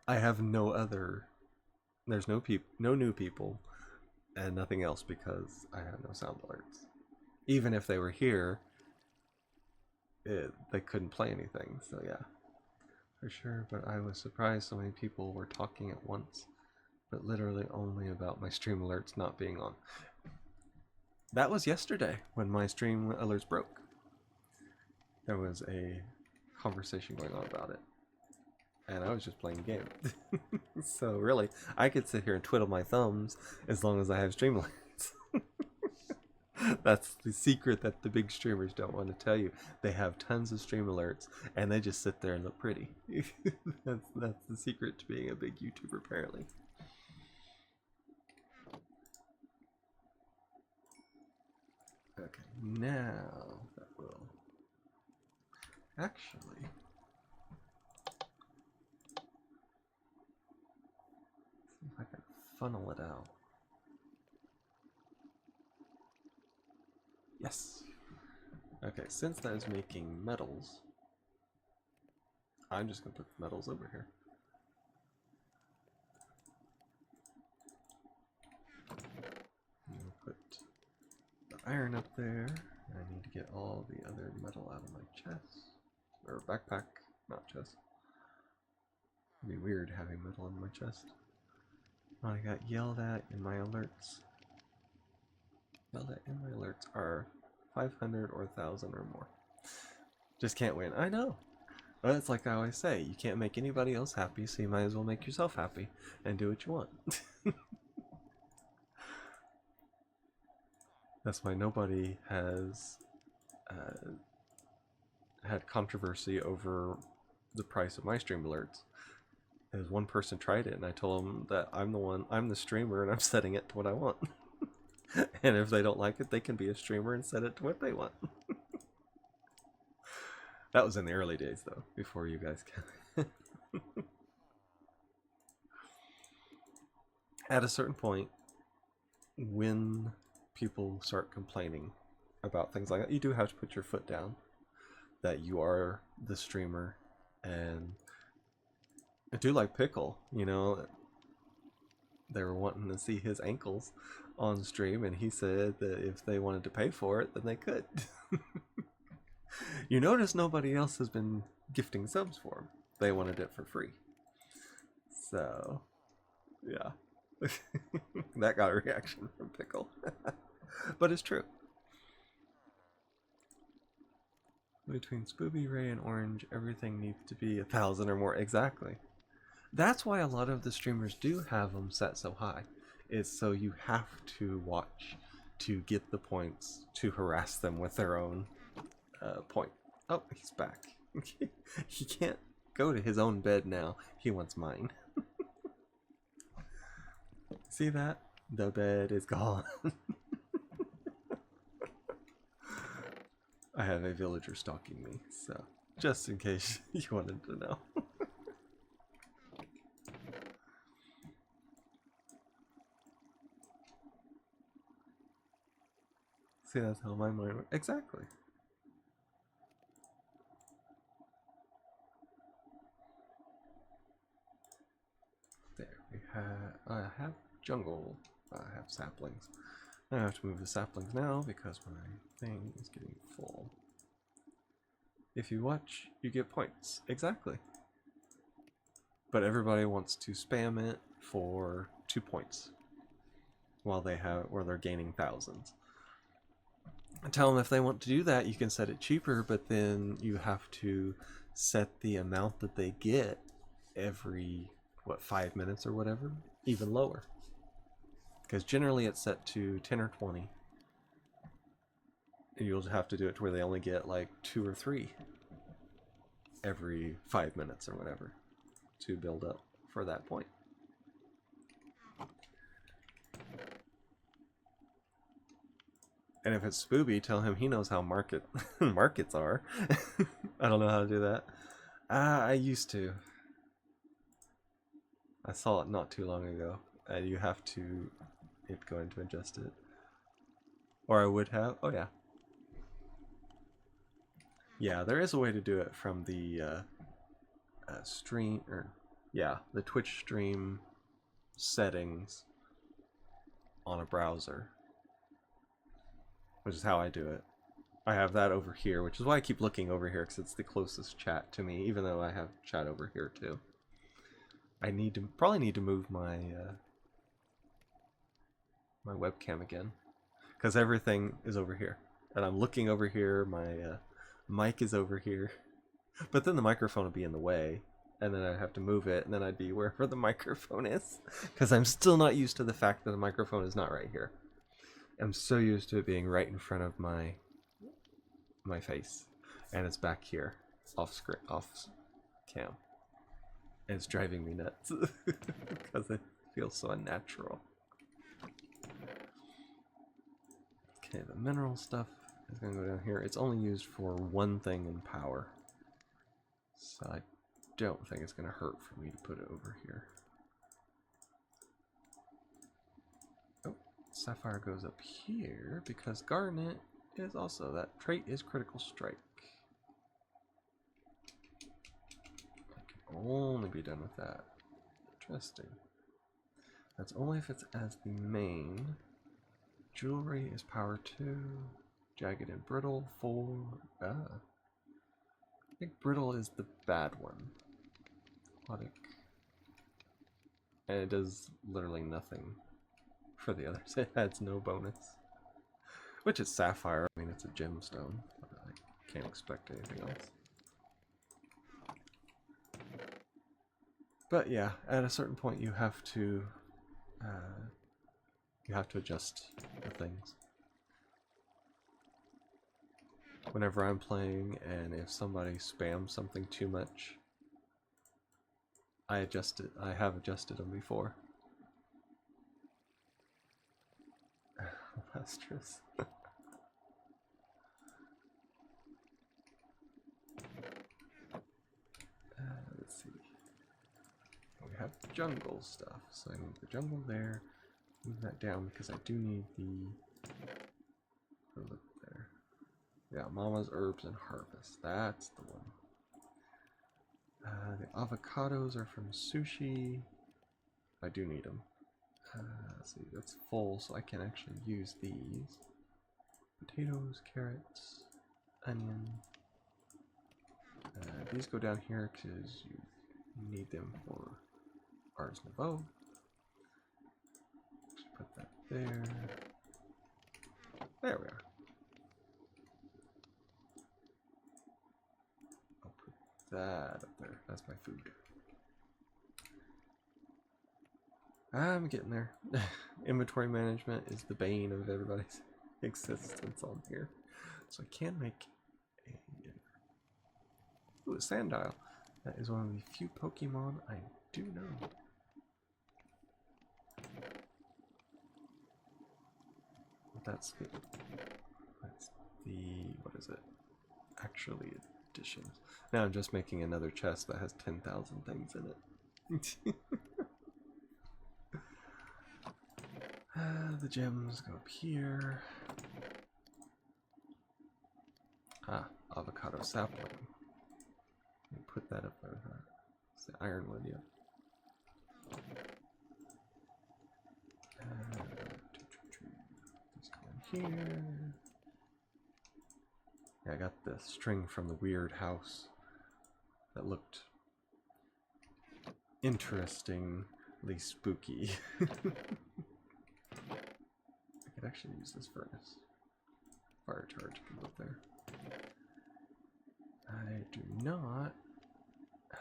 I have no other. There's no new people, and nothing else because I have no sound alerts. Even if they were here, they couldn't play anything. So yeah, for sure. But I was surprised so many people were talking at once, but literally only about my stream alerts not being on. That was yesterday when my stream alerts broke. There was a conversation going on about it, and I was just playing a game. So really, I could sit here and twiddle my thumbs as long as I have stream alerts. That's the secret that the big streamers don't want to tell you. They have tons of stream alerts, and they just sit there and look pretty. That's the secret to being a big YouTuber, apparently. Okay, now that will actually see if I can funnel it out. Yes. Okay, since that is making metals, I'm just gonna put the metals over here. I'm put the iron up there. I need to get all the other metal out of my chest. Or backpack, not chest. It'd be weird having metal in my chest. I got yelled at in my alerts. Yelled at in my alerts are 500 or 1,000 or more. Just can't win. I know. But it's like I always say, you can't make anybody else happy, so you might as well make yourself happy and do what you want. That's why nobody has had controversy over the price of my stream alerts. As one person tried it, and I told them that I'm the streamer, and I'm setting it to what I want. And if they don't like it, they can be a streamer and set it to what they want. That was in the early days, though, before you guys can. At a certain point, when people start complaining about things like that, you do have to put your foot down that you are the streamer. And I do like Pickle, you know, they were wanting to see his ankles on stream, and he said that if they wanted to pay for it, then they could. You notice nobody else has been gifting subs for him. They wanted it for free. So, yeah. That got a reaction from Pickle. But it's true. Between Spooby, Ray, and Orange, everything needs to be 1,000 or more. Exactly. That's why a lot of the streamers do have them set so high. It's so you have to watch to get the points to harass them with their own point. Oh, he's back. He can't go to his own bed now. He wants mine. See that? The bed is gone. I have a villager stalking me, so just in case you wanted to know. See, that's how my mind works. Exactly. There we have. I have jungle. I have saplings. I have to move the saplings now because my thing is getting full. If you watch, you get points. Exactly. But everybody wants to spam it for 2 points while they're gaining thousands. I tell them if they want to do that, you can set it cheaper, but then you have to set the amount that they get every, what, 5 minutes or whatever, even lower. Because generally it's set to 10 or 20. And you'll have to do it to where they only get like 2 or 3 every 5 minutes or whatever to build up for that point. And if it's Spooby, tell him he knows how markets are. I don't know how to do that. I used to. I saw it not too long ago. You have to go in to adjust it. Or I would have. Oh yeah. Yeah, there is a way to do it from the stream, or yeah, the Twitch stream settings on a browser, which is how I do it. I have that over here, which is why I keep looking over here, because it's the closest chat to me, even though I have chat over here too. I probably need to move my my webcam again, because everything is over here, and I'm looking over here. My mic is over here, but then the microphone would be in the way, and then I'd have to move it, and then I'd be wherever the microphone is, because I'm still not used to the fact that the microphone is not right here. I'm so used to it being right in front of my face, and it's back here, off cam. And it's driving me nuts because it feels so unnatural. Okay, the mineral stuff is going to go down here. It's only used for one thing in power, so I don't think it's going to hurt for me to put it over here. Oh, sapphire goes up here because garnet is also, that trait is critical strike. I can only be done with that. Interesting. That's only if it's as the main. Jewelry is power 2. Jagged and brittle 4. I think brittle is the bad one. Aquatic. And it does literally nothing for the others. It adds no bonus. Which is sapphire. I mean, it's a gemstone. I can't expect anything else. But yeah, at a certain point you have to adjust the things. Whenever I'm playing, and if somebody spams something too much, I adjust it. I have adjusted them before. Lustrous. Let's see. We have jungle stuff, so I move the jungle there. Move that down because I do need the look there. Yeah, Mama's Herbs and Harvest. That's the one. The avocados are from sushi. I do need them. Let's see, that's full, so I can actually use these. Potatoes, carrots, onion. These go down here because you need them for Ars Nouveau. Just put that there. There we are. I'll put that up there. That's my food. I'm getting there. Inventory management is the bane of everybody's existence on here. So I can make a Sandile. That is one of the few Pokemon I do know. That's the what is it? Actually additions. Now I'm just making another chest that has 10,000 things in it. The gems go up here. Ah, avocado sapling. Put that up there. It's the ironwood, yeah. Let's go in here. Yeah, I got the string from the weird house that looked interestingly spooky. I could actually use this furnace. Fire charge can go up there. I do not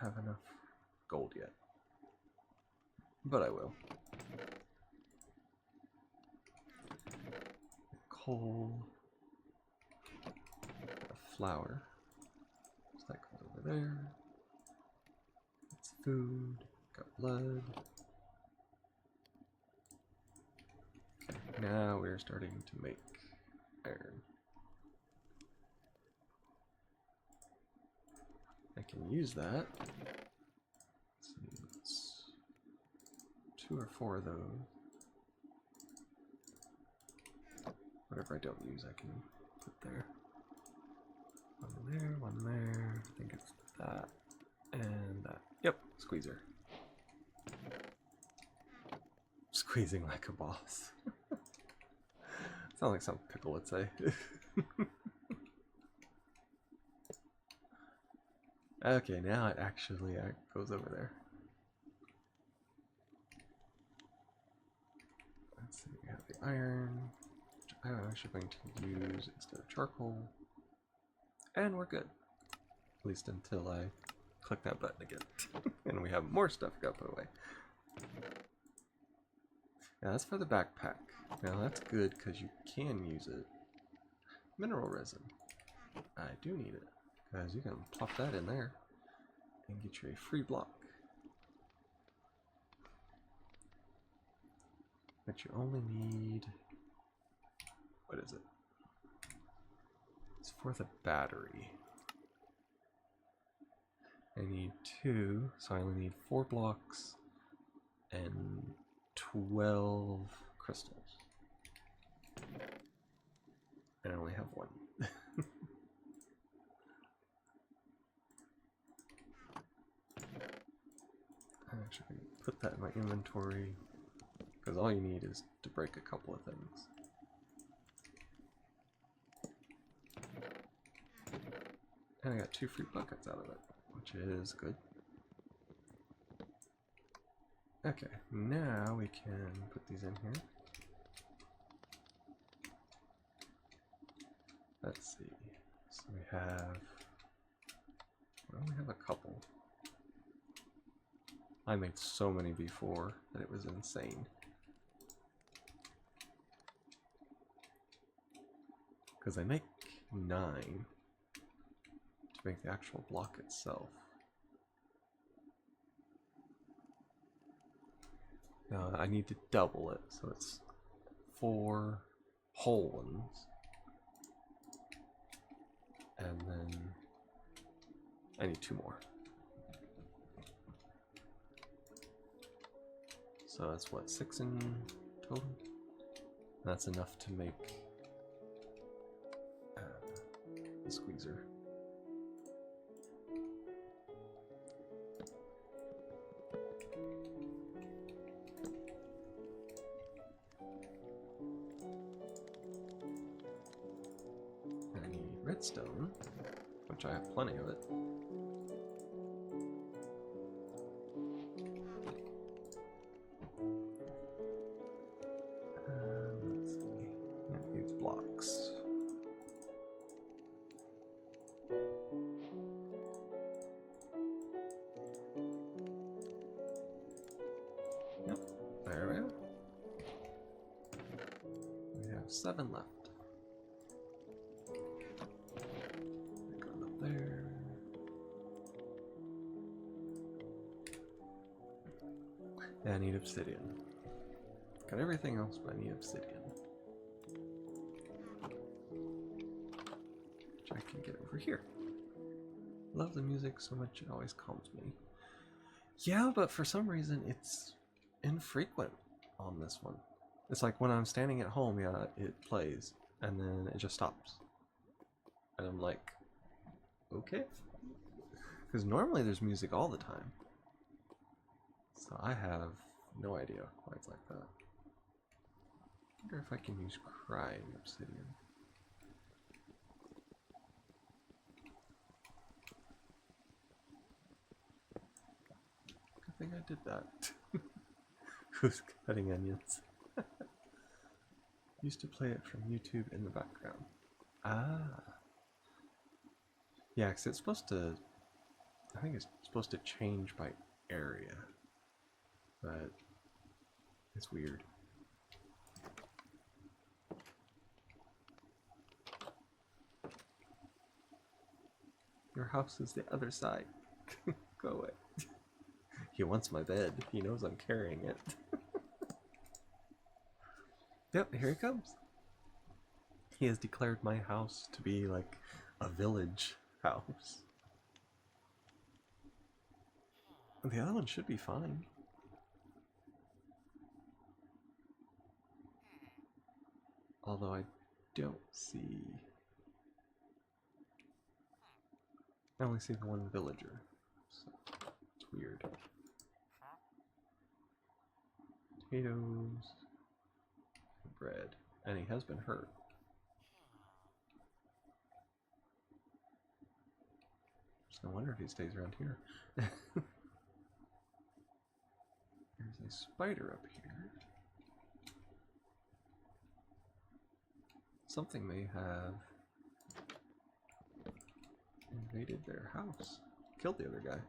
have enough gold yet. But I will. Coal. A flour. So that goes over there. That's food. Got blood. Okay, now we're starting to make iron. I can use that. Let's see, it's 2 or 4 of those. Whatever I don't use, I can put there. One there, one there. I think it's that and that. Yep, squeezer. Squeezing like a boss. Sounds like some pickle would say. Okay, now it actually goes over there. Let's see, we have the iron, which I'm actually going to use instead of charcoal. And we're good. At least until I click that button again. And we have more stuff got put away. Now that's for the backpack. Now that's good because you can use it. Mineral resin. I do need it. Because you can plop that in there and get you a free block. But you only need, what is it? It's for the battery. I need 2, so I only need 4 blocks and 12 crystals. And I only have 1. I'm actually going to put that in my inventory because all you need is to break a couple of things. And I got 2 free buckets out of it, which is good. Okay, now we can put these in here. Let's see. So we have, well, we have a couple. I made so many before that it was insane. Because I make 9 to make the actual block itself. Now I need to double it, so it's 4 whole ones. And then I need 2 more. So that's what, 6 in total? That's enough to make the squeezer. I need redstone, which I have plenty of it. Let's see. It needs blocks. Yep, there we are. We have 7 left. Go up there. Yeah, I need obsidian. Got everything else, but I need obsidian. Which I can get over here. Love the music so much, it always calms me. Yeah, but for some reason it's infrequent on this one. It's like when I'm standing at home, yeah, it plays, and then it just stops. And I'm like, okay. Because normally there's music all the time. So I have no idea why it's like that. I wonder if I can use crying obsidian. Good thing I did that. Who's cutting onions? Used to play it from YouTube in the background. Ah. Yeah, because it's supposed to, I think it's supposed to change by area, but it's weird. Your house is the other side. Go away. He wants my bed. He knows I'm carrying it. Yep, here he comes. He has declared my house to be like a village house. The other one should be fine. Although I don't see... I only see the one villager. So it's weird. Potatoes. Bread. And he has been hurt. Just no wonder if he stays around here. There's a spider up here. Something may have invaded their house. Killed the other guy.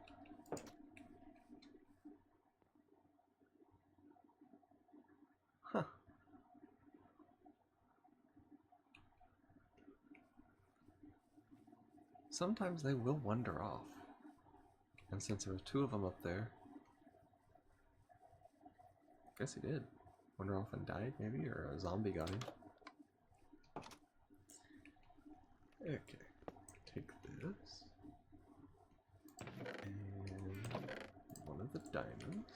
Huh. Sometimes they will wander off. And since there were two of them up there, I guess he did. Wander off and died, maybe? Or a zombie got him. Okay. Take this. And one of the diamonds.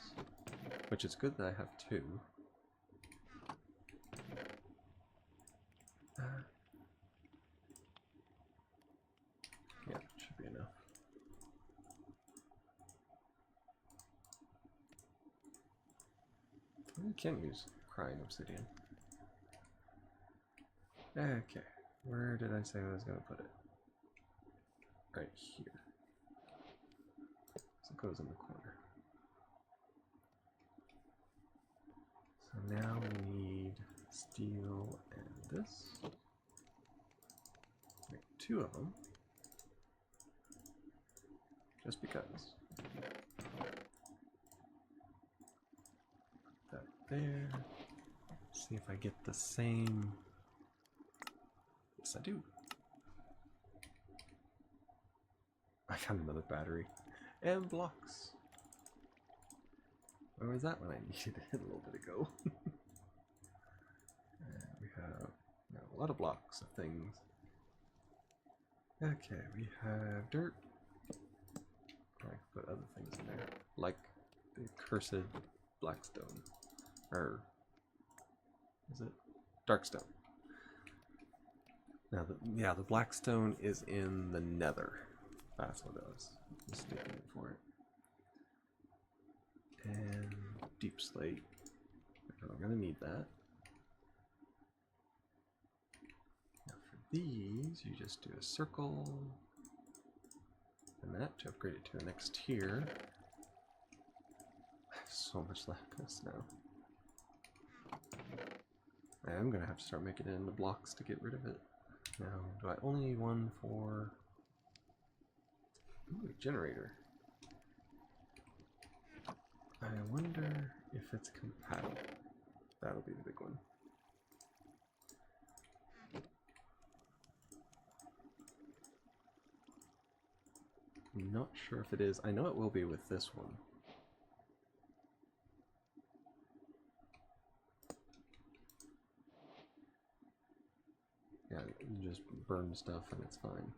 Which is good that I have two. Yeah, should be enough. You can use crying obsidian. Okay, where did I say I was going to put it? Right here. So it goes in the corner. So now we need steel and this. Make two of them. Just because. That there. See if I get the same. Yes, I do. I found another battery. And blocks. Where was that when I needed it a little bit ago? And we have a lot of blocks of things. Okay, we have dirt. I can put other things in there, like the cursed blackstone, or is it darkstone? Now, the blackstone is in the nether. That's what I was mistaken for it. And deep slate. I'm gonna need that. Now for these, you just do a circle. And that to upgrade it to the next tier. I have so much lapis now. I am gonna have to start making it into blocks to get rid of it. Now, do I only need one for... Ooh, a generator. I wonder if it's compatible. That'll be the big one. I'm not sure if it is. I know it will be with this one. Yeah, you just burn stuff and it's fine.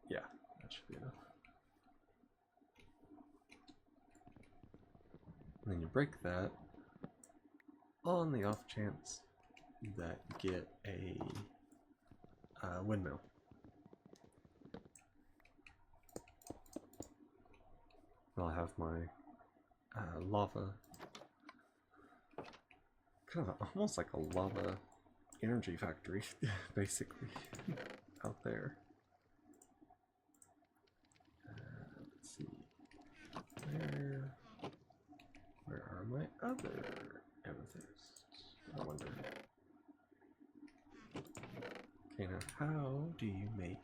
Yeah, that should be enough. And then you break that on the off chance that you get a windmill. I'll have my lava, kind of almost like a lava energy factory, basically, out there. Let's see. Where are my other amethysts? I wonder. Okay, now how do you make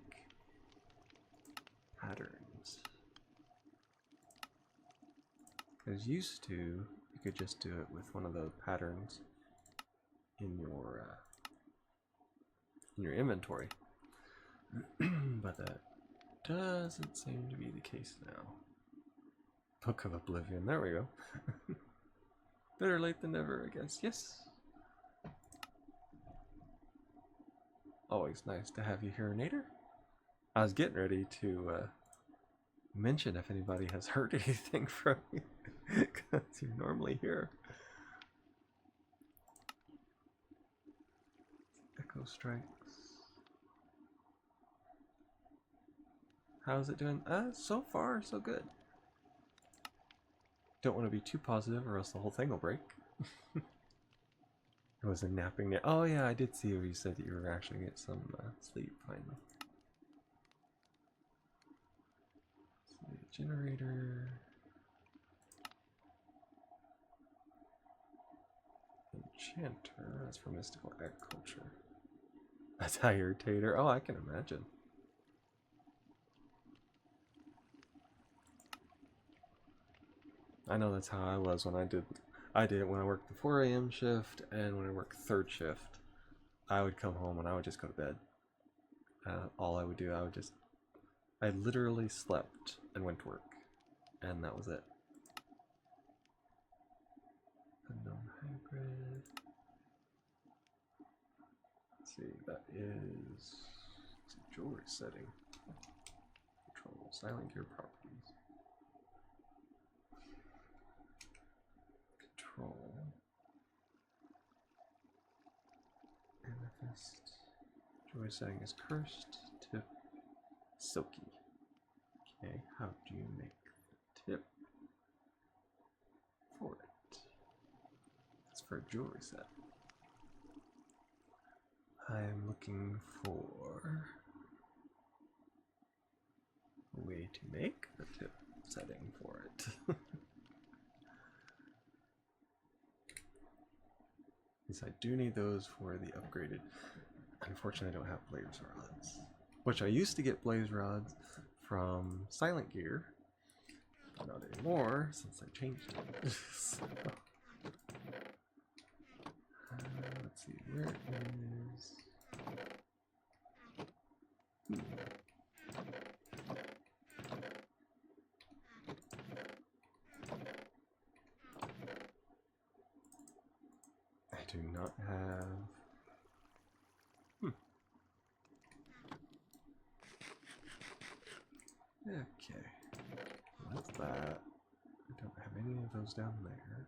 patterns? Because used to, you could just do it with one of the patterns in your inventory, but that doesn't seem to be the case now. Book of Oblivion, there we go. Better late than never, I guess. Yes. Always nice to have you here, Nader. I was getting ready to mention if anybody has heard anything from you, because you're normally here. Echo strikes. How's it doing? So far, so good. Don't want to be too positive or else the whole thing will break. It was a napping day. Oh yeah, I did see where you said that you were actually getting some sleep finally. Sleep generator. Enchanter. That's for mystical agriculture. A tire tater. Oh, I can imagine. I know that's how I was when I did it when I worked the 4 a.m. shift, and when I worked third shift, I would come home and I would just go to bed. All I would do, I literally slept and went to work, and that was it. Unknown hybrid. Let's see, that is jewelry setting. Control silent gear properties. Control. Amethyst. Jewelry setting is cursed. Tip. Silky. Okay, how do you make the tip for it? It's for a jewelry set. I'm looking for a way to make the tip setting for it. Yes, I do need those for the upgraded. Unfortunately, I don't have blaze rods, which I used to get blaze rods from Silent Gear, but not anymore since I changed it. So, let's see, where is... I do not have... Okay, that's that. I don't have any of those down there.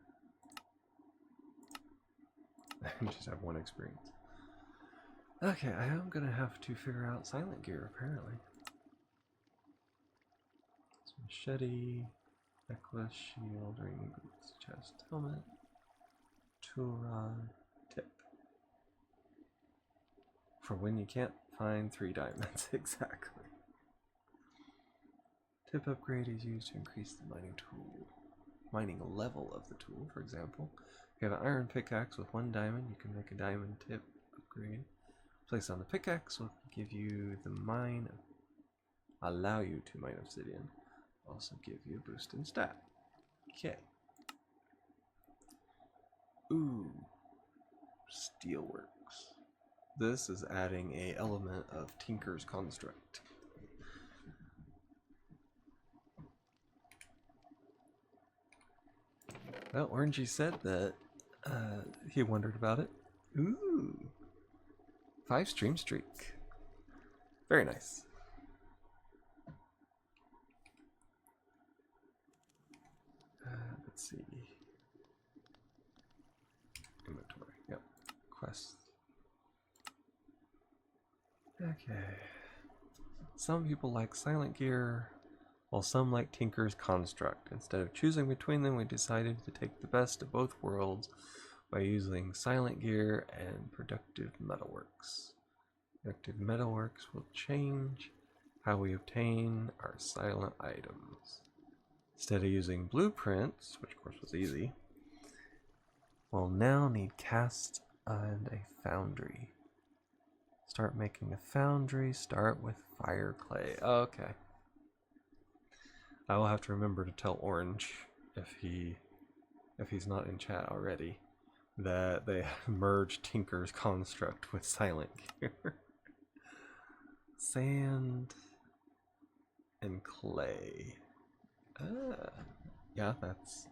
I just have one experience. Okay, I am gonna have to figure out Silent Gear, apparently. It's machete, necklace, shield, ring, boots, chest, helmet, tool rod, tip. For when you can't find 3 diamonds, exactly. Tip upgrade is used to increase the mining level of the tool. For example, if you have an iron pickaxe with 1 diamond, you can make a diamond tip upgrade. Place on the pickaxe will give you the allow you to mine obsidian. Also give you a boost in stat. Okay. Ooh, steelworks. This is adding a element of Tinker's construct. Well, Orangey said that he wondered about it. Ooh. 5 stream streak. Very nice. Let's see. Inventory. Yep. Quests. Okay. Some people like Silent Gear, while some like Tinker's Construct. Instead of choosing between them, we decided to take the best of both worlds by using Silent Gear and Productive Metalworks. Productive Metalworks will change how we obtain our silent items. Instead of using blueprints, which of course was easy, we'll now need cast and a foundry. Start making a foundry, start with fire clay. Okay. I will have to remember to tell Orange, if he's not in chat already, that they merged Tinker's construct with Silent Gear. Sand and clay. Yeah, that's...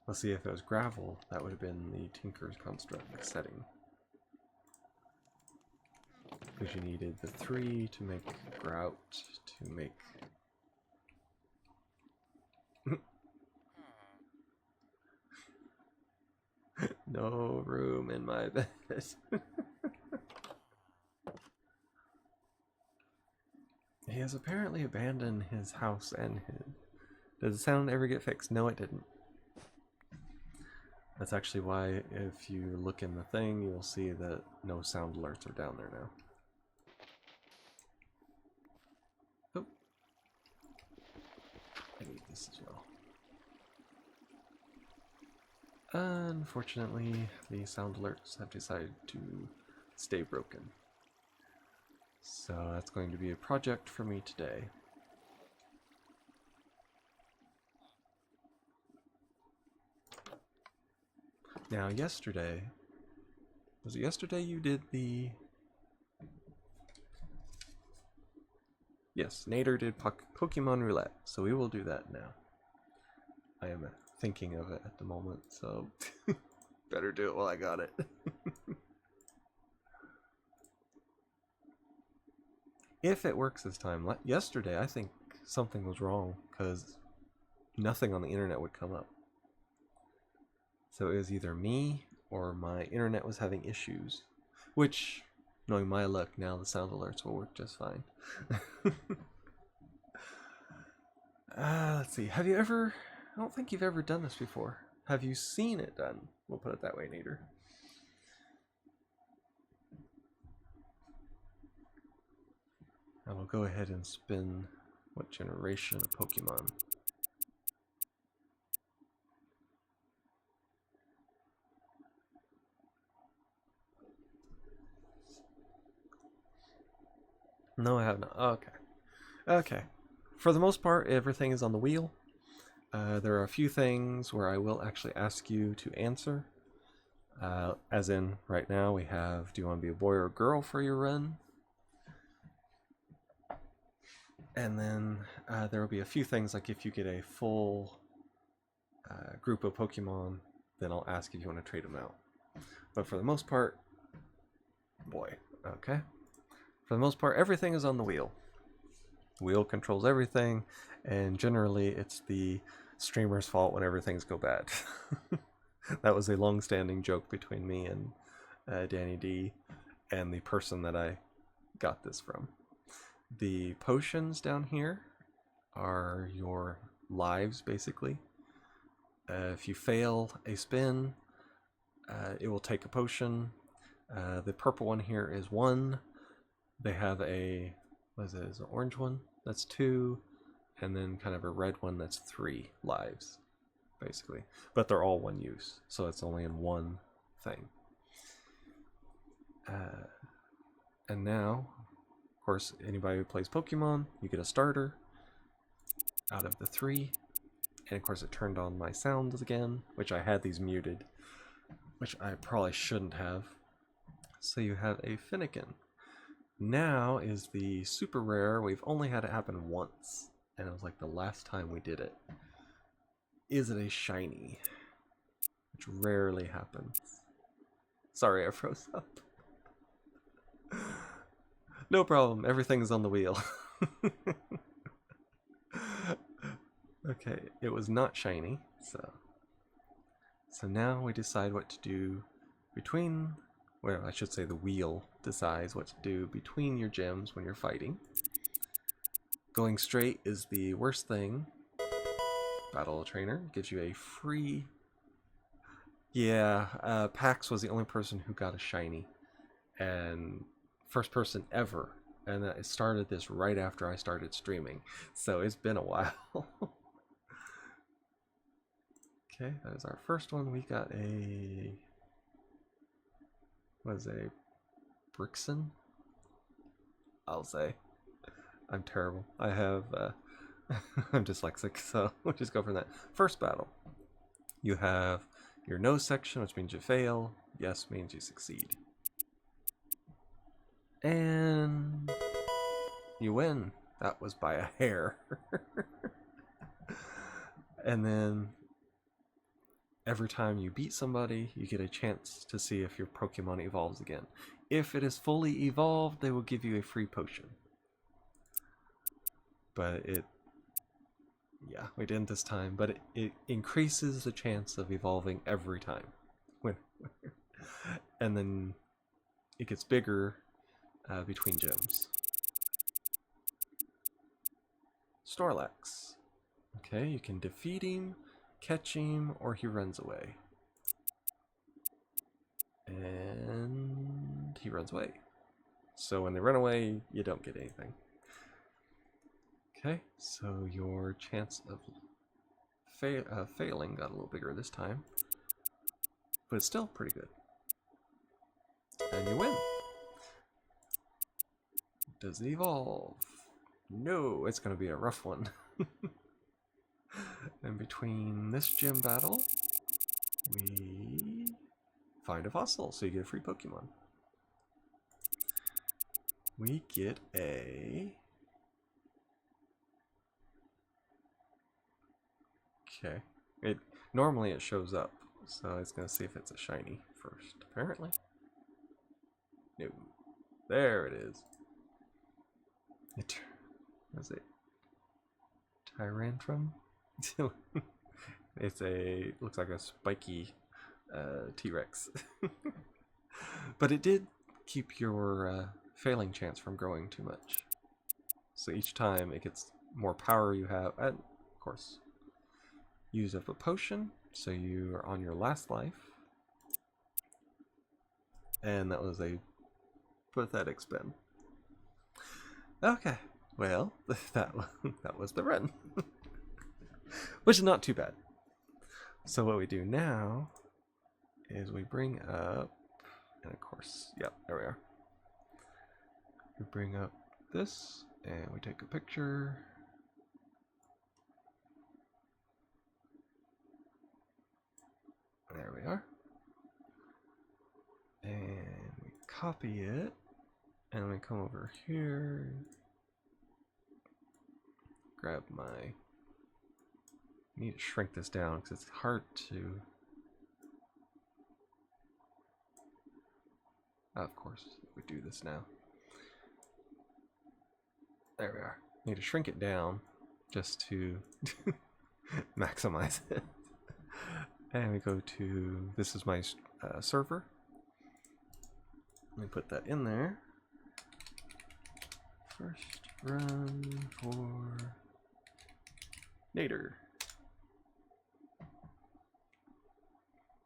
Let's see, if it was gravel, that would have been the Tinker's construct setting. Because you needed the 3 to make grout, to make... No room in my bed. He has apparently abandoned his house and his... Did the sound ever get fixed? No, it didn't. That's actually why, if you look in the thing, you'll see that no sound alerts are down there now. Oh. I need this as well. Unfortunately, the sound alerts have decided to stay broken. So that's going to be a project for me today. Now yesterday, was it yesterday you did the... Yes, Nader did Pokemon Roulette, so we will do that now. I am thinking of it at the moment, so better do it while I got it. If it works this time. Yesterday, I think something was wrong, because nothing on the internet would come up. So it was either me, or my internet was having issues. Which, knowing my luck, now the sound alerts will work just fine. Let's see, have you ever... I don't think you've ever done this before. Have you seen it done? We'll put it that way, Nader. I will go ahead and spin what generation of Pokemon. No, I have not. Okay. Okay. For the most part, everything is on the wheel. There are a few things where I will actually ask you to answer. As in, right now we have, do you want to be a boy or a girl for your run? And then there will be a few things, like if you get a full group of Pokemon, then I'll ask if you want to trade them out. But for the most part, boy, okay. For the most part, everything is on the wheel. The wheel controls everything, and generally it's the streamer's fault whenever things go bad. That was a long-standing joke between me and Danny D and the person that I got this from. The potions down here are your lives, basically. If you fail a spin, it will take a potion. The purple one here is 1. They have a, what is it, is it an orange one? That's 2. And then kind of a red one that's 3 lives, basically. But they're all one use, so it's only in one thing. And now, of course, anybody who plays Pokemon, you get a starter out of the 3. And of course it turned on my sounds again, which I had these muted, which I probably shouldn't have. So you have a Finnegan. Now is the super rare. We've only had it happen once, and it was like the last time we did it. Is it a shiny? Which rarely happens. Sorry, I froze up. No problem, everything is on the wheel. Okay, it was not shiny, so now we decide what to do between, well, I should say the wheel decides what to do between your gems when you're fighting. Going straight is the worst thing. Battle Trainer gives you a free... Yeah, Pax was the only person who got a shiny. And first person ever And I started this right after I started streaming, so it's been a while. Okay, that is our first one. We got a... what is a Brixen? I'll say. I'm terrible. I have... I'm dyslexic, so we'll just go from that. First battle. You have your no section, which means you fail. Yes means you succeed. And you win. That was by a hair. And then every time you beat somebody, you get a chance to see if your Pokemon evolves again. If it is fully evolved, they will give you a free potion. But yeah, we didn't this time, but it increases the chance of evolving every time. And then it gets bigger between gyms. Snorlax. Okay, you can defeat him, catch him, or he runs away. And he runs away. So when they run away, you don't get anything. Okay, so your chance of failing got a little bigger this time. But it's still pretty good. And you win. Does it evolve? No, it's going to be a rough one. And between this gym battle, we find a fossil, so you get a free Pokemon. We get a... okay. Normally it shows up, so it's going to see if it's a shiny first, apparently. No. There it is. What is it? Tyrantrum? Looks like a spiky T-Rex. But it did keep your failing chance from growing too much. So each time it gets more power you have, and of course, use up a potion, so you are on your last life. And that was a pathetic spin. Okay, well, that was the run. Which is not too bad. So what we do now is we bring up, and of course, yep, there we are. We bring up this, and we take a picture. There we are. And we copy it, and we come over here, grab my... I need to shrink this down because it's hard to... of course, we do this now. There we are. Need to shrink it down just to maximize it. And we go to... this is my server. Let me put that in there. First run for Nader.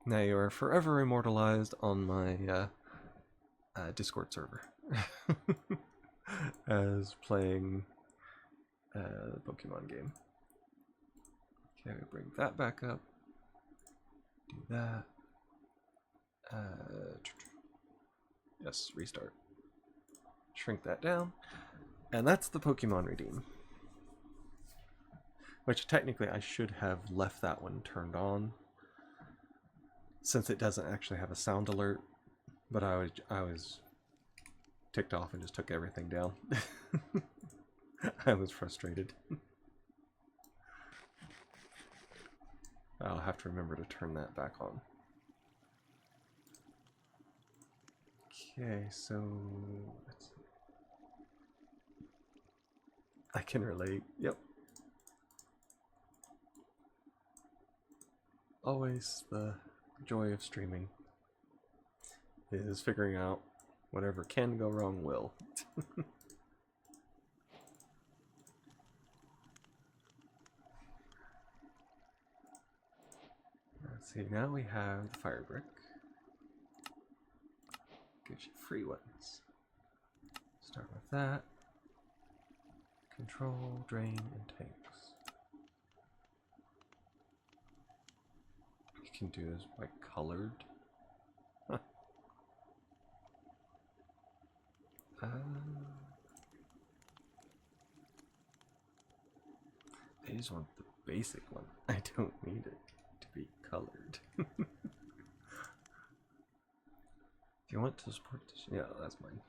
Now you are forever immortalized on my Discord server as playing the Pokemon game. Okay, we bring that back up. Do that. Yes, restart. Shrink that down. And that's the Pokemon Redeem. Which technically I should have left that one turned on, since it doesn't actually have a sound alert, but I was ticked off and just took everything down. I was frustrated. I'll have to remember to turn that back on. Okay, so let's see. I can relate. Yep. Always the joy of streaming is figuring out whatever can go wrong will. Let's see, now we have the fire brick. Gives you free ones. Start with that. Control, drain, and tanks. You can do this by colored. Huh. I just want the basic one. I don't need it to be colored. If you want to support this, yeah, that's mine.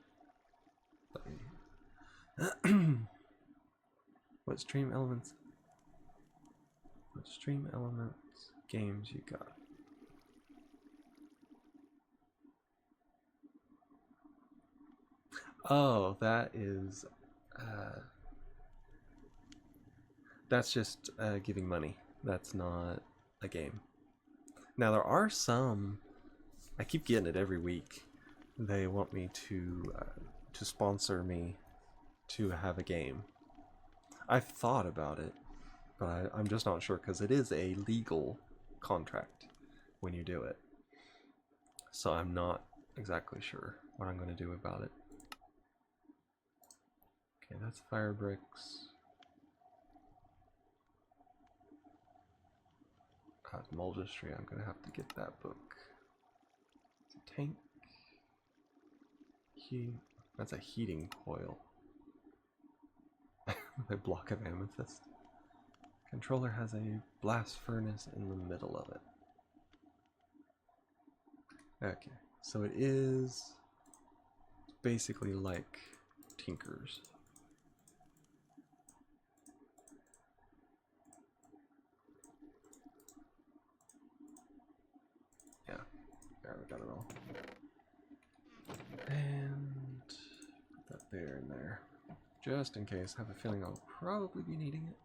What stream elements? What stream elements games you got? Oh, that is. That's just giving money. That's not a game. Now there are some. I keep getting it every week. They want me to sponsor me to have a game. I've thought about it, but I'm just not sure because it is a legal contract when you do it. So I'm not exactly sure what I'm going to do about it. Okay, that's fire bricks. Moldistry, I'm going to have to get that book. It's a tank. That's a heating coil. A block of amethyst. Controller has a blast furnace in the middle of it. Okay, so it is basically like Tinker's. Yeah, there, we got it all. And put that there and there. Just in case, I have a feeling I'll probably be needing it.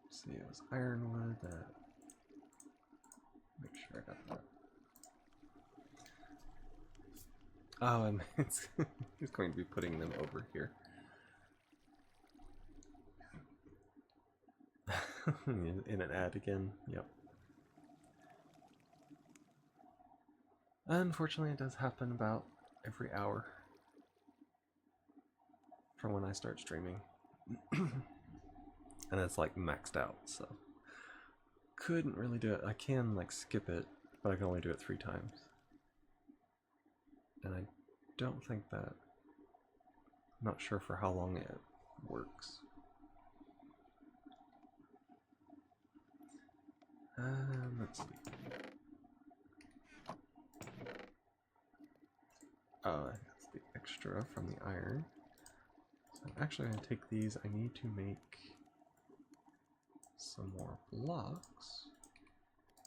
Let's see, it was ironwood. Make sure I got that. Oh, and it's going to be putting them over here. In an ad again. Yep. Unfortunately, it does happen about every hour from when I start streaming. And it's like maxed out, so couldn't really do it. I can like skip it, but I can only do it 3 times. And I don't think that, I'm not sure for how long it works. Let's see. Oh, that's the extra from the iron. So I'm actually going to take these. I need to make some more blocks.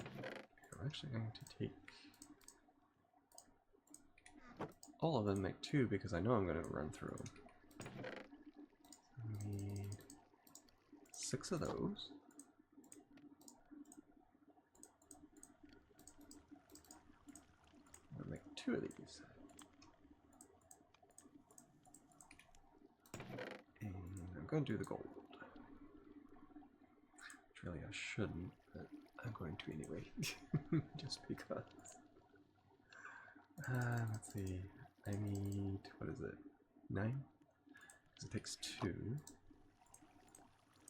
I'm actually going to take all of them, make 2, because I know I'm going to run through them. I need 6 of those. I'm going to make 2 of these. And I'm going to do the gold. Which really I shouldn't, but I'm going to anyway. Just because. Let's see. I need, what is it? 9? Because it takes 2.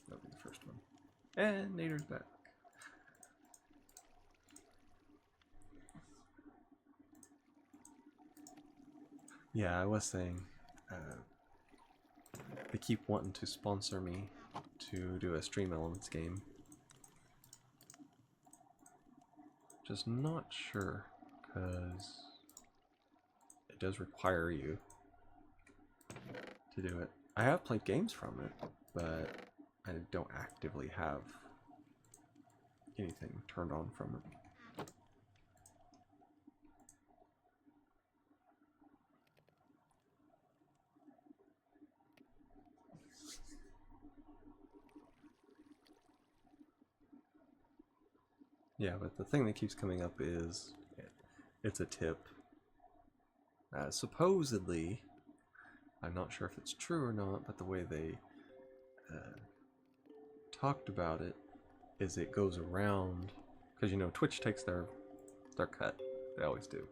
That'll be the first one. And Nader's back. Yeah, I was saying, they keep wanting to sponsor me to do a Stream Elements game. Just not sure, because it does require you to do it. I have played games from it, but I don't actively have anything turned on from it. Yeah, but the thing that keeps coming up is it's a tip. Supposedly, I'm not sure if it's true or not, but the way they talked about it is it goes around, because you know Twitch takes their cut. They always do.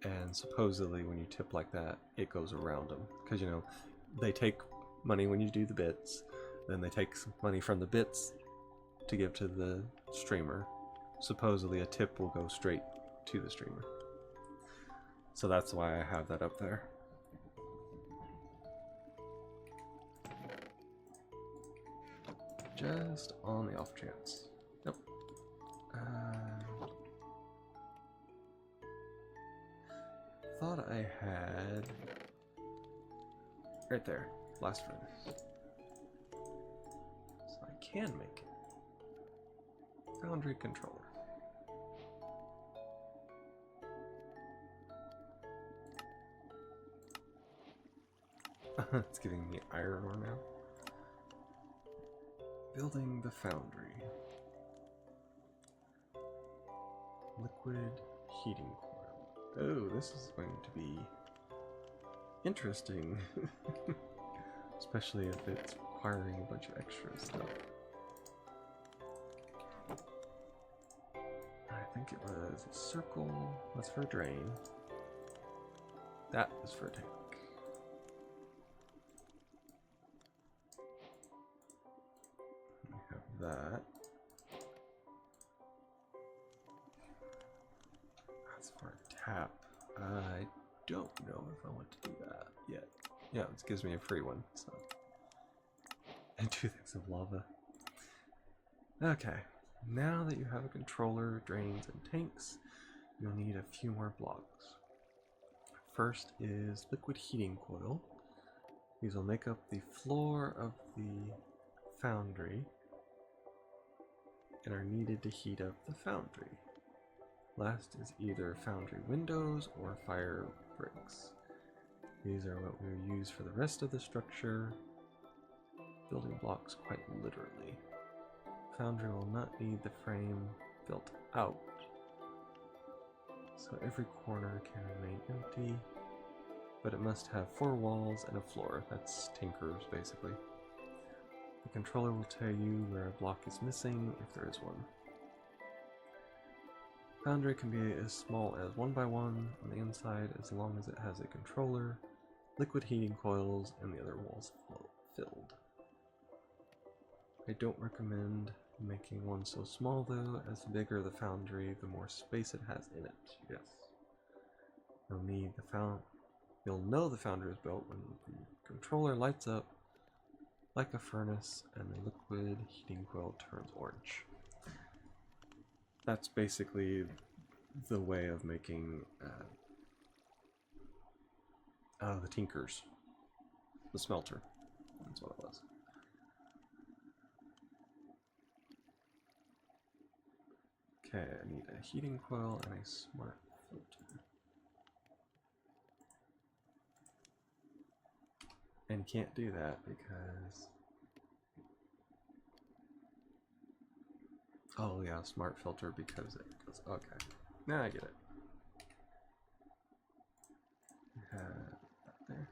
And supposedly when you tip like that, it goes around them. Because, you know, they take money when you do the bits, then they take some money from the bits to give to the streamer. Supposedly a tip will go straight to the streamer. So that's why I have that up there. Just on the off chance. Nope. Thought I had right there, blast furnace. So I can make it. Foundry controller. It's giving me iron ore now. Building the foundry. Liquid heating coil. Oh, this is going to be interesting. Especially if it's requiring a bunch of extra stuff. I think it was a circle. That's for a drain. That is for a tank. We have that. That's for a tap. I don't know if I want to do that yet. Yeah, it gives me a free one, so. And 2 things of lava. Okay, now that you have a controller, drains, and tanks, you'll need a few more blocks. First is liquid heating coil. These will make up the floor of the foundry and are needed to heat up the foundry. Last is either foundry windows or fire bricks. These are what we'll use for the rest of the structure. Building blocks quite literally. Foundry will not need the frame built out, so every corner can remain empty, but it must have 4 walls and a floor. That's Tinker's, basically. The controller will tell you where a block is missing, if there is one. Foundry can be as small as 1 by 1 on the inside, as long as it has a controller, liquid heating coils, and the other walls filled. I don't recommend making one so small though, as the bigger the foundry, the more space it has in it. Yes. You'll know the foundry is built when the controller lights up like a furnace and the liquid heating coil turns orange. That's basically the way of making the Tinkers. The smelter. That's what it was. Okay, I need a heating coil and a smart filter. And can't do that because... Oh yeah, smart filter because it goes... Okay, now I get it. That there.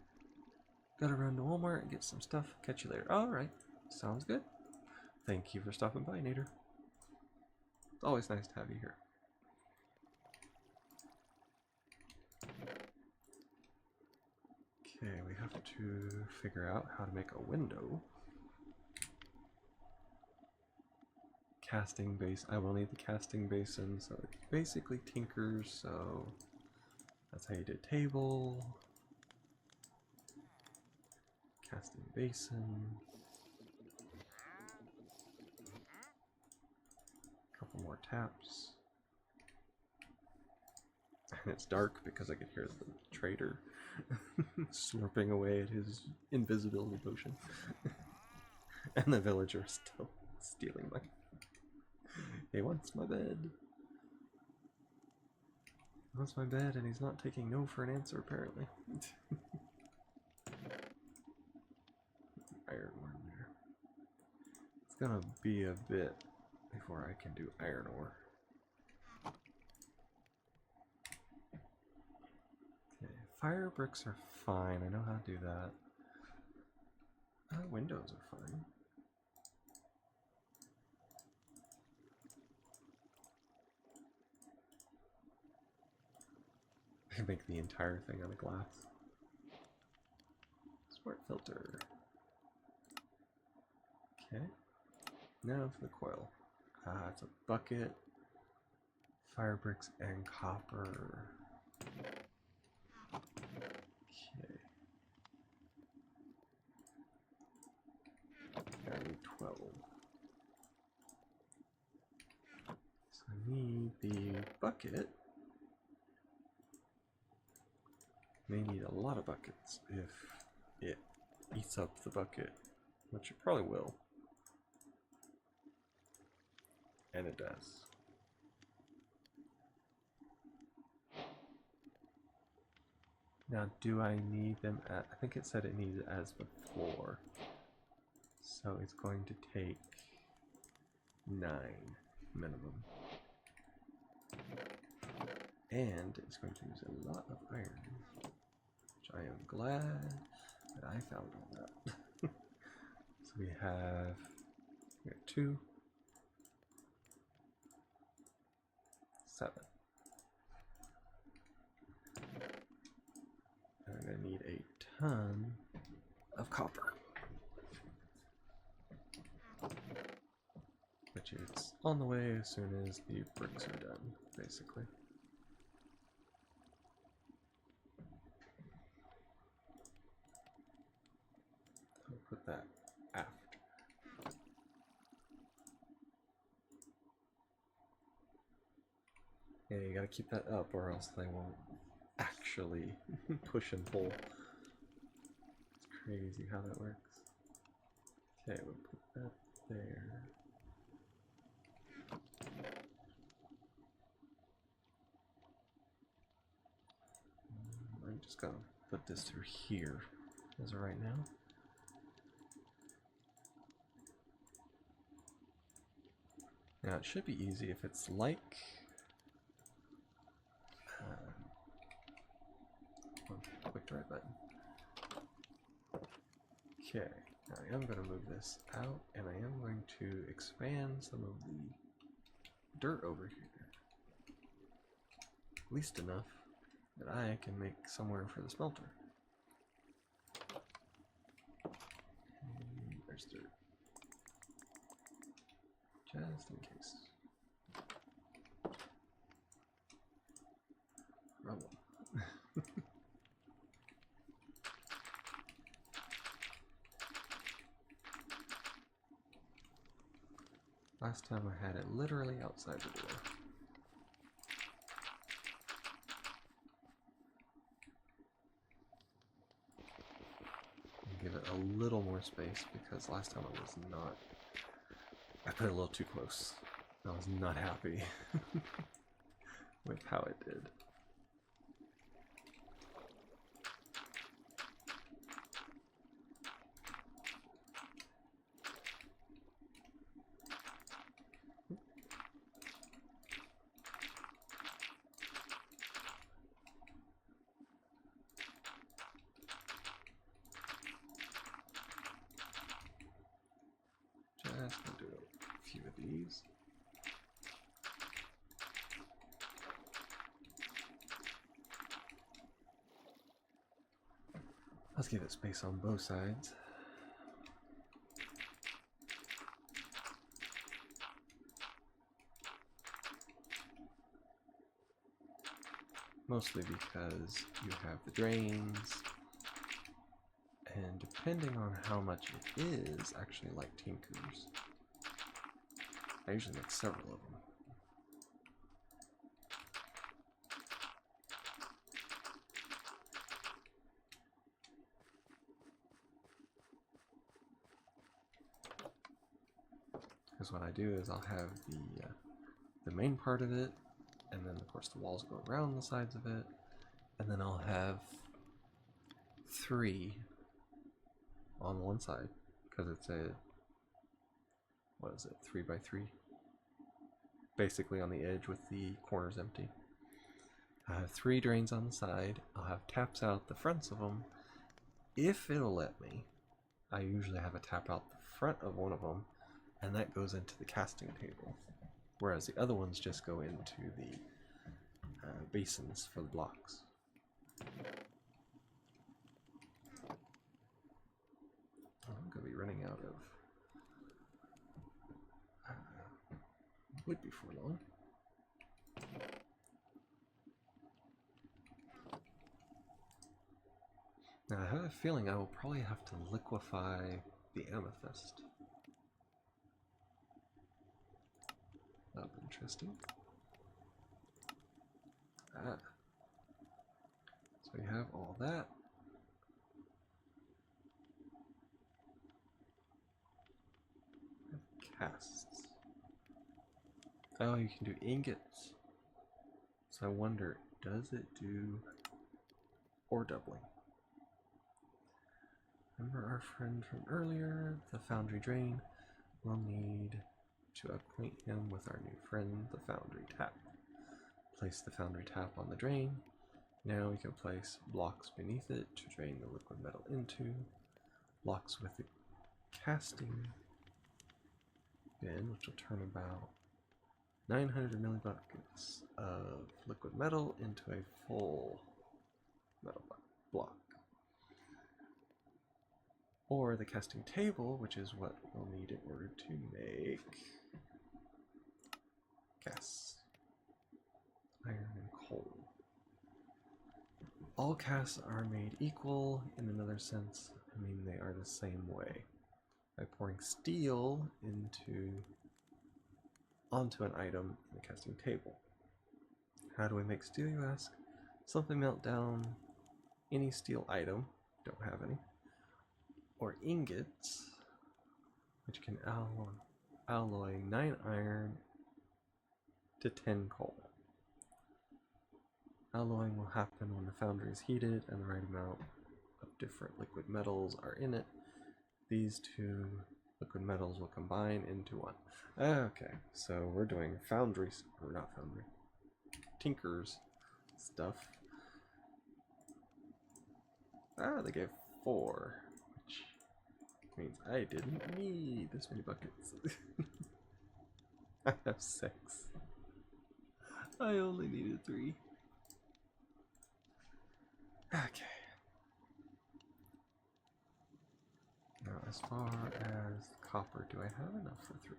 Gotta run to Walmart and get some stuff. Catch you later. Alright, sounds good. Thank you for stopping by, Nader. It's always nice to have you here. Okay, we have to figure out how to make a window. Casting base. I will need the casting basin, so it's basically Tinkers, so that's how you did table. Casting basin. Couple more taps. And it's dark because I could hear the trader slurping away at his invisibility potion. And the villager is still stealing my... He wants my bed. He wants my bed and he's not taking no for an answer apparently. Iron ore in there. It's gonna be a bit before I can do iron ore. Okay, fire bricks are fine. I know how to do that. Windows are fine. I make the entire thing out of glass. Smart filter. Okay. Now for the coil. It's a bucket, fire bricks, and copper. Okay. I need 12. So I need the bucket. May need a lot of buckets if it eats up the bucket, which it probably will. And it does. Now, do I need them at, I think it said it needs it as before. So it's going to take 9 minimum. And it's going to use a lot of iron, which I am glad that I found all that. So we have 2, 7. And I'm going to need a ton of copper, which is on the way as soon as the bricks are done, basically. I'll put that after. Yeah, you gotta keep that up or else they won't actually push and pull. It's crazy how that works. Okay, we'll put that there. I'm just gonna put this through here as of right now. Now it should be easy if it's like quick drive button. Okay, now I am going to move this out and I am going to expand some of the dirt over here. At least enough that I can make somewhere for the smelter. There's dirt. Just in case. Rubble. Last time I had it literally outside the door. Give it a little more space because last time it was not. I put it a little too close. I was not happy with how it did. Just gonna do a few of these. Let's give it space on both sides. Mostly because you have the drains, and depending on how much it is, actually like tinkers. I usually make several of them. Because what I do is I'll have the main part of it, and then of course the walls go around the sides of it, and then I'll have 3 on one side, because it's a, what is it, 3 by 3? Basically on the edge with the corners empty. I have 3 drains on the side. I'll have taps out the fronts of them. If it'll let me, I usually have a tap out the front of one of them, and that goes into the casting table. Whereas the other ones just go into the basins for the blocks. I'm gonna be running out of wood before long. Now I have a feeling I will probably have to liquefy the amethyst. That'll be interesting. Ah. So we have all that. Casts. Oh, you can do ingots. So I wonder, does it do ore doubling? Remember our friend from earlier, the foundry drain? We'll need to acquaint him with our new friend, the foundry tap. Place the foundry tap on the drain. Now we can place blocks beneath it to drain the liquid metal into. Blocks with the casting bin, which will turn about 900 millibuckets of liquid metal into a full metal block. Or the casting table, which is what we'll need in order to make casts. Iron and coal. All casts are made equal in another sense. I mean, they are the same way. By pouring steel onto an item in the casting table. How do we make steel, you ask? Simply melt down any steel item, don't have any, or ingots, which can alloy 9 iron to 10 coal. Alloying will happen when the foundry is heated and the right amount of different liquid metals are in it. These two liquid metals will combine into one. Okay, so we're doing foundries, or not foundry, tinkers stuff. Ah, they gave 4, which means I didn't need this many buckets. I have 6. I only needed 3. Okay. Now, as far as copper, do I have enough for 3?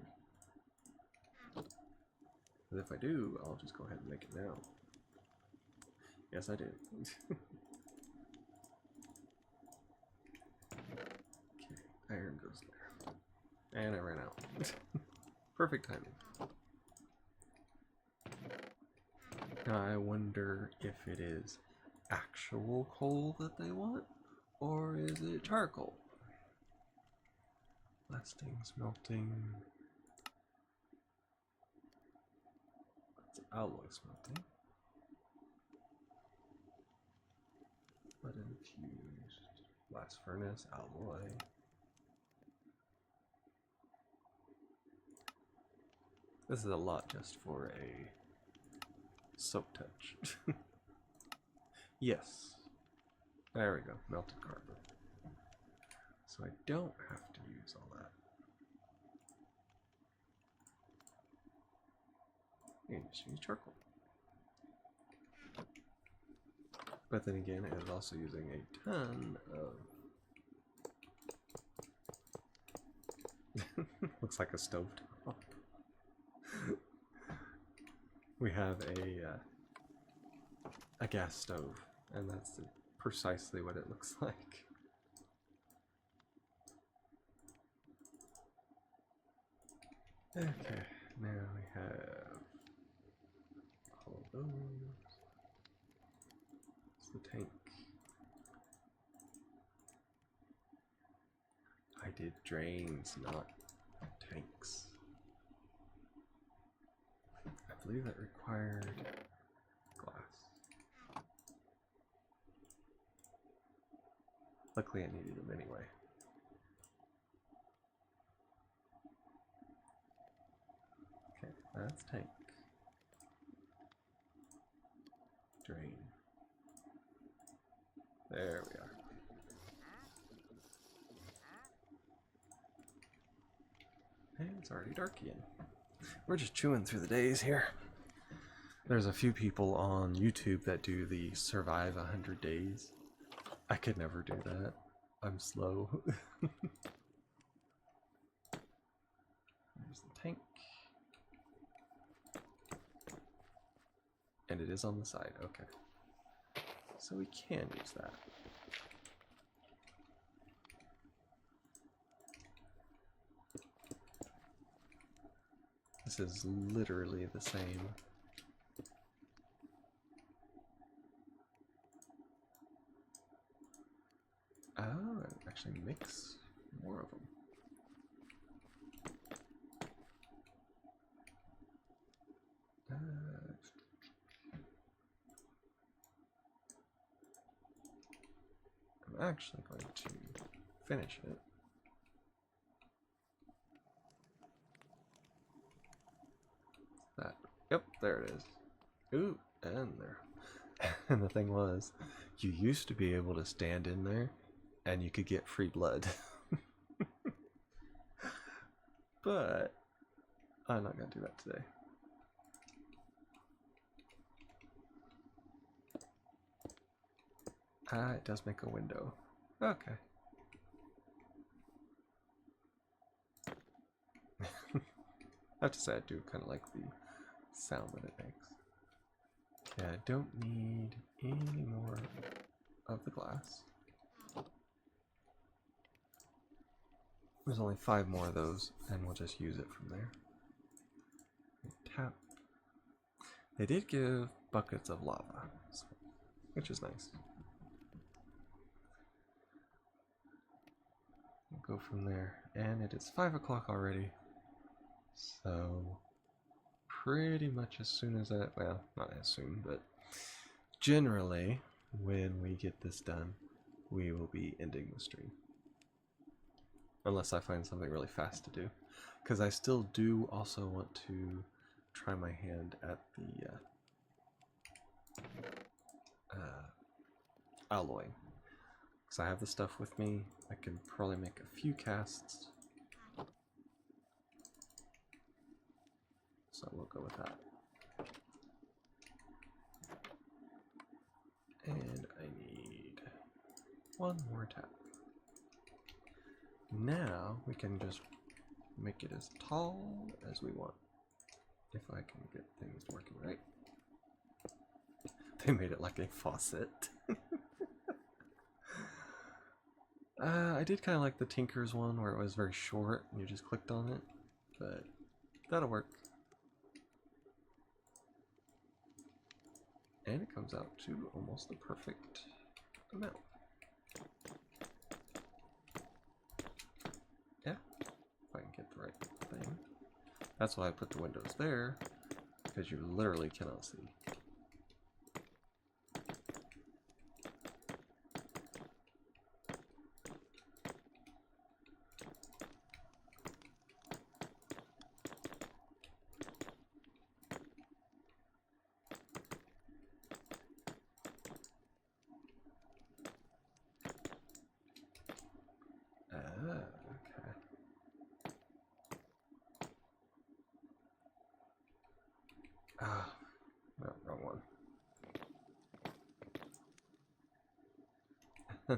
But if I do, I'll just go ahead and make it now. Yes, I do. Okay, iron goes there. And I ran out. Perfect timing. Now I wonder if it is actual coal that they want, or is it charcoal? Blasting, smelting. It's alloy smelting. Lead infused. Blast furnace, alloy. This is a lot just for a soap touch. Yes. There we go. Melted carbon. So I don't have to use all that. You can just use charcoal. But then again, it is also using a ton of... Looks like a stove top. We have a gas stove, and that's precisely what it looks like. Okay, now we have all of those. It's the tank. I did drains, not tanks. I believe that required glass. Luckily I needed them anyway. Okay, that's tank. Drain. There we are. And it's already dark again. We're just chewing through the days here. There's a few people on YouTube that do the survive 100 days. I could never do that. I'm slow. There's the tank. And it is on the side, okay. So we can use that. This is literally the same. Oh, and actually mix more of them. I'm actually going to finish it. That. Yep, there it is. Ooh, and there. And the thing was, you used to be able to stand in there and you could get free blood. But I'm not going to do that today. Ah, it does make a window. Okay. I have to say I do kind of like the sound that it makes. Yeah, I don't need any more of the glass. There's only 5 more of those, and we'll just use it from there. Tap. They did give buckets of lava, which is nice. We'll go from there, and it is 5 o'clock already. So, pretty much as soon as I, well, not as soon, but generally, when we get this done, we will be ending the stream. Unless I find something really fast to do. Because I still do also want to try my hand at the alloying. Because I have the stuff with me, I can probably make a few casts. So we'll go with that. And I need 1 more tap. Now we can just make it as tall as we want. If I can get things working right. They made it like a faucet. I did kind of like the Tinker's one where it was very short and you just clicked on it, but that'll work. And it comes out to almost the perfect amount. Yeah, if I can get the right thing. That's why I put the windows there, because you literally cannot see. Ah, no, wrong one.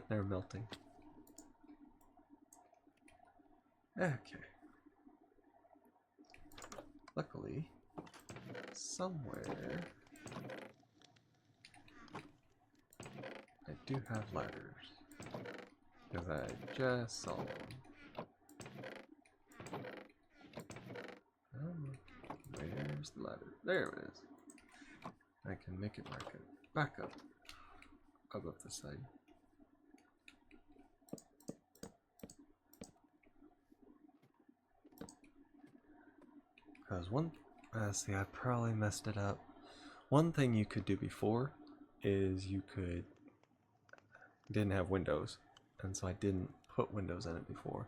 They're melting. Okay. Luckily, somewhere I do have ladders. Because I just saw one. Where's the ladder? There it is. I can make it back up above the side. Because see, I probably messed it up. One thing you could do before is you didn't have windows, and so I didn't put windows in it before.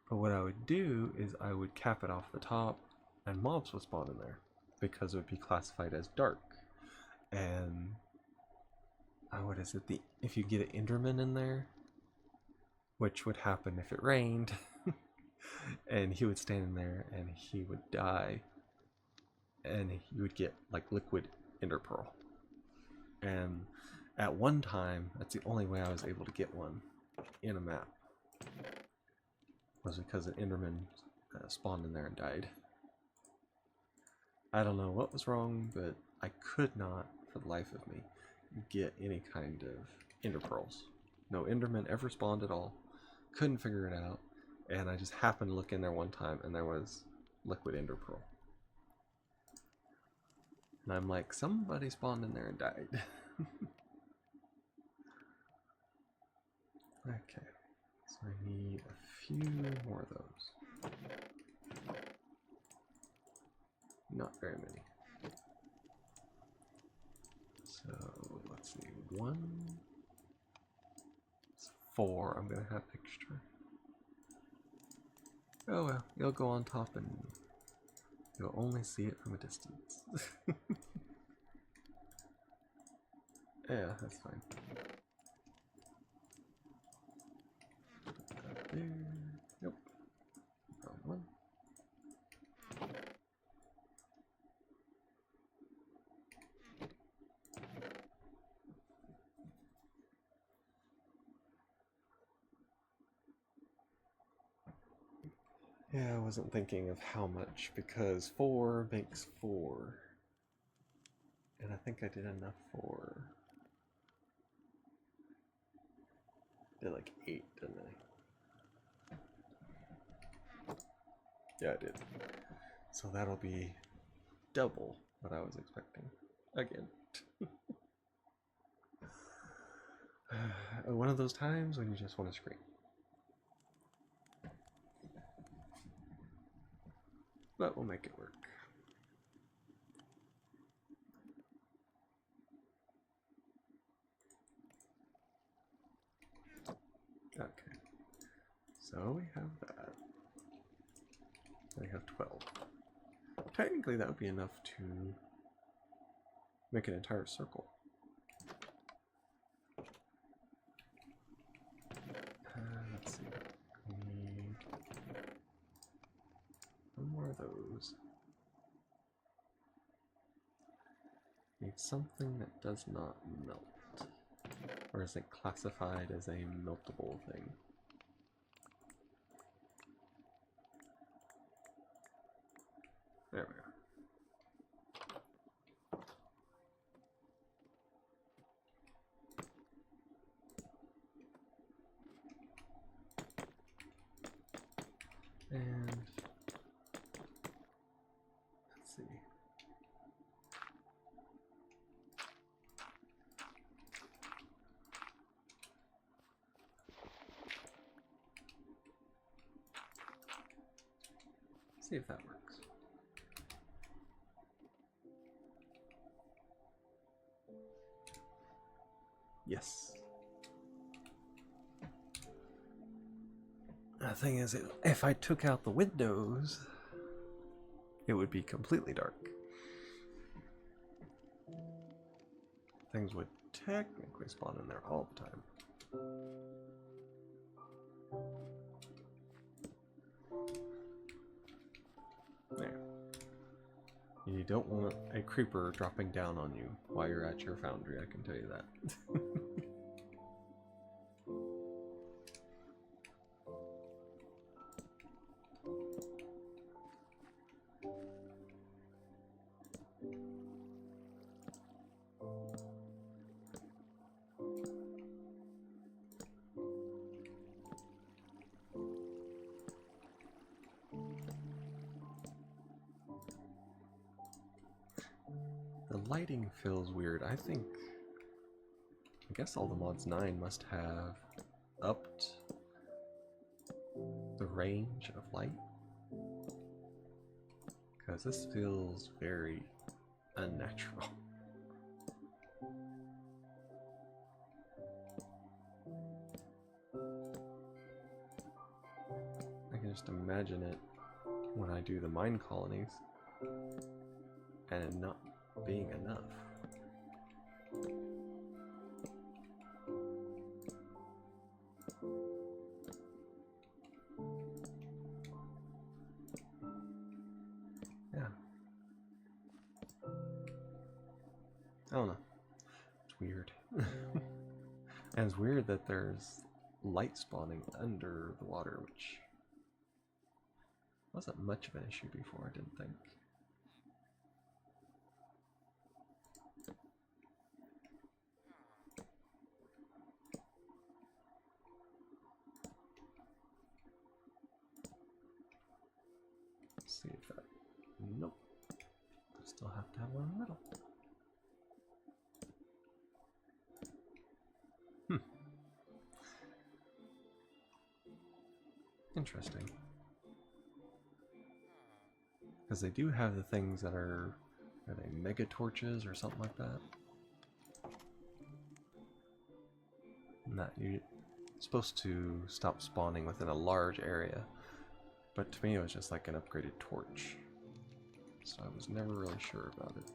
But what I would do is I would cap it off the top, and mobs would spawn in there because it would be classified as dark. And what is it? If you get an Enderman in there, which would happen if it rained, and he would stand in there and he would die, and you would get like liquid ender pearl. And at one time, that's the only way I was able to get one in a map, was because an enderman spawned in there and died. I don't know what was wrong, but I could not, for the life of me, get any kind of ender pearls. No enderman ever spawned at all. Couldn't figure it out, and I just happened to look in there one time, and there was liquid ender pearl. And I'm like, somebody spawned in there and died. Okay, so I need a few more of those. Not very many. So let's see, 1, 4. I'm gonna have extra. Oh well, you'll go on top and you'll only see it from a distance. Yeah, that's fine. There. Nope. Wrong one. Yeah, I wasn't thinking of how much, because 4 makes 4. And I think I did enough for... did like 8, didn't I? Yeah, I did. So that'll be double what I was expecting. Again. One of those times when you just want to scream. But we'll make it work. Okay. So we have that. We have 12. Technically that would be enough to make an entire circle. Let's see. We need one more of those. Need something that does not melt. Or is it classified as a meltable thing? There we are. And let's see. See if that works. Yes. The thing is, if I took out the windows, it would be completely dark. Things would technically spawn in there all the time. There. You don't want a creeper dropping down on you while you're at your foundry, I can tell you that. The lighting feels weird. I guess all the mods 9 must have upped the range of light, because this feels very unnatural. I can just imagine it when I do the mine colonies and it not being enough. Yeah. weird. And it's weird that there's light spawning under the water, which wasn't much of an issue before, I didn't think. Let's see if that... Nope. Still have to have one in the middle. Interesting. Because they do have the things that are they mega torches or something like that? Not you're supposed to stop spawning within a large area, but to me it was just like an upgraded torch. So I was never really sure about it.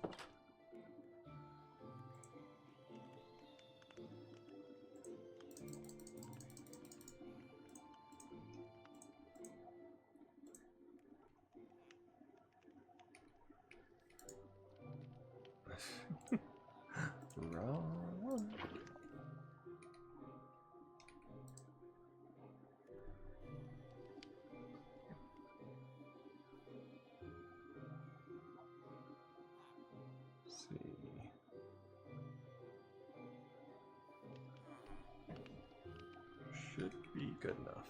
Wrong one. Let's see. Should be good enough.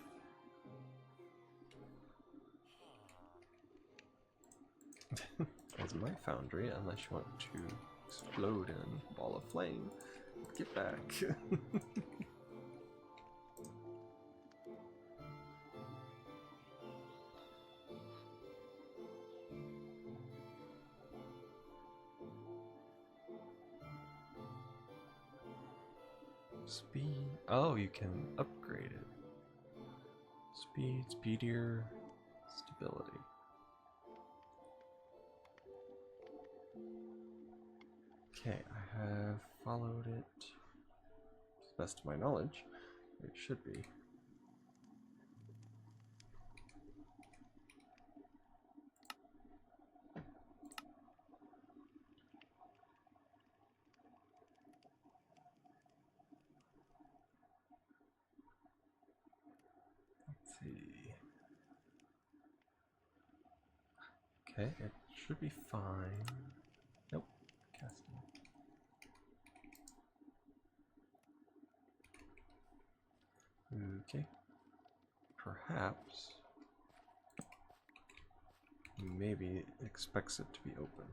That's my foundry, unless you want to explode in a ball of flame. Get back. Speed. Oh, you can upgrade it. Speed, speedier, stability. Okay, I have followed it to the best of my knowledge. It should be. Let's see. Okay, it should be fine. Nope, casting. Okay. Perhaps. Maybe it expects it to be open.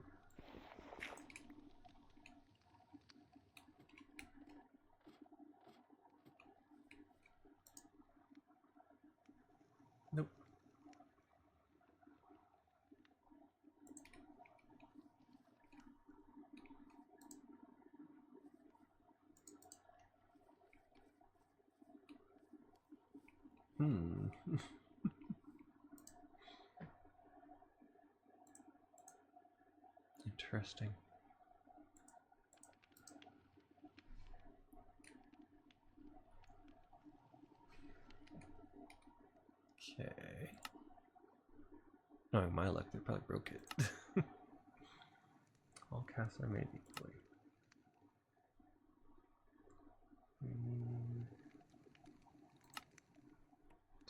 Nope. Interesting. Okay. Knowing my luck, they probably broke it. All casts are made equally.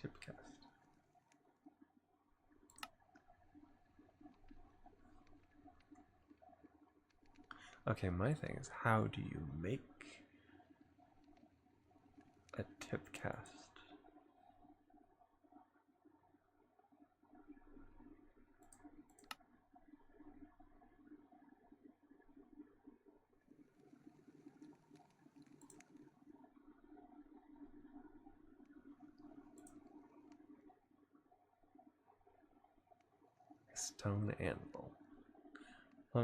Tip cast. Okay, my thing is, how do you make a tip cast? Stone anvil. Let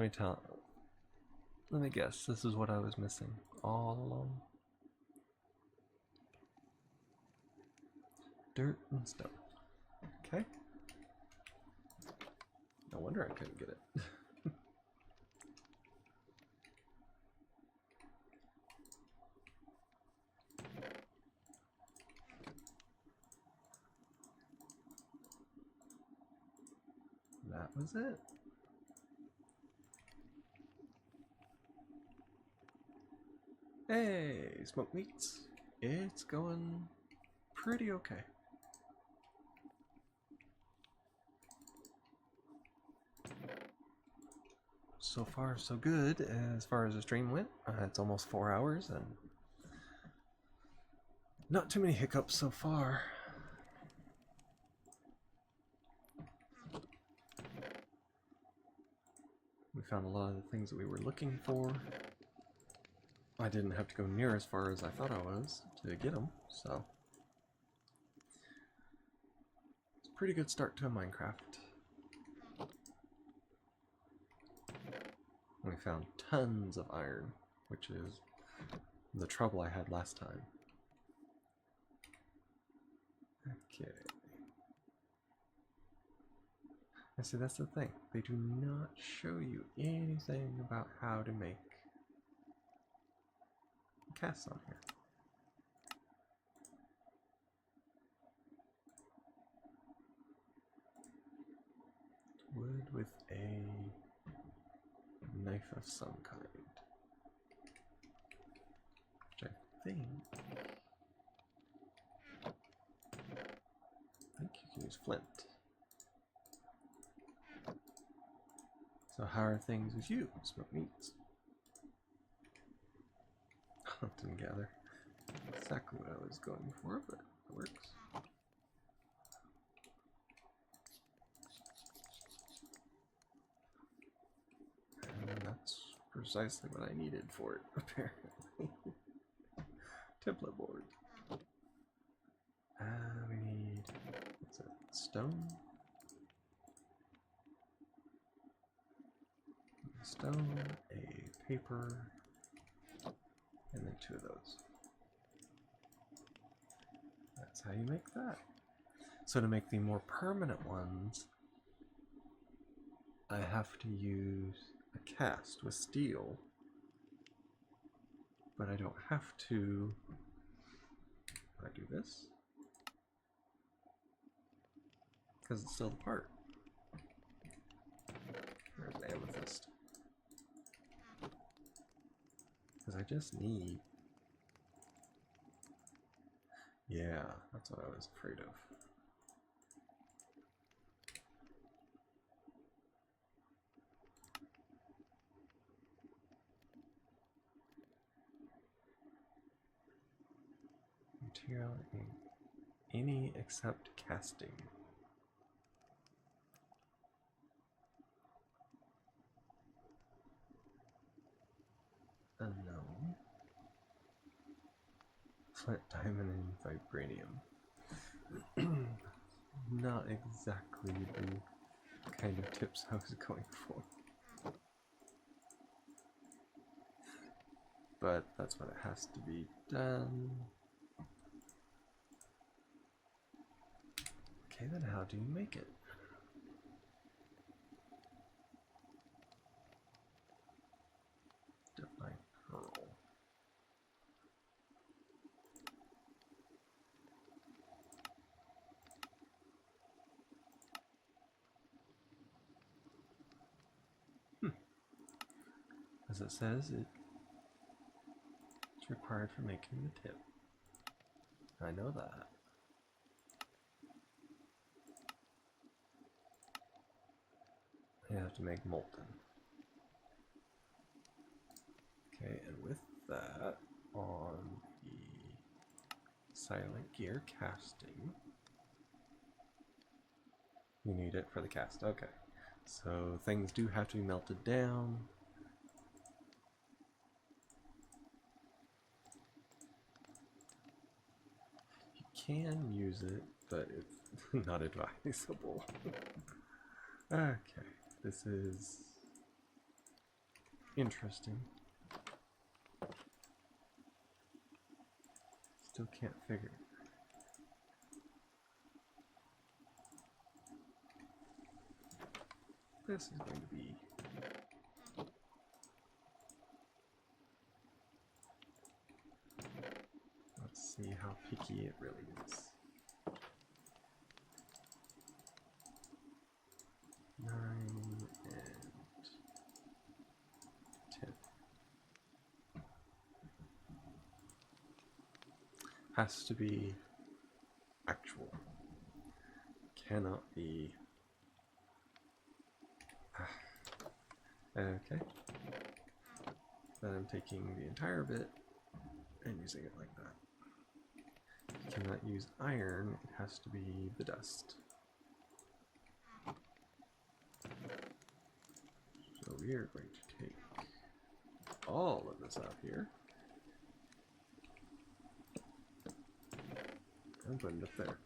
me guess, this is what I was missing all along. Dirt and stone. Okay. No wonder I couldn't get it. That was it. Hey, smoked meats. It's going pretty okay. So far, so good as far as the stream went. It's almost 4 hours and not too many hiccups so far. We found a lot of the things that we were looking for. I didn't have to go near as far as I thought I was to get them, so it's a pretty good start to a Minecraft. We found tons of iron, which is the trouble I had last time. Okay. I see, that's the thing. They do not show you anything about how to make casts on here. Wood with a knife of some kind. Which I think you can use flint. So how are things with you, smoked meats? Didn't gather exactly what I was going for, but it works. And that's precisely what I needed for it, apparently. Template board. We need, what's it, stone? Stone, a paper, and then 2 of those. That's how you make that. So to make the more permanent ones, I have to use a cast with steel, but I don't have to. I do this because it's still the part. There's the amethyst. Because I just need. Yeah, that's what I was afraid of. Material in any except casting. Unknown. Flint, diamond, and vibranium. Not exactly the kind of tips I was going for. But that's what it has to be done. Okay, then how do you make it? Divine Pearl. As it says, it's required for making the tip. I know that. You have to make molten. Okay, and with that, on the silent gear casting, you need it for the cast. Okay, so things do have to be melted down. You can use it, but it's not advisable. Okay, this is interesting. Still can't figure it. This is going to be let's see how picky it really is. 9 and 10. Has to be actual. Cannot be... Okay. Then I'm taking the entire bit and using it like that. You cannot use iron, it has to be the dust. So we are going to take all of this out here and put it up there.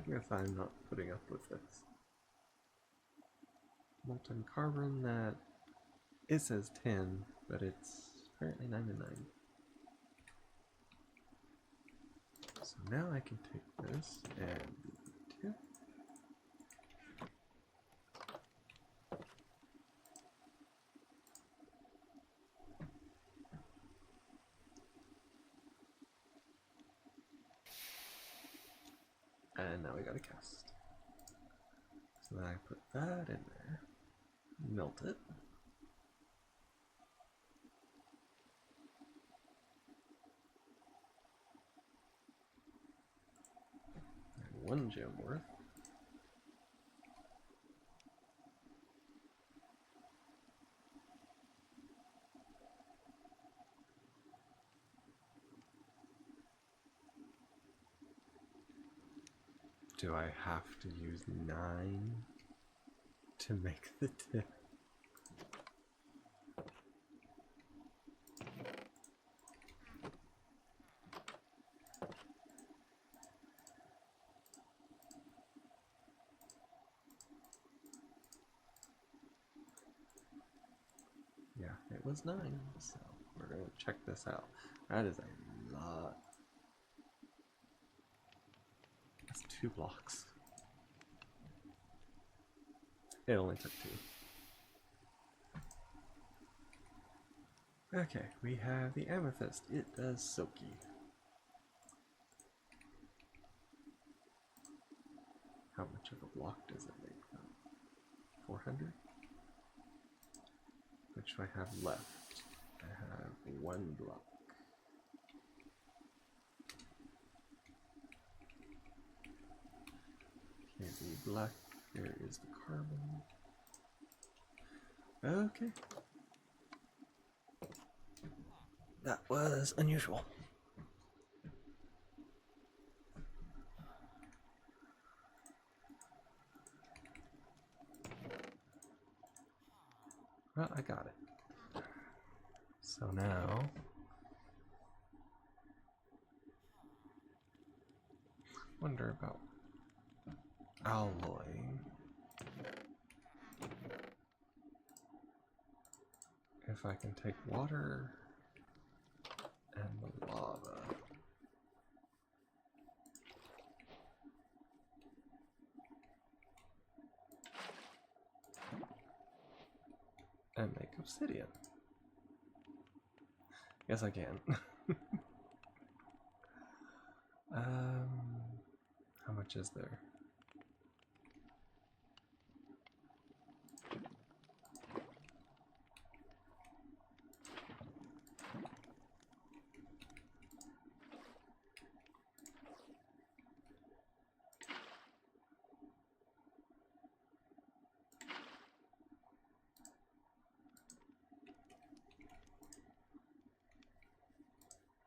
Guess I'm not putting up with this. Molten carbon, that it says 10, but it's apparently 9 and 9. So now I can take this and the tip. And now we got a cast. So then I put that in there, melt it. And 1 gem worth. Do I have to use 9 to make the tip? Yeah, it was 9, so we're going to check this out. That is a lot. That's 2 blocks. It only took 2. Okay, we have the amethyst. It does silky. How much of a block does it make though? 400? What do I have left? I have 1 block. Okay, the black, there is the carbon. Okay. That was unusual. Well, I got it. So now, wonder about alloying. If I can take water and the lava. And make obsidian. Yes, I can. How much is there?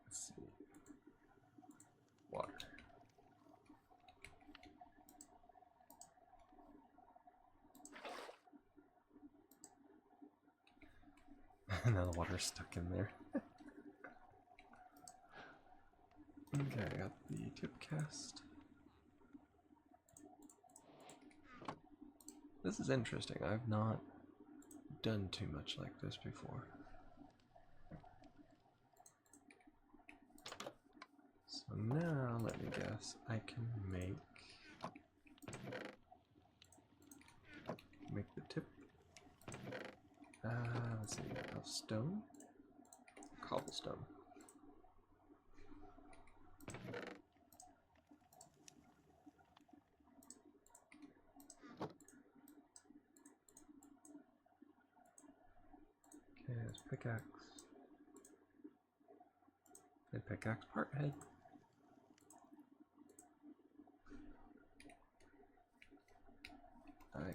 Let's see. Water. Now the water's stuck in there. Okay, I got the tip cast. This is interesting. I've not done too much like this before. So now, let me guess, I can make the tip. Let's see, of stone, cobblestone. Okay, there's pickaxe. And pickaxe part head.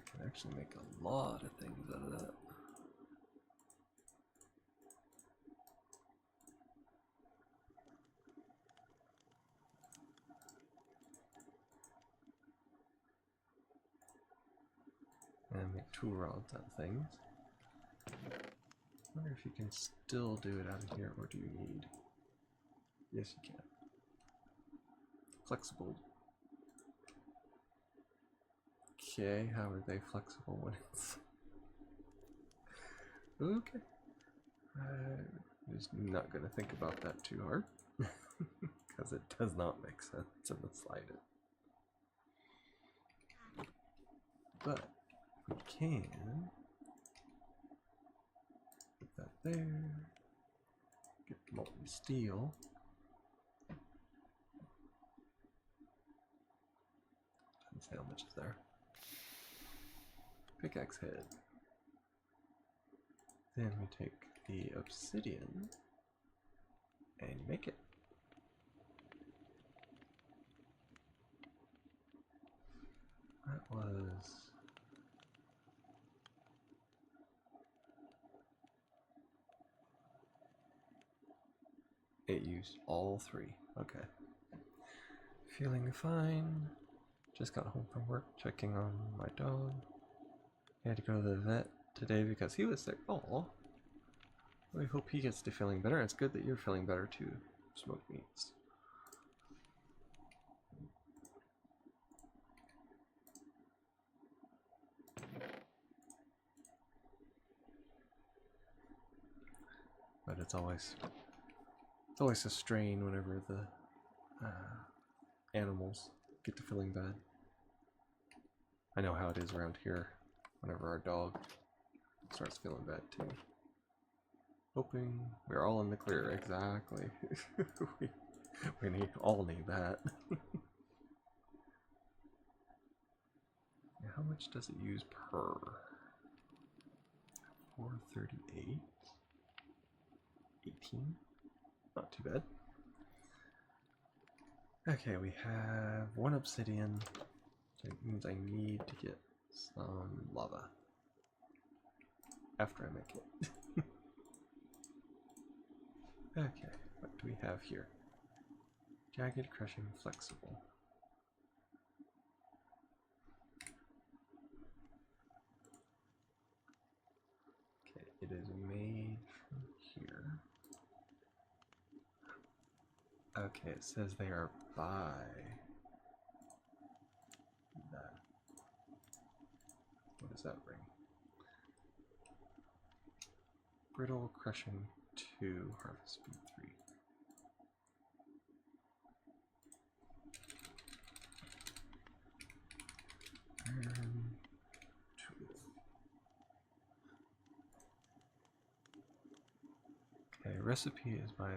can actually make a lot of things out of that. And make tool rods out of things. I wonder if you can still do it out of here, or do you need... Yes, you can. Flexible. Okay, how are they flexible when it's... Okay. I'm just not going to think about that too hard. Because it does not make sense in the slightest. But we can put that there. Get molten steel. Doesn't say how much is there. Pickaxe head. Then we take the obsidian and make it. That was... It used all three. Okay. Feeling fine. Just got home from work, checking on my dog. I had to go to the vet today because he was sick. Oh, I hope he gets to feeling better. It's good that you're feeling better too, smoked meats. But it's always a strain whenever the animals get to feeling bad. I know how it is around here whenever our dog starts feeling bad too. Hoping we're all in the clear. Exactly. we all need that. How much does it use per? 438. 18. Not too bad. Okay, we have one obsidian. So it means I need to get some lava after I make it. Okay, what do we have here? Jagged, crushing, flexible. Okay, it is made from here. Okay, it says they are by that. What does that bring? Brittle, crushing 2, harvest speed 3. Iron 2. Okay, recipe is by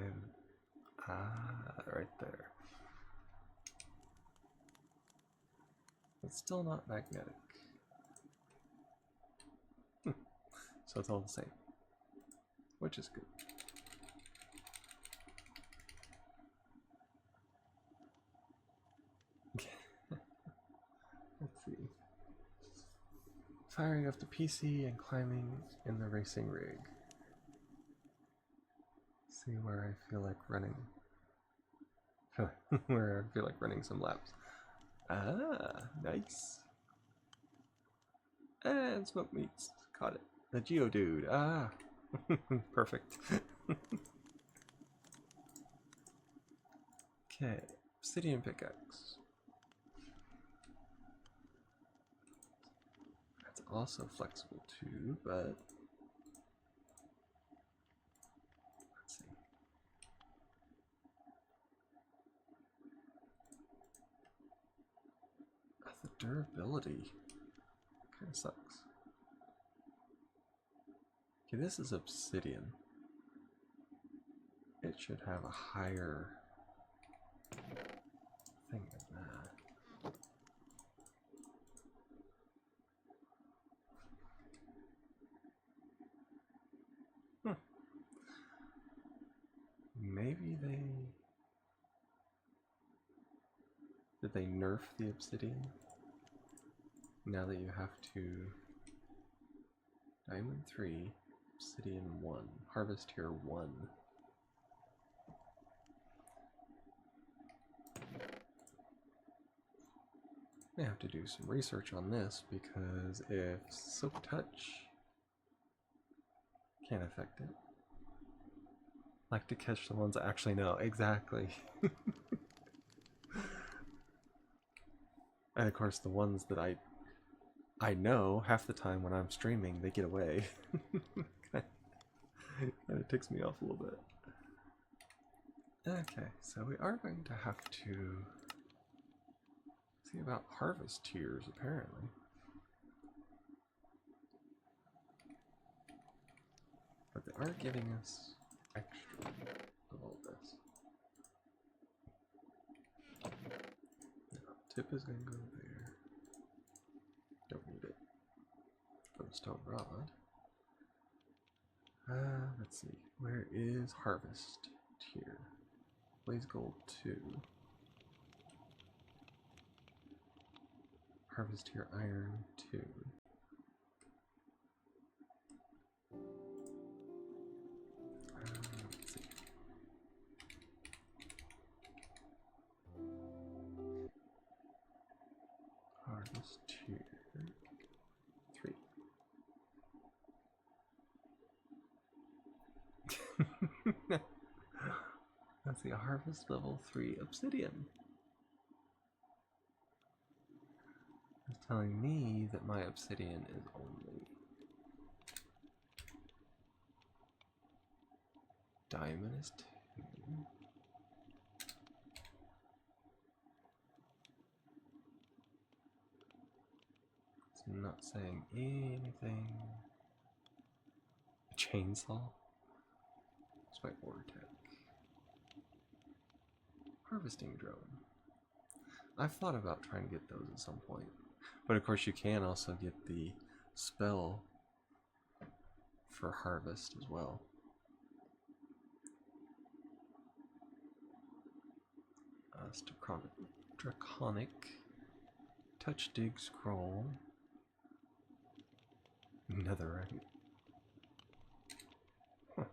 right there. It's still not magnetic. So it's all the same, which is good. Let's see. Firing up the PC and climbing in the racing rig. See where I feel like running. Where I feel like running some laps. Ah, nice. And smoked meats. Caught it. The Geodude. Ah, perfect. Okay, obsidian pickaxe. That's also flexible too, but let's see. The durability kind of sucks. Okay, this is obsidian. It should have a higher thing than that. Maybe did they nerf the obsidian? now that you have to diamond 3, obsidian 1, harvest here 1. I have to do some research on this because if Silk Touch can't affect it, I like to catch the ones I actually know. Exactly. And of course the ones that I know, half the time when I'm streaming, they get away. And it ticks me off a little bit. Okay, so we are going to have to see about harvest tiers, apparently. But they are giving us extra of all this. Now, tip is going to go there. Don't need it for the stone rod. Let's see. Where is harvest tier? Blaze gold 2. Harvest tier iron 2. Let's see. Harvest tier 3. Let's see, harvest level 3 obsidian. It's telling me that my obsidian is only diamond is 2. It's not saying anything. A chainsaw? It's my ore tech. Harvesting drone. I've thought about trying to get those at some point. But of course you can also get the spell for harvest as well. Draconic touch dig scroll. Netherite. Huh.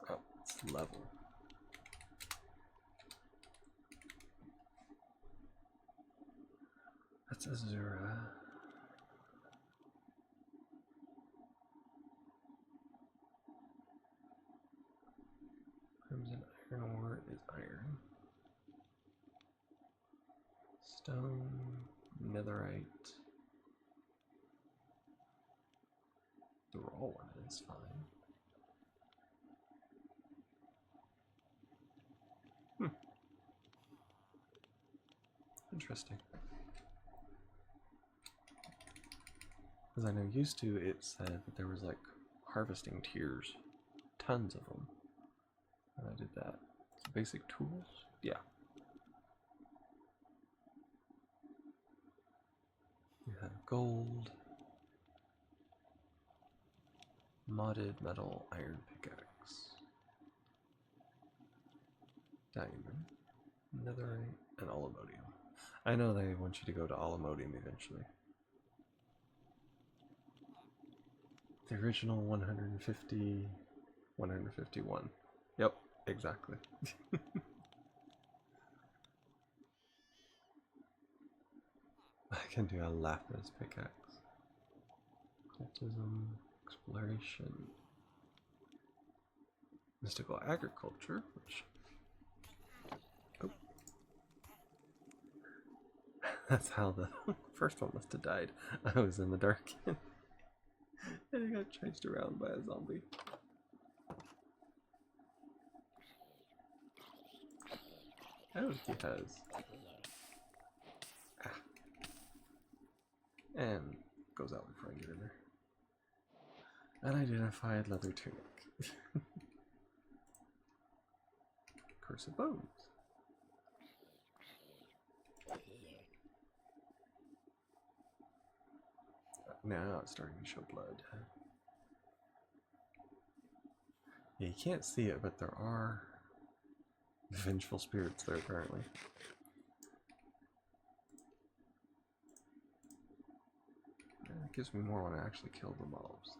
Oh, it's level. That's Azura. Crimson iron ore is iron. Stone, netherite. The raw one is fine. Interesting. Because I know used to it said that there was like harvesting tiers. Tons of them. And I did that. So basic tools? Yeah. You have gold. Modded metal iron pickaxe. Diamond. Netherite. And aluminium. I know they want you to go to aluminium eventually. The original 150, 151. Yep, exactly. I can do a lapis pickaxe. Cultism, exploration, mystical agriculture, which... Oh. That's how the first one must have died. I was in the dark and I got chased around by a zombie. Oh, he has. Ah. And goes out before I get in there. Unidentified leather tunic. Curse of bones. Now it's starting to show blood. Yeah, you can't see it, but there are vengeful spirits there apparently. It gives me more when I actually kill the mobs.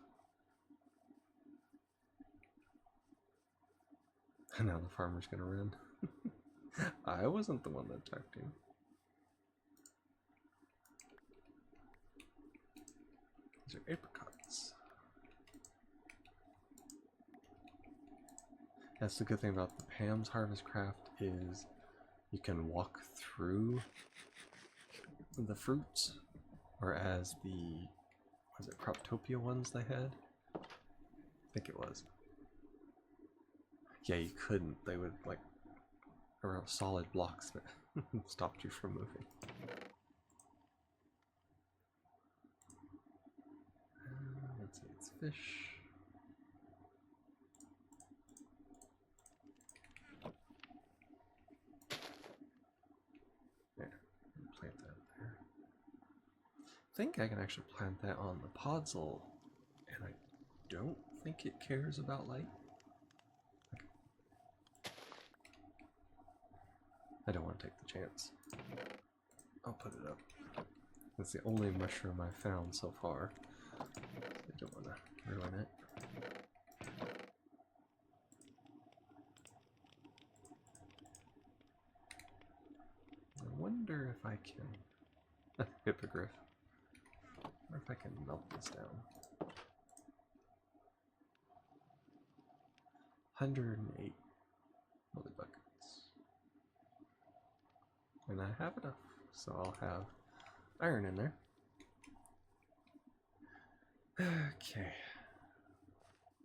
And now the farmer's gonna run. I wasn't the one that attacked him. These are apricots. That's the good thing about the Pam's Harvest Craft is you can walk through the fruits, whereas the, was it Croptopia ones they had? I think it was. Yeah, you couldn't. They would like, there were solid blocks that stopped you from moving. Let's see, it's fish. There, plant that there. I think I can actually plant that on the podzol, and I don't think it cares about light. I don't want to take the chance. I'll put it up. That's the only mushroom I found so far. I don't want to ruin it. I wonder if I can... Hippogriff. Or if I can melt this down. 108 molly buckets. And I have enough, so I'll have iron in there. Okay.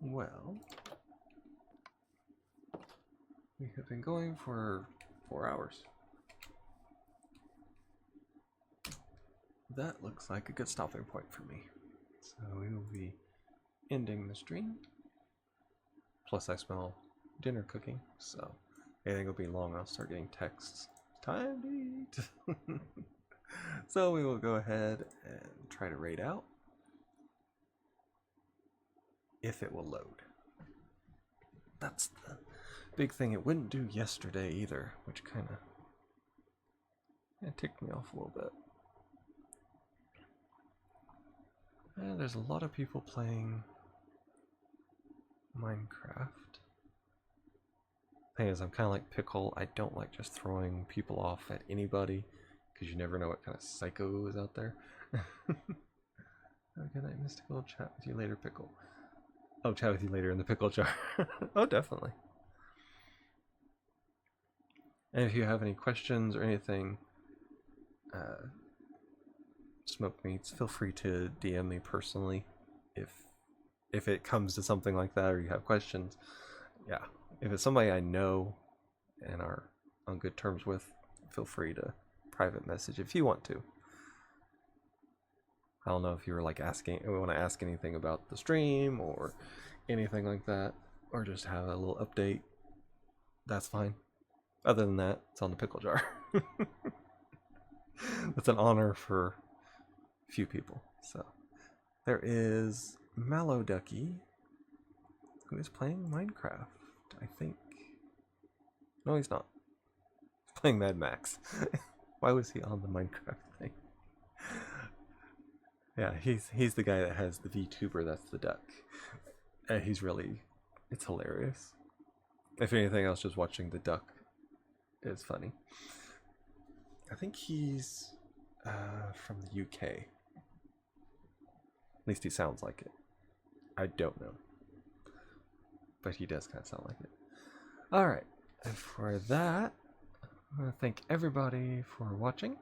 Well, we have been going for 4 hours. That looks like a good stopping point for me. So we will be ending the stream. Plus I smell dinner cooking, so anything will be long, I'll start getting texts. Time to eat! So we will go ahead and try to raid out. If it will load. That's the big thing it wouldn't do yesterday either, which kind of ticked me off a little bit. And there's a lot of people playing Minecraft. Thing is, I'm kind of like Pickle. I don't like just throwing people off at anybody, because you never know what kind of psycho is out there. Good night, Mystical. Chat with you later, Pickle. Oh, chat with you later in the pickle jar. Oh, definitely. And if you have any questions or anything, Smoke Meats, feel free to DM me personally if it comes to something like that or you have questions. Yeah, if it's somebody I know and are on good terms with, feel free to private message if you want to. I don't know if you were like asking, we want to ask anything about the stream or anything like that, or just have a little update. That's fine. Other than that, it's on the pickle jar. That's an honor for few people. So there is Mallow Ducky, who is playing Minecraft, I think. No, he's not. He's playing Mad Max. Why was he on the Minecraft thing? Yeah, he's the guy that has the VTuber that's the duck. He's really, it's hilarious. If anything else, just watching the duck is funny. I think he's from the UK. At least he sounds like it. I don't know. But he does kind of sound like it. Alright, and for that, I want to thank everybody for watching.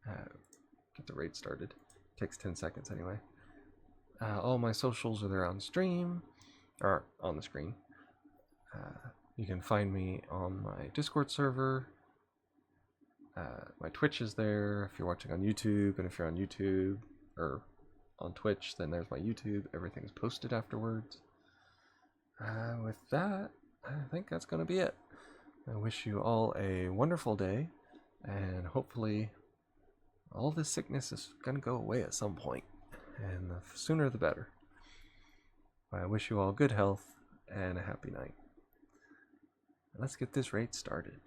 Get the raid started. Takes 10 seconds anyway. All my socials are there on stream, or on the screen. You can find me on my Discord server. My Twitch is there if you're watching on YouTube, and if you're on YouTube or on Twitch, then there's my YouTube. Everything's posted afterwards. With that, I think that's going to be it. I wish you all a wonderful day, and hopefully all this sickness is going to go away at some point, and the sooner the better. I wish you all good health, and a happy night. Let's get this raid started.